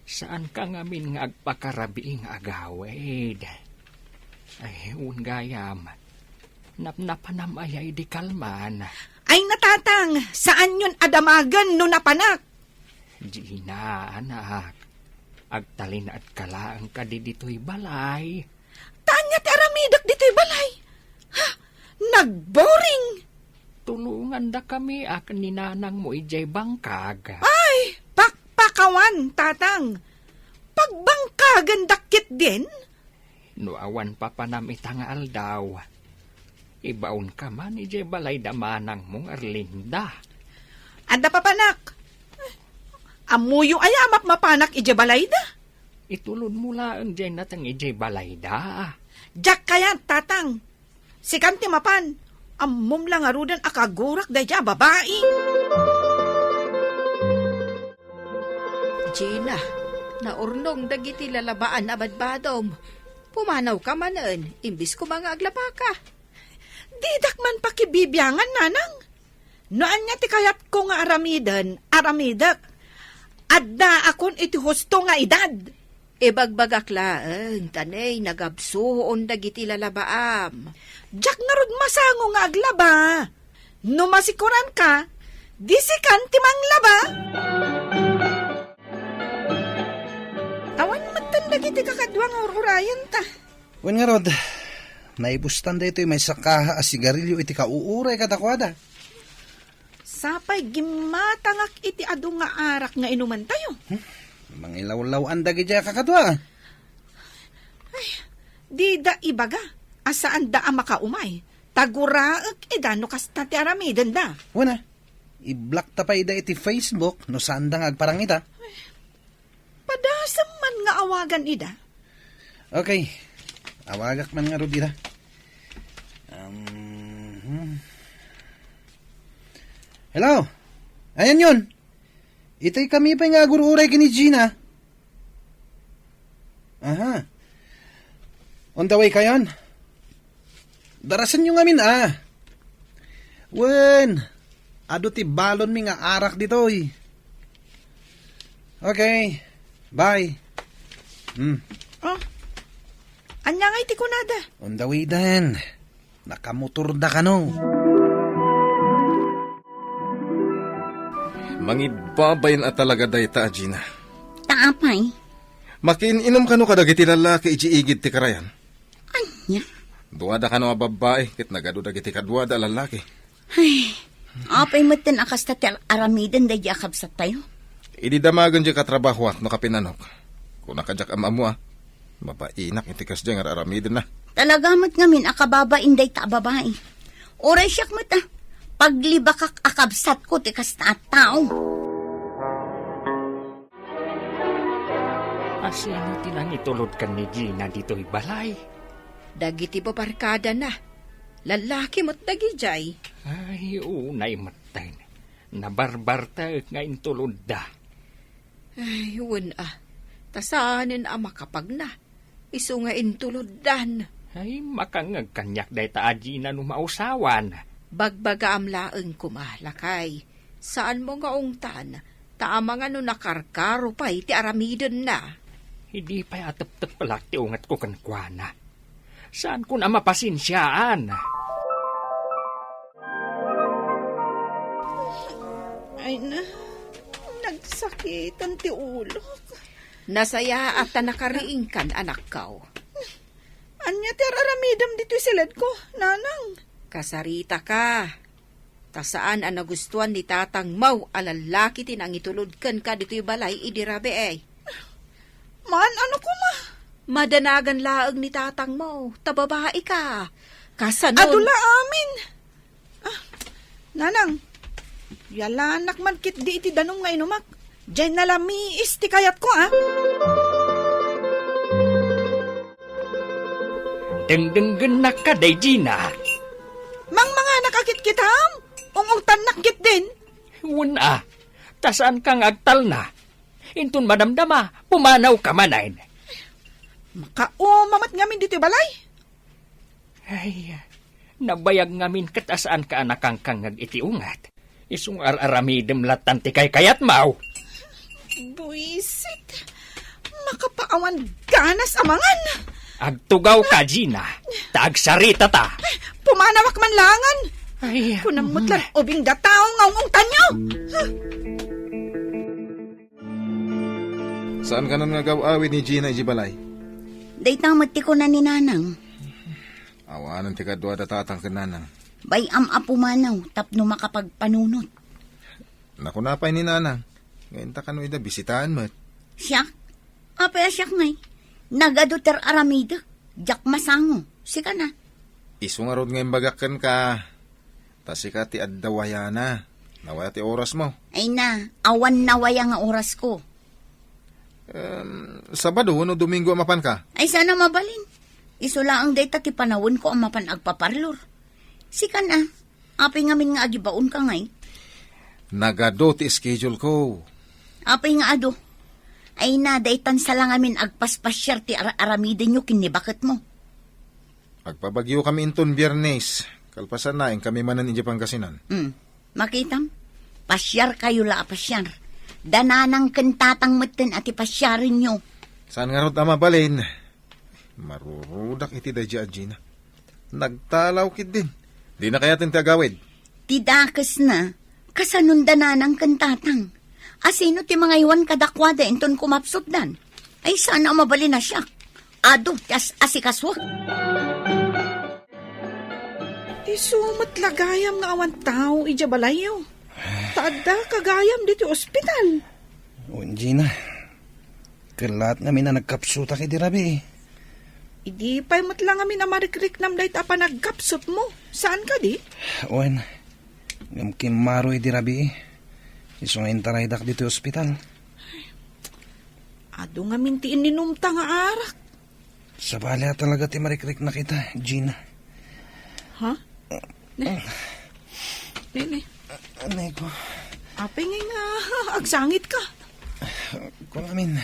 Saan ka ngamin nga agpakarabiing agawid? Ay, ungayam. Napnapanam ayay di kalman. Ay natatang, saan yun adamagan no napanak? Gina, anak. Agtalin at kalaang ka di dito'y balay. Tanya ti aramidak dito'y balay. Ha, nagboring. Tulungan da kami akan ni nanang mo ijay bangkag. Ay, pakpakawan, tatang. Pagbangkagan dakit din? No awan pa panamita nga aldaw. Ibaon ka man ijay balay da manang mong Arlinda. Anda papanak. Amuyo ay amak mapanak ijay balay da. Itulod mula ang dyan natang ijay balay da. Jak kaya, tatang. Sikan ti mapan. Amom lang arudan akagurak da dya babae. Gina, naurnong dagiti lalabaan abadbadom. Pumanaw ka manan, imbis ko mga aglaba ka. Didak man pakibibyangan, nanang. Noan niya ti kayat ko nga aramidak. Adda akon iti husto nga edad. Ibagbagaklaan, tanay, nagabsuon dagiti lalabaam. Jak nga rod masango nga aglaba. No masikuran ka, disikan ti manglaba. Awan matan dagiti kakadwa nga ururayan ta. Wen nga rod, naibustan da ito'y may sakaha a sigarilyo iti kauuray katakwada. Sapay gimatangak iti adu nga arak nga inuman tayo. Mangilaw-law ang dagi dya kakadwa. Ay, di da ibaga. Asaan da ang makaumay. Taguraag edano kas na ti aramidan da. Wana, I-block ta pa ida iti Facebook no saan da nga agparang ita. Padasam man nga awagan ida. Okay. Awagak man nga ro dira. Hello? Ayan yun. Itay kami pa nga gururay kini Gina. Aha. On the way kayon? Darasan nyo ngamin Wen. Ado ti balon mi nga arak ditoy. Okay. Bye. Oh, anya nga iti kunada. On the way dan. Nakamotor da ka no. Mangidbabayin at talaga day ta, Gina. Taapay. Makin-inom ka no kadagiti lalaki iigid ti karayan. Anya? Duwada ka no a babae, kit nagadudagiti kadwada lalaki. Ay, apay matan akas ta aramiden day akab sa tayo. Ididamagan di katrabaho at no kapinanok. Kung nakadyak amamu mapainak itikas di nga aramiden na. Talaga mat ngamin akababain day ta babae. Oray siyak mata. Paglibakak akabsat ko tikas na tao. Asino tinang itulod kan ni Gina dito'y balay? Dagiti babarkada na. Lalaki mo't dagijay. Ay, unay matay. Nabarbarta nga intulod da. Ay, tasanin makapag na. Isu nga intuludan. Ay, makangag kanyak day ta Gina no mausawan. Bagbaga amlaeng kumalakay. Saan mo nga ungtan? Taama nga no nakarkaro pa iti aramiden na. Hindi pa atap-tap palak ti ungat ko kankwana. Saan ko na mapasinsyaan? Ay na, nagsakitan ti ulo. Nasaya at nakariing kan anak kaw. Anya ti aramidam dito silad ko, nanang. Kasarita ka. Tasaan ang nagustuhan ni Tatang Mau alalaki tinang itulodkan ka dito'y balay idirabe Man, ano ko ma? Madanagan laag ni Tatang Mau. Tababae ka. Kasanon. Adula amin. Nanang, yalanak man kit di iti danong nga inumak. Diyan nalamiis ti kayat ko Dengdenggen na ka day Gina. Mang mga nakakit-kitam, ungungtan nakit din. Wala, tasaan kang agtal na. Intun madamdama, pumanaw ka manain. Makaumamat ngamin dito balay. Ay, nabayag ngamin katasaan ka anakang kangag itiungat. Isung aramidem latan ti kay kayat mau. Buisit, makapaawan ganas amangan. Agtugaw ka, Gina. Tagsarita ta. Pumanawak man langan. Ay, kunamot lang ubing dataw ngaung tanyo. Saan ka nun nga gawawi ni Gina ijibalay? Day tamat ti ko na ni nanang. Awanan ti kadwada tatang kananang. Bay apumanaw tapno makapagpanunot. Naku napay ni nanang. Ngayon ta kano ida bisitahan mo. Siya? Apaya siya ngay. Nagaduter aramida. Jak masango. Sika na. Isu nga rod ngayon bagakan ka. Tasika ti addawaya na. Nawaya ti oras mo. Ay na, awan nawaya nga oras ko. Sabado no Domingo mapan ka? Ay sana mabalin. Isula ang data ti panawon ko ang mapan agpaparlor. Sika na. Apay ngamin nga agibaon ka ngay. Nagado ti schedule ko. Apay nga ado. Ay na, daytan sa lang amin agpaspasyar ti aramidin nyo kinibakit mo. Agpabagyo kami inton Biyernes. Kalpasan na, kami manan inja Pangasinan. Makitam? Pasyar kayo la pasyar. Dananang kentatang meten ati pasyarin nyo. Saan nga rod ama balin? Marurudak iti dadya Gina. Nagtalaw kid din. Di na kaya tintagawid. Tidakes na, kasanun dananang kentatang. Asino ti mga iwan kadakwada inton kumapsot dan? Ay sana mabali na siya. Ado, asikaswa. Isumat lagayam nga awan tao ija balayo. Taadda kagayam dito ospital. Gina, kalat namin na nagkapsuta kay dirabi. Idi pa'y matlang amin na marikrik nam dahit apa nagkapsot mo. Saan ka di? Owen, Ngam kimaroy di rabi. Iso nga intaraydak dito ospital. Ado nga mintiin ninumta nga arak. Sa bala talaga ti marikrik na kita, Gina. Ha? Ne. Anay ko. Apay nga agsangit ka. Kung amin,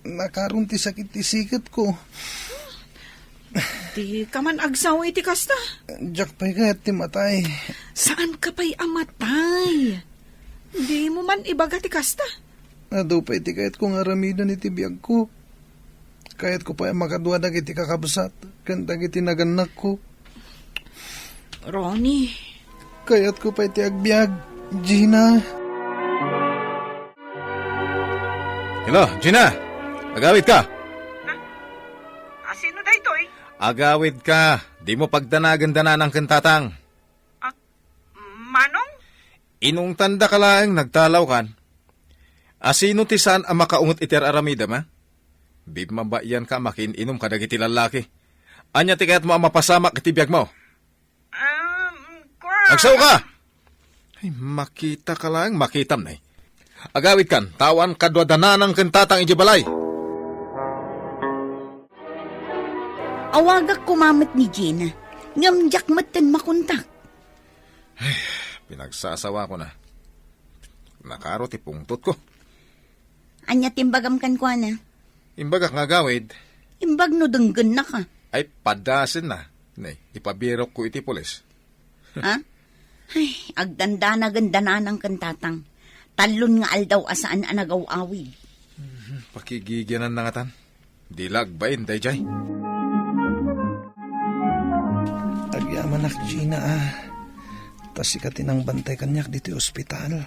nakaroon ti sakit ti sikat ko. Di ka man agsaw iti kasta. Diyak pa'y kaya't ti matay. Saan ka pa'y amatay? Di mo man ibaga ti kasta. Ado pa'y ti kaya't kong aramidan iti biyag ko. Kaya't ko pa'y makaduwadag iti kakabsat. Kantag iti naganak ko. Ronnie. Kaya't ko pa'y ti agbyag, Gina. Hello, Gina. Agawid ka. Sino da ito eh? Agawid ka. Di mo pagdanagan-dana ng kantatang. Manong? Inong tanda ka lang nagtalaw kan. Asino ti saan ang makaungot iter aramida ma? Bibmabayan ka makin-inom ka dagiti lalaki. Anya ti kaya't mo ang mapasamak iti biyag mo. Agsaw ka! Ay, makita ka lang, makitam na eh. Agawid kan, tawan kadwadana ng kantatang ijibalay. Awagak kumamit ni Gina. Ngamjak matan makuntak. Ay, pinagsasawa ko na. Nakaro ti pungtot ko. Anya timbagam kan kwa na. Imbagak nga gawid. Imbag no denggen na ka. Ay, padasin na. Nay, ipabirok ko iti pulis. Ha? Ay, agdanda na ganda na ng kantatang. Talon nga aldaw asaan anagaw-awid. Pakigigyanan na nga tan. Dilag ba yun, dayjay? Agyaman ak, Gina ah. Tas ikatin ang bantay kanyak dito ospital.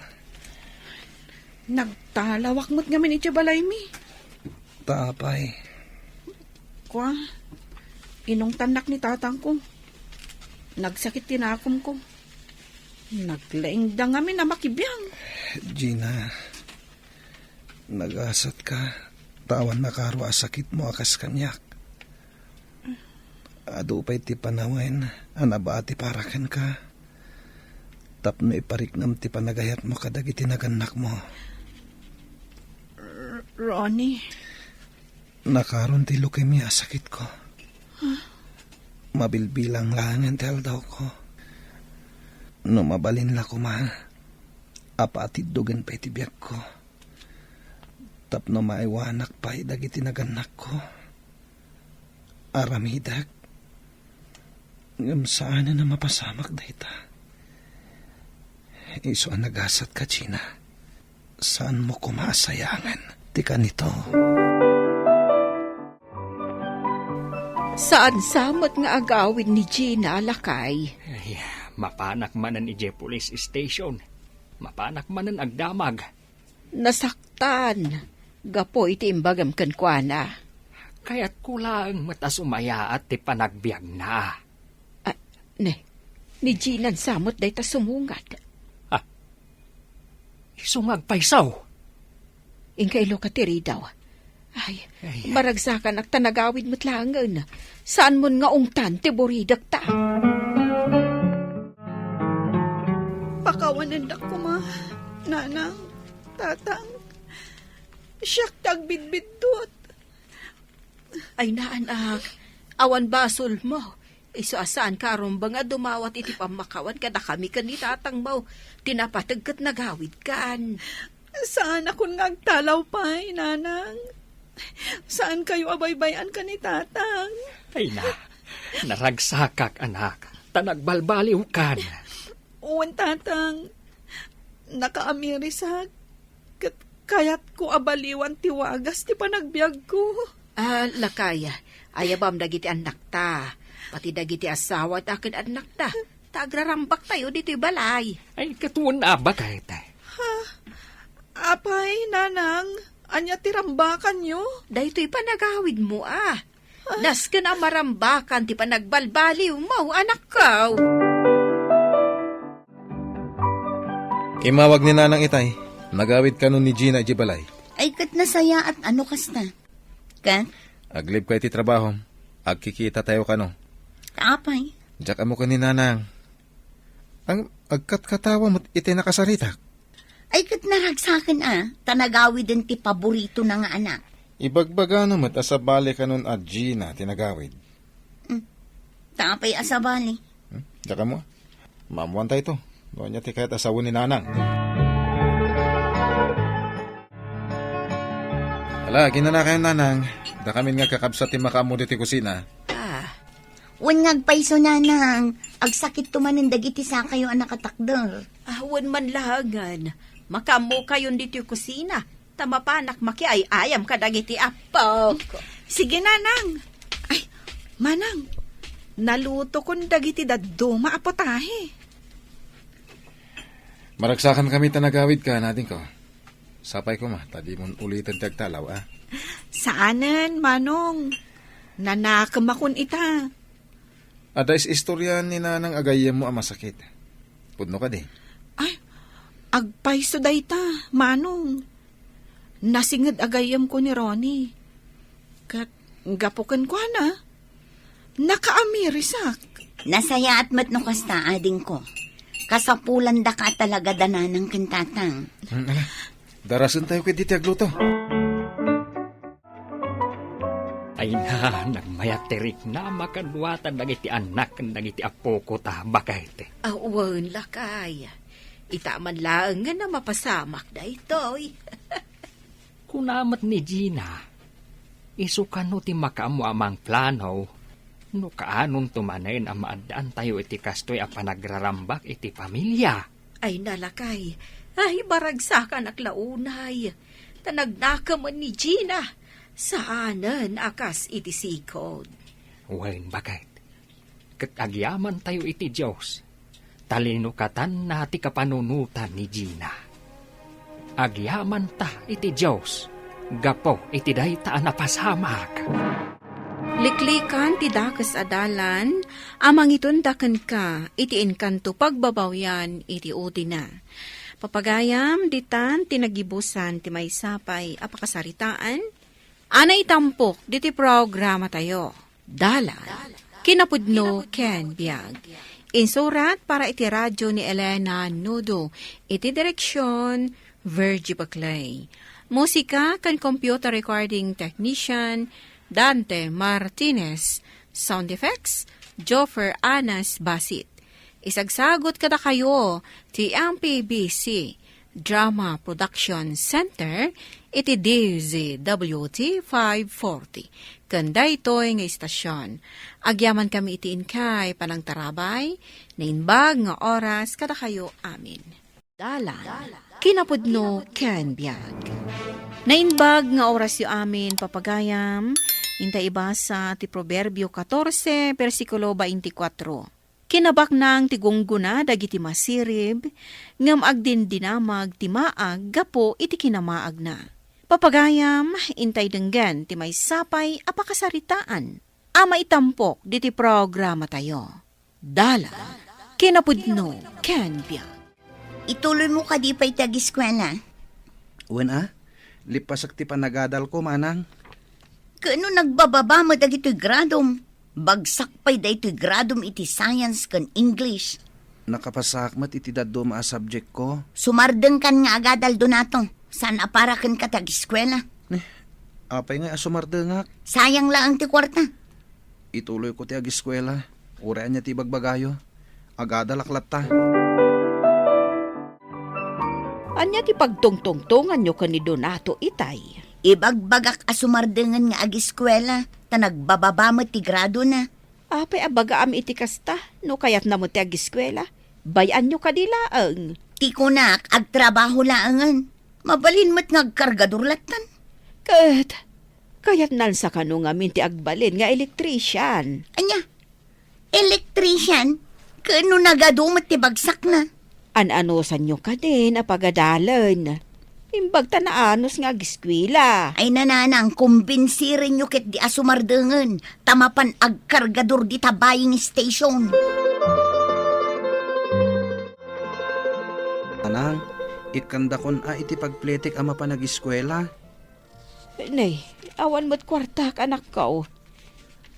Nagtalawak mo't nga min iti balay mi. Tapay. Kwa, inong tanak ni tatang ko. Nagsakit tinakom ko. Naglaing da nga min na makibiyang. Gina, nagasat ka. Tawan na karo sakit mo akas kanyak. Ado pa'y ti panawen, anabati parakan ka. Tapno ipariknam ti panagayat mo kadag itinaganak mo. Ronnie. Nakaroon ti leukemia sakit ko. Mabilbilang langan ti aldaw ko. No mabalin la ko ma, apatid dugan pa'y ti biyak ko. Tapno maiwanak pa'y dagiti naganak ko. Aramidag. Ngam saan na mapasamak da ita. Iso ang nagasat ka, Gina. Saan mo kumasayangan? Tika nito. Saan samot nga agawin ni Gina lakay? Ay, mapanak manan ije police station. Mapanak manan agdamag. Nasaktan. Gapo iti imbagam kankwana. Kaya't kulang matasumaya at ti panagbiag na. Ni Gina samot day ta sumungat. Isungag paysaw. Ingkailo ka tiri daw. Ay, maragsakan ak tanagawid mo't langan. Saan mon nga ungtan ti buridak ta? Pakawanan da ko ma. Nanang, tatang. Siyak tagbidbidot. Ay naanak, awan basol mo. Iso asaan karon ba nga dumawat iti pamakawan kada kami kan ni tatang mo. Tinapatagkat nagawid kan. Saan akong ngagtalaw pa'y, nanang? Saan kayo abaybayan ka ni tatang? Ay na, naragsakak anak. Tanagbalbaliw kan. Uwan tatang, nakaamirisag. Kaya't ko abaliwan tiwagas ti panagbiag ko. Lakaya, ayabam dagiti anak ta. Pati dagiti asawa at akin anak ta. Tagrarambak tayo dito balay. Ay, katuon na ba kayo tayo? Apay, nanang, anya tirambakan nyo? Dahito'y panagawid mo Nas ka na marambakan ti panagbalbaliw mo, anak ka. Imawag ni nanang itay. Nagawid ka nun ni Gina ijibalay. Ay kat nasaya at ano kasta? Kat? Aglib ka iti trabaho. Agkikita tayo ka no. Apay. Diyak mo ka ni nanang. Ang agkat-katawa mo't iti nakasaritak. Ay kat naragsakan tanagawi din ti paborito na nga anak. Ibagbaga naman asabali ka nun at Gina tinagawid. Tapay asabali. Daka mo, maamuan tayo to. Doon niya ti kahit asawon ni Nanang. Ala, ginana kayo Nanang. Da kami nga kakabsat ti makamu di ti kusina. Wan ngagpaiso nanang, agsakit tumanindag iti sa kayo anak katakder. Awan man lahagan. Makamo kayon dito yung kusina. Tamapanak makiay-ayam ka dagiti apok. Sige, Nanang. Ay, Manang, naluto kon dagiti daddo maapotahe. Maragsakan kami tanagawid ka natin ko. Sapay ko tadi mo ulitin tagtalaw Saanan, Manong? Nanakamakon ita. Ada istorya ni Nanang agayem mo masakit. Pudno ka di. Ay, agpaiso dayta, Manong. Nasingad agayam ko ni Ronnie. Kat gapukan ko nakaamirisak. Nasaya at mat no kasta ading ko. Kasapulan da ka talaga dananang kintatang. Darasan tayo kay diti agluto. Ay na, nagmayatirik na makadwatan dagiti anak dagiti apo ko ta bakayte. Awan lakay. Itaman lang nga na mapasamak da itoy. Kunamat ni Gina, isukan no ti makaamo amang plano, no kaanon tumanayin ang maadaan tayo iti kastoy a panagrarambak iti pamilya. Ay nalakay, ay baragsakan ak launay. Tanagnaka man ni Gina, saanan akas iti sikod. Wen bakit? Katagyaman tayo iti Diyos, talinukatan na ti kapanunutan ni Gina. Agyaman ta iti Diyos, gapo iti dayta napasamak. Liklikan ti dakas adalan, amang itundakan ka, iti inkanto pagbabawyan, iti udina. Papagayam, ditan, tinagibusan, ti may sapay, apakasaritaan, anay tampok, diti programa tayo. Dalan, kinapudno, ken biag. Insurat para iti radyo ni Elena Nudo, iti direksyon, Virgie Baclay. Musika kan computer recording technician Dante Martinez. Sound effects Joffer Anas Basit. Isagsagot kada kayo ti MPBC Drama Production Center iti DZWT 540. Kanda ito'y nga istasyon. Agyaman kami iti inkay panang tarabay na inbag nga oras kada kayo amin. Dalan. Kinapudno ken biag. Nainbag nga oras yu amin papagayam, inta ibasa ti Proverbio 14, versikulo 24. Kinabak nang tigungguna dagiti masirib, ngam agdin dinamag ti maag gapo iti kinamaag na. Papagayam, intay denggan ti may sapay apakasaritaan. Ama itampok diti programa tayo. Dala, kinapudno ken biag. Ituloy mo ka di pa'y tag-eskwela. Wen lipasak ti panagadal ko, Manang. Kano nagbababa mo dagito'y gradom? Bagsak pa'y dagito'y gradom iti science kan English. Nakapasakmat iti daddo maa subject ko. Sumardeng kan nga agadal donato. Saan aparakan ka tag-eskwela? Apay nga asumardengak. Sayang lang ti kwarta. Ituloy ko ti ag-eskwela. Urean niya ti bagbagayo. Agadal aklat ta. Anya ti pagtungtungtungan nyo ka ni Donato itay. Ibagbagak asumardengan nga ag-eskwela, ta nagbababa mo ti grado na. Apay abagaam iti kasta, no kayat na mo ti ag-eskwela. Bayan nyo kadilaang. Ti kunak, agtrabaho laangan. Mabalin mo't ngagkargador latan. Kayat nalsa ka no nga minti agbalin nga elektrician. Anya, elektrician? Kano nagadumot ti bagsak na? An-anosan nyo ka din apagadalan. Imbag tanaanos nga giskwila. Ay nananang, kumbinsirin nyo ket di asumardengan. Tamapan agkargador di tabaying station. Manang, ikanda kon iti pagpletik ama pa nag-eskwela. Nay, awan mo't kwartak anak ko.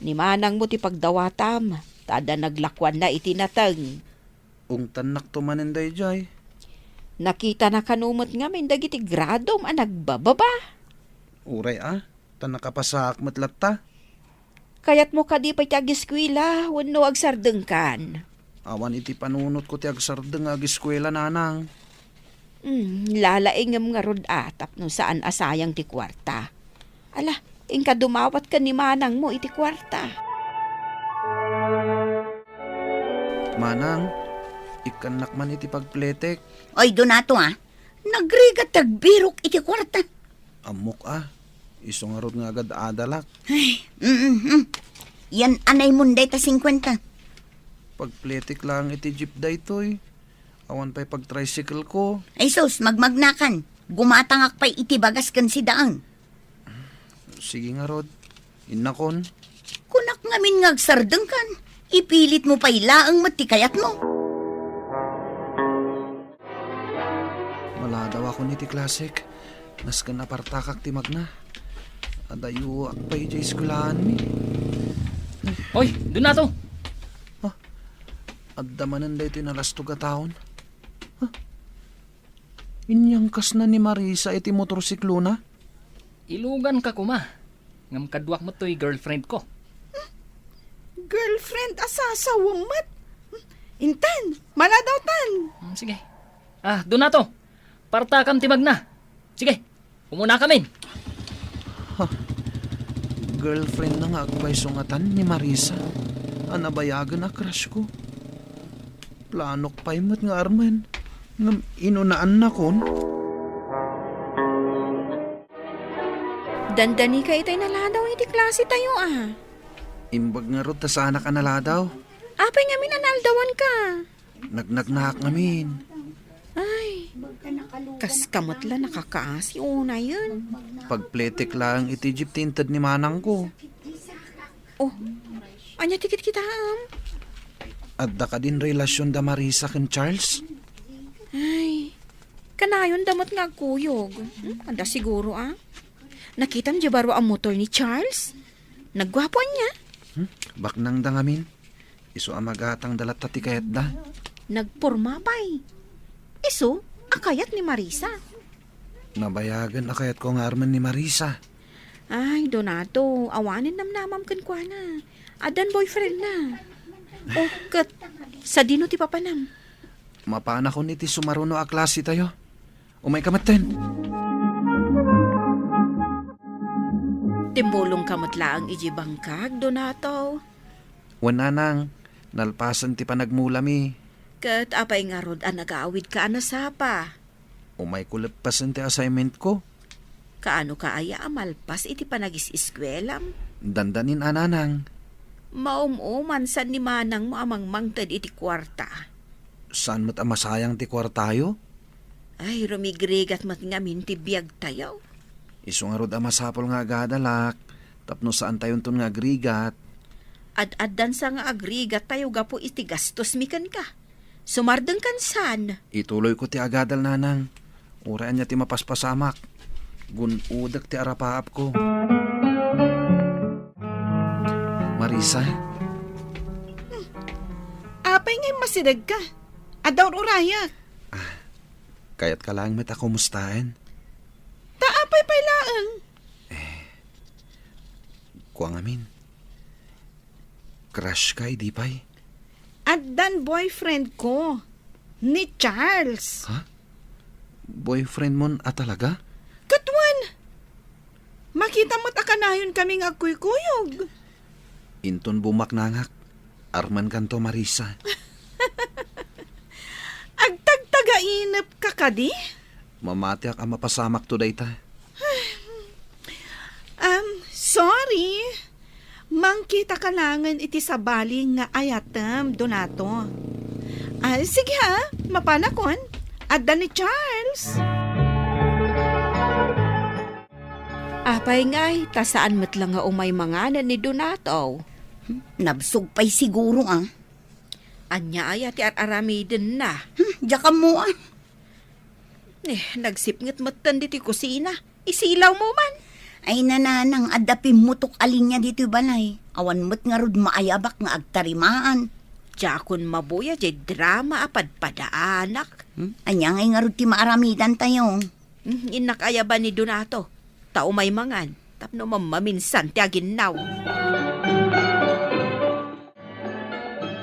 Ni manang mo ti pagdawatam, tada naglakwan na itinatang. Ung tanak to maninday jay. Nakita na kanumot nga min dagiti gradom ang nagbababa. Uray tanak kapasak matlatta. Kayat mo ka di pa ti agiskwila, wano agsardeng kan. Awan iti panunot ko ti agsardeng agiskwela nanang. Lalaingam nga rod atap no saan asayang ti kwarta. Ala, ingka dumawat ka ni manang mo iti kwarta. Manang, ikanak man iti pagpletek. Oy, Donato nagrigat tagbirok iti kwarta. Amok iso nga rod nga agad adalak. Ay, yan anay munday ta 50. Pagpletek lang iti jeep da itoy. Awan pa'y pag-tricycle ko. Ay sus, magmagnakan. Gumatangak pa'y itibagas kan si Daang. Sige nga rod, inakon. Kunak ngamin ngagsardeng kan. Ipilit mo pa'y laang matikayat mo. Wala daw ako niti klasik. Naskan apartakak ti magna. Adayo ak pa'y jay skulahan mi. Hoy, Donato! Addamanan da ito nalastuga taon. Inyang kas na ni Marisa iti motorsiklo na? Ilugan ka kuma. Ngam kadwak mo to'y girlfriend ko. Girlfriend asasawang mat. Intan, maladaw tan. Sige. Donato, partakam timag na. Sige, umuna kami. Girlfriend na nga agbay sungatan ni Marisa. Anabayagan na crush ko. Planok pa imat nga Arman. Ngam inunaan na kon. Dandani ka itay naladaw iti klase tayo Imbag nga rod ta sana ka naladaw. Apay nga minanaldawan ka. Nagnagnak ngamin. Ay, kas kamatla nakakaasi una yun. Pagpletek lang iti jeep tinted ni manang ko. Oh, anya tikit kita Adda ka din relasyon da Marisa ken Charles? Ay, kanayon damot nga kuyog. Anda siguro Nakitan di baro ang motor ni Charles? Nagwapo niya? Baknang da ngamin. Iso amagatang dalat tati kayat da. Nagporma pa'y. Iso, akayat ni Marisa. Nabayagan akayat ko nga Arman ni Marisa. Ay, Donato, awanin namnamam kan kwa na. Adan boyfriend na. Oh, kat, sa dino ti papanam. Mapana ko niti sumaruno a klase tayo. Umay kamaten. Timbulong kamatla ang ijibangkag, Donato. Wananang, nalpasan ti panagmulami. Kat apay nga rod nag-aawid ka anasapa. Umay kulagpasan ti assignment ko. Kaano ka aya amalpas iti panagis-iskwelam? Dandanin ananang. Maumuman san ni manang mo amang mangtad iti kwarta. Saan mo't amasayang ti kwartayo? Ay, rumigrigat mat ngamin ti biyag tayo. Iso nga rod amasapol nga agadalak. Tapno saan tayon ton nga agrigat. Ad-addan sa nga agrigat tayo gapo iti gastos mikan ka. Sumardeng kan san. Ituloy ko ti agadal nanang. Uraan niya ti mapaspasamak. Gunudag ti arapaap ko. Marisa? Apay ngay masidag ka. Adaw urayak. Kayat ka lang met ako mustahin. Taapay pailaang. Kuang amin. Crush ka, di pay? Addan boyfriend ko. Ni Charles. Ha? Boyfriend mo talaga? Katwan. Makita mo't akanayon kaming agkuykuyog. Inton bumaknangak. Arman kanto Marisa. Agtagtagainap ka kadi? Mamatiak ang mapasamak to dayta. Sorry. Mangkita ka langan iti sabaling nga ayatam, Donato. Sige mapanakon. Adda ni Charles. Apay ngay, tasaan matlang nga umay manganan ni Donato. Nabsog pa'y siguro Anya ay ati aramiden na. Diyan mo Nagsipngit matan diti kusina. Isilaw mo man. Ay nananang adapim mutok alin niya dito balay. Awan mo't nga rod maayabak nga agtarimaan. Jakon mabuya jay drama apad padaanak. Anya ngay nga rin ti maaramidan tayo. Inakaya ba ni Donato? Tao may mangan. Tapno mamaminsan ti aginaw.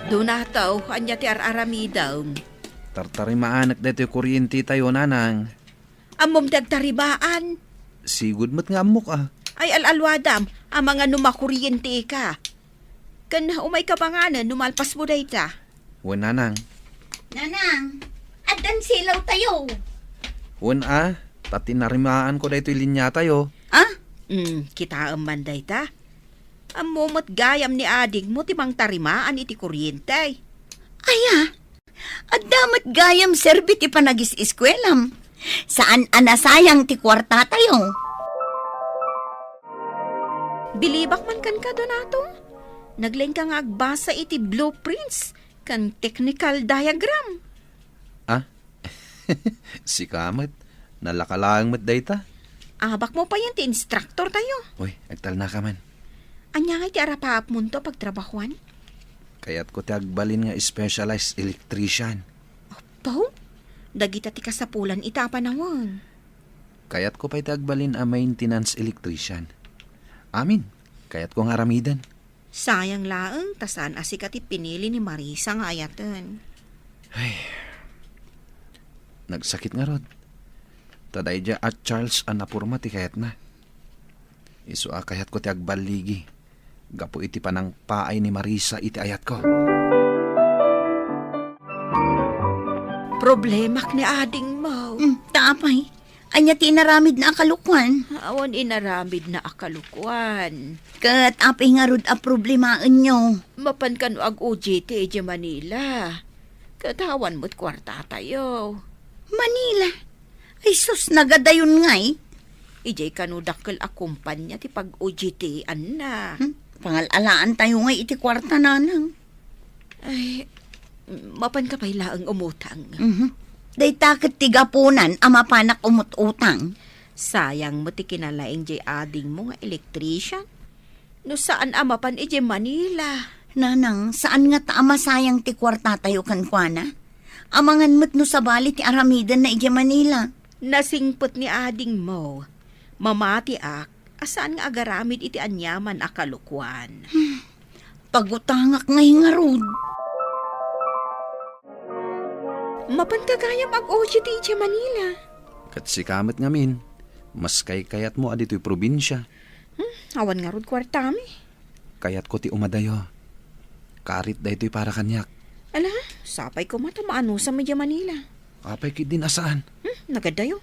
Donato, anya ti araramidaw. Tartari maanak dito yung kuryente tayo, nanang. Amom dagtaribaan. Sigud mo't nga amok ah. Ay alalwadam, ang mga numakuryente ka. Kan umay ka pa nga na, numalpas mo dayta. Wan, nanang. Nanang, adan silaw tayo. Wan pati narimaan ko dito yung linya tayo. Kita man dayta. Ang momot gayam ni ading mo timang tarimaan iti kuryente. Aya, adamat gayam serbi ti panagis-iskwelam. Saan anasayang ti kwarta tayo? Bilibak man kan ka, Donato? Naglain ka nga agbasa iti blueprints kan technical diagram. Si Kamat, nalakalang mat dayta. Abak mo pa yan ti instructor tayo. Uy, agtal na ka man. Anya nga iti arapaap mo to pagtrabahuan? Kaya't ko ti agbalin nga specialized electrician. Pao? Dagita ti kasapulan ita panawon. Kaya't ko pa iti agbalin a maintenance electrician. Amin, kaya't ko nga aramidan. Sayang laeng, tasan asikat pinili ni Marisa nga ayatan. Nagsakit nga rod. Taday dya at Charles anapurma ti kayat na. Isu kayat ko ti agbaligi. Gapo iti panang paay ni Marisa iti ayat ko. Problemak ni ading mo. Taapay, anya ti inaramid na akalukwan. Awan inaramid na akalukwan. Kat apay nga rod a problemaen nyo. Mapan kan ag OJT di Manila. Katawan mo't kwarta tayo. Manila? Ay sus, nagadayon ngay. Ijay kanudakkel a kumpanya ti pag OJT-an na. Pangalalaan tayo ngay iti kwarta nanang. Ay, mapan ka pa'y laang umutang. Day takit tigapunan ama panak umut-utang. Sayang mo ti kinalaing jay ading mo nga electrician. No saan amapan ijay Manila? Nanang, saan nga taama sayang ti kwarta tayo kankwana? Amangan mo't no sabali ti aramidan na ijay Manila. Nasingpot ni ading mo. Mamati ak, asaan nga agaramid iti anyaman akalukwan. Pagutangak ngay nga rod. Mapantagayam ag OJT ijay Manila. Kat si Kamat nga min, mas kayat mo adito'y probinsya. Awan nga rod kwartami. Kayat ko ti umadayo. Karit dayto'y para kanyak. Ala, sapay ko mata maano sa medya Manila. Kapay kit din asaan. Nagadayo.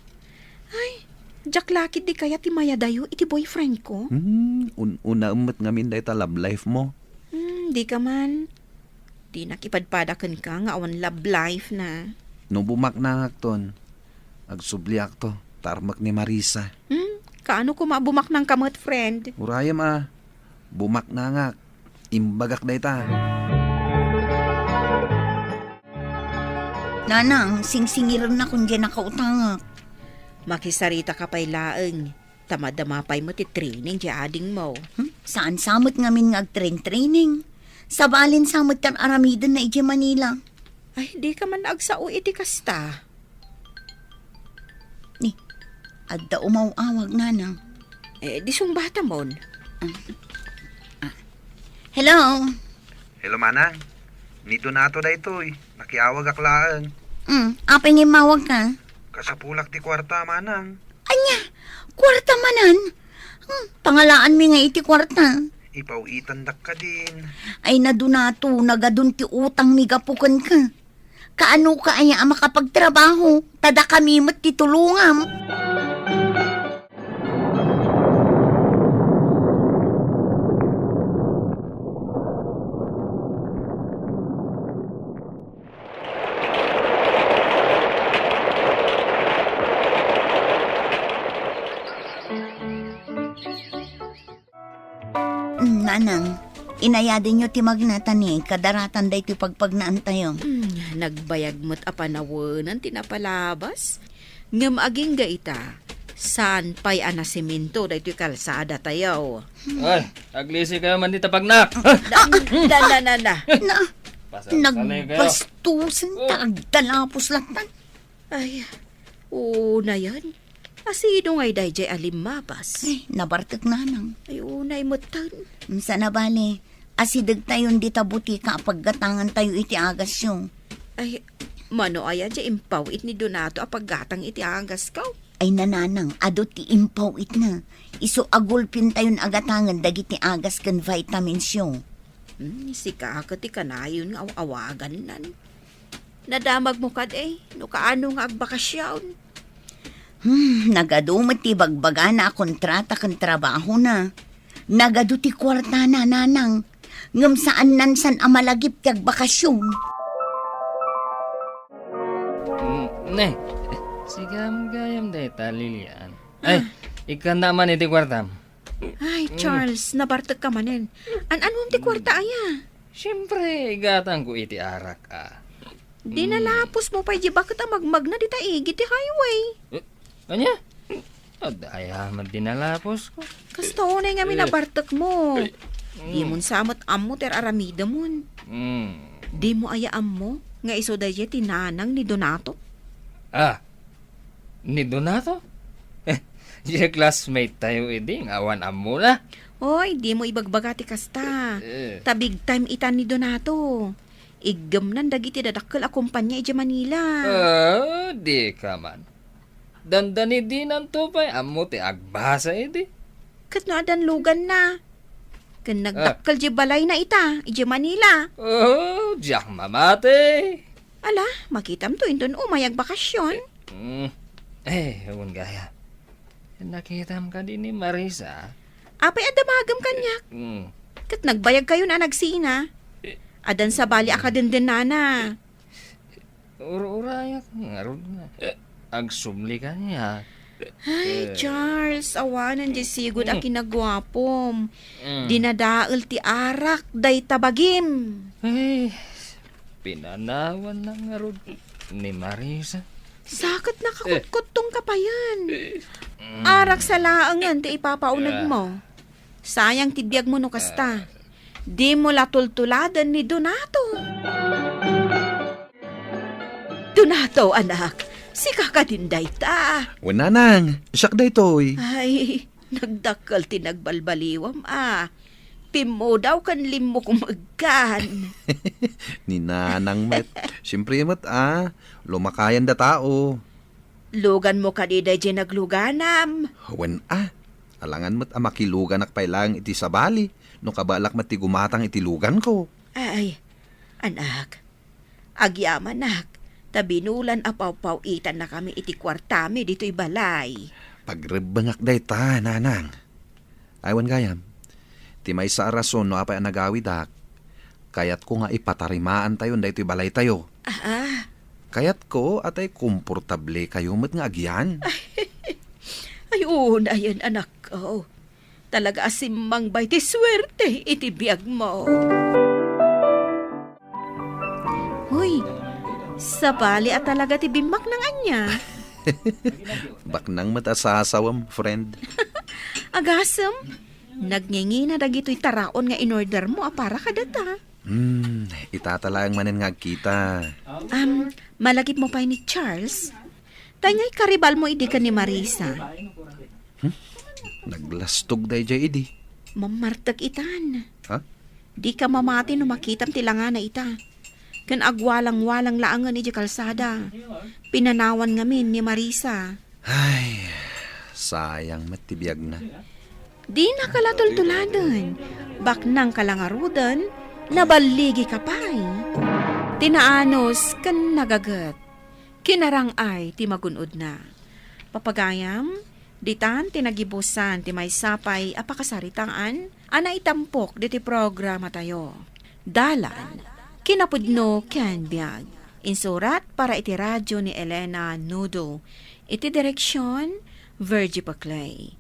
Ay, jaklakit di kaya ti mayadayo iti boyfriend ko. Una umat ngamin dayta love life mo. Di ka man. Di nakipadpadakan ka nga awan love life na. No bumak na ngakton. Agsubliak to. Tarmak ni Marisa. Kaano ko mabumak ng kamot, friend? Urayam bumak na ngak. Imbagak dayta. Nanang, singsingiran na kung dyan nakautangak. Makisarita ka pa'y laeng. Tamadamapay mo ti training di ading mo. Saan samot ngamin nga training? Sabalin samot kan aramidan na iti Manila. Ay, di ka man agsao iti kasta. Ni, adda umaw-awag nanang. Di sung bata mon. Hello? Hello manang. Nito na ato daytoy. Nakiawag aklaan. Apay nga mawag ka? Kasapulak ti kwarta manang. Anya, kwarta manan? Pangalaan mi nga iti kwarta. Ipawitan dak ka din. Ay nadunato, nagadun ti utang mi gapukan ka. Kaano ka aya makapagtrabaho? Tada kami mat ti tulungam. Nanang, inayadin nyo ti magnatan ni, kadaratan day ti pagpagnaan tayo. Nagbayag mo't apanawanan tinapalabas. Ngam aging ga ita, saan pa'y anasiminto day ti kalsada tayo. Ay, aglisi kayo man dita pagnak. Na. Nagbastusan ta agdalapos latan. Ay, una yan. Asido ngay dayjay alimabas. Ay, nabartek nanang. Ay, unay mutan. Minsan na bale, asidag tayon di tabuti ka paggatangan tayo iti agas yung. Ay, mano ayan dya impawit ni Donato apaggatang iti agas ka. Ay nananang, ado ti impaw it na. Iso agulpin tayon agatangan dagiti agas kan vitamins yung. Si kakati kanayon nga awagan nan. Nadamag mo kad no kaano nga agbakasyon. Nagado ti bagbaga na kontrata kan trabaho na. Nagado ti kwarta na nanang. Ngam saan nansan amalagip kag bakasyon. Ne, sigam gayam day talilian. Ay, ikan naman iti kwartam. Ay, Charles, nabartag ka manin. Anong ti kwarta aya? Siyempre, igatang ko iti arak Di nalapos mo pa bakit magmag na di taigi ti highway. Kanya? Adaya man dinalapos ko. Kasta unay nga minabartak mo. Di mo samot ammo ter aramida mon. Di mo aya ammo nga iso dahi tinanang ni Donato. Ni Donato? Di classmate tayo nga awan ammo na. Oy, di mo ibagbagati kasta. Tabig time itan ni Donato. Igam nan dagiti dadakkel a kumpanya iti Manila. Di ka man. Dandani di ng tupay, amo ti agbasa iti. Kat no adan lugan na. Kan nagdakkel di balay na ita, iti Manila. Diyak mamate. Ala, makitam to indon umayag bakasyon. Ewan gaya. Nakitam ka din ni Marisa. Apay adamagam kanyak. Kat nagbayag kayo na nagsina. Adan sa bali akadenden nana. Urayak nga ron nga. Agsumli ka niya. Ay, Charles, awanan di sigod ang kinagwapom. Dinadaal ti arak, day tabagim. Ay, pinanawan na nga ron ni Marisa. Sakit nakakutkot tong kapayan. Arak sa laangan ti ipapaunag mo. Sayang tibiyag mo no kasta. Di mo latultuladan ni Donato. Donato, anak. Si kakadinday ta. Nanang, siyak day toy. Ay, nagdakkel ti nagbalbaliwam Pimo daw kan limo kumagkan. Ni nanang met. Siyempre met lumakayan da tao. Lugan mo kadiday di nagluganam. Alangan met makilugan ak pailang iti sabali. No kabalak met ti gumatang iti lugan ko. Ay, anak. Agyaman nak. Tabinulan apaw-paw itan na kami iti kwartami dito'y balay. Pagrebangak day ta, nanang. Aywan gayam. Ti may sa rason no apay nagawid ak. Kayat ko nga ipatarimaan tayo dito'y balay tayo. Kayat ko atay komportable kayo met nga agyan. Ayun, ayan anak ko. Talaga asimang bay ti swerte iti biyag mo. Hoy, sa bali at talaga ti bimak ng anya. Baknang matasasawam, friend. Agasam, nagngingi na dagito'y taraon nga in-order mo para kadata. Itatalang manin nga kita. Malagip mo pa ni Charles. Tanyay karibal mo idi ka ni Marisa. Naglastog day jay idi. Mamartag itan. Di ka mamati no makitam tilangan na ita. Kan agwalang-walang laangan ni kalsada. Pinanawan ngamin ni Marisa. Ay, sayang matibiyag na. Di na kalatultuladan. Baknang kalangarudan, nabaligi ka pa'y. Tinaanos kan nagagat. Kinarang ay ti magunod na. Papagayam, ditan tinagibusan ti may sapay apakasaritaan, ana itampok diti programa tayo. Dalan, kinapudno ken biag. Insurat para iti radyo ni Elena Nudo. Iti direksyon, Virgie Paclay.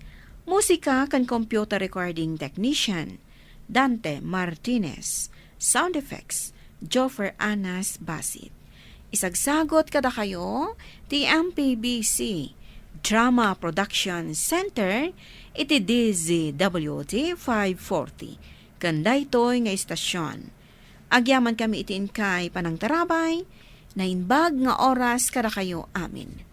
Musika kan computer recording technician, Dante Martinez. Sound effects, Joffer Anas Basit. Isagsagot kada kayo, ti MPBC Drama Production Center, iti DZWT 540. Kanday to'y nga istasyon. Agyaman kami itiin kay panang tarabay, na inbag nga oras kada kayo amin.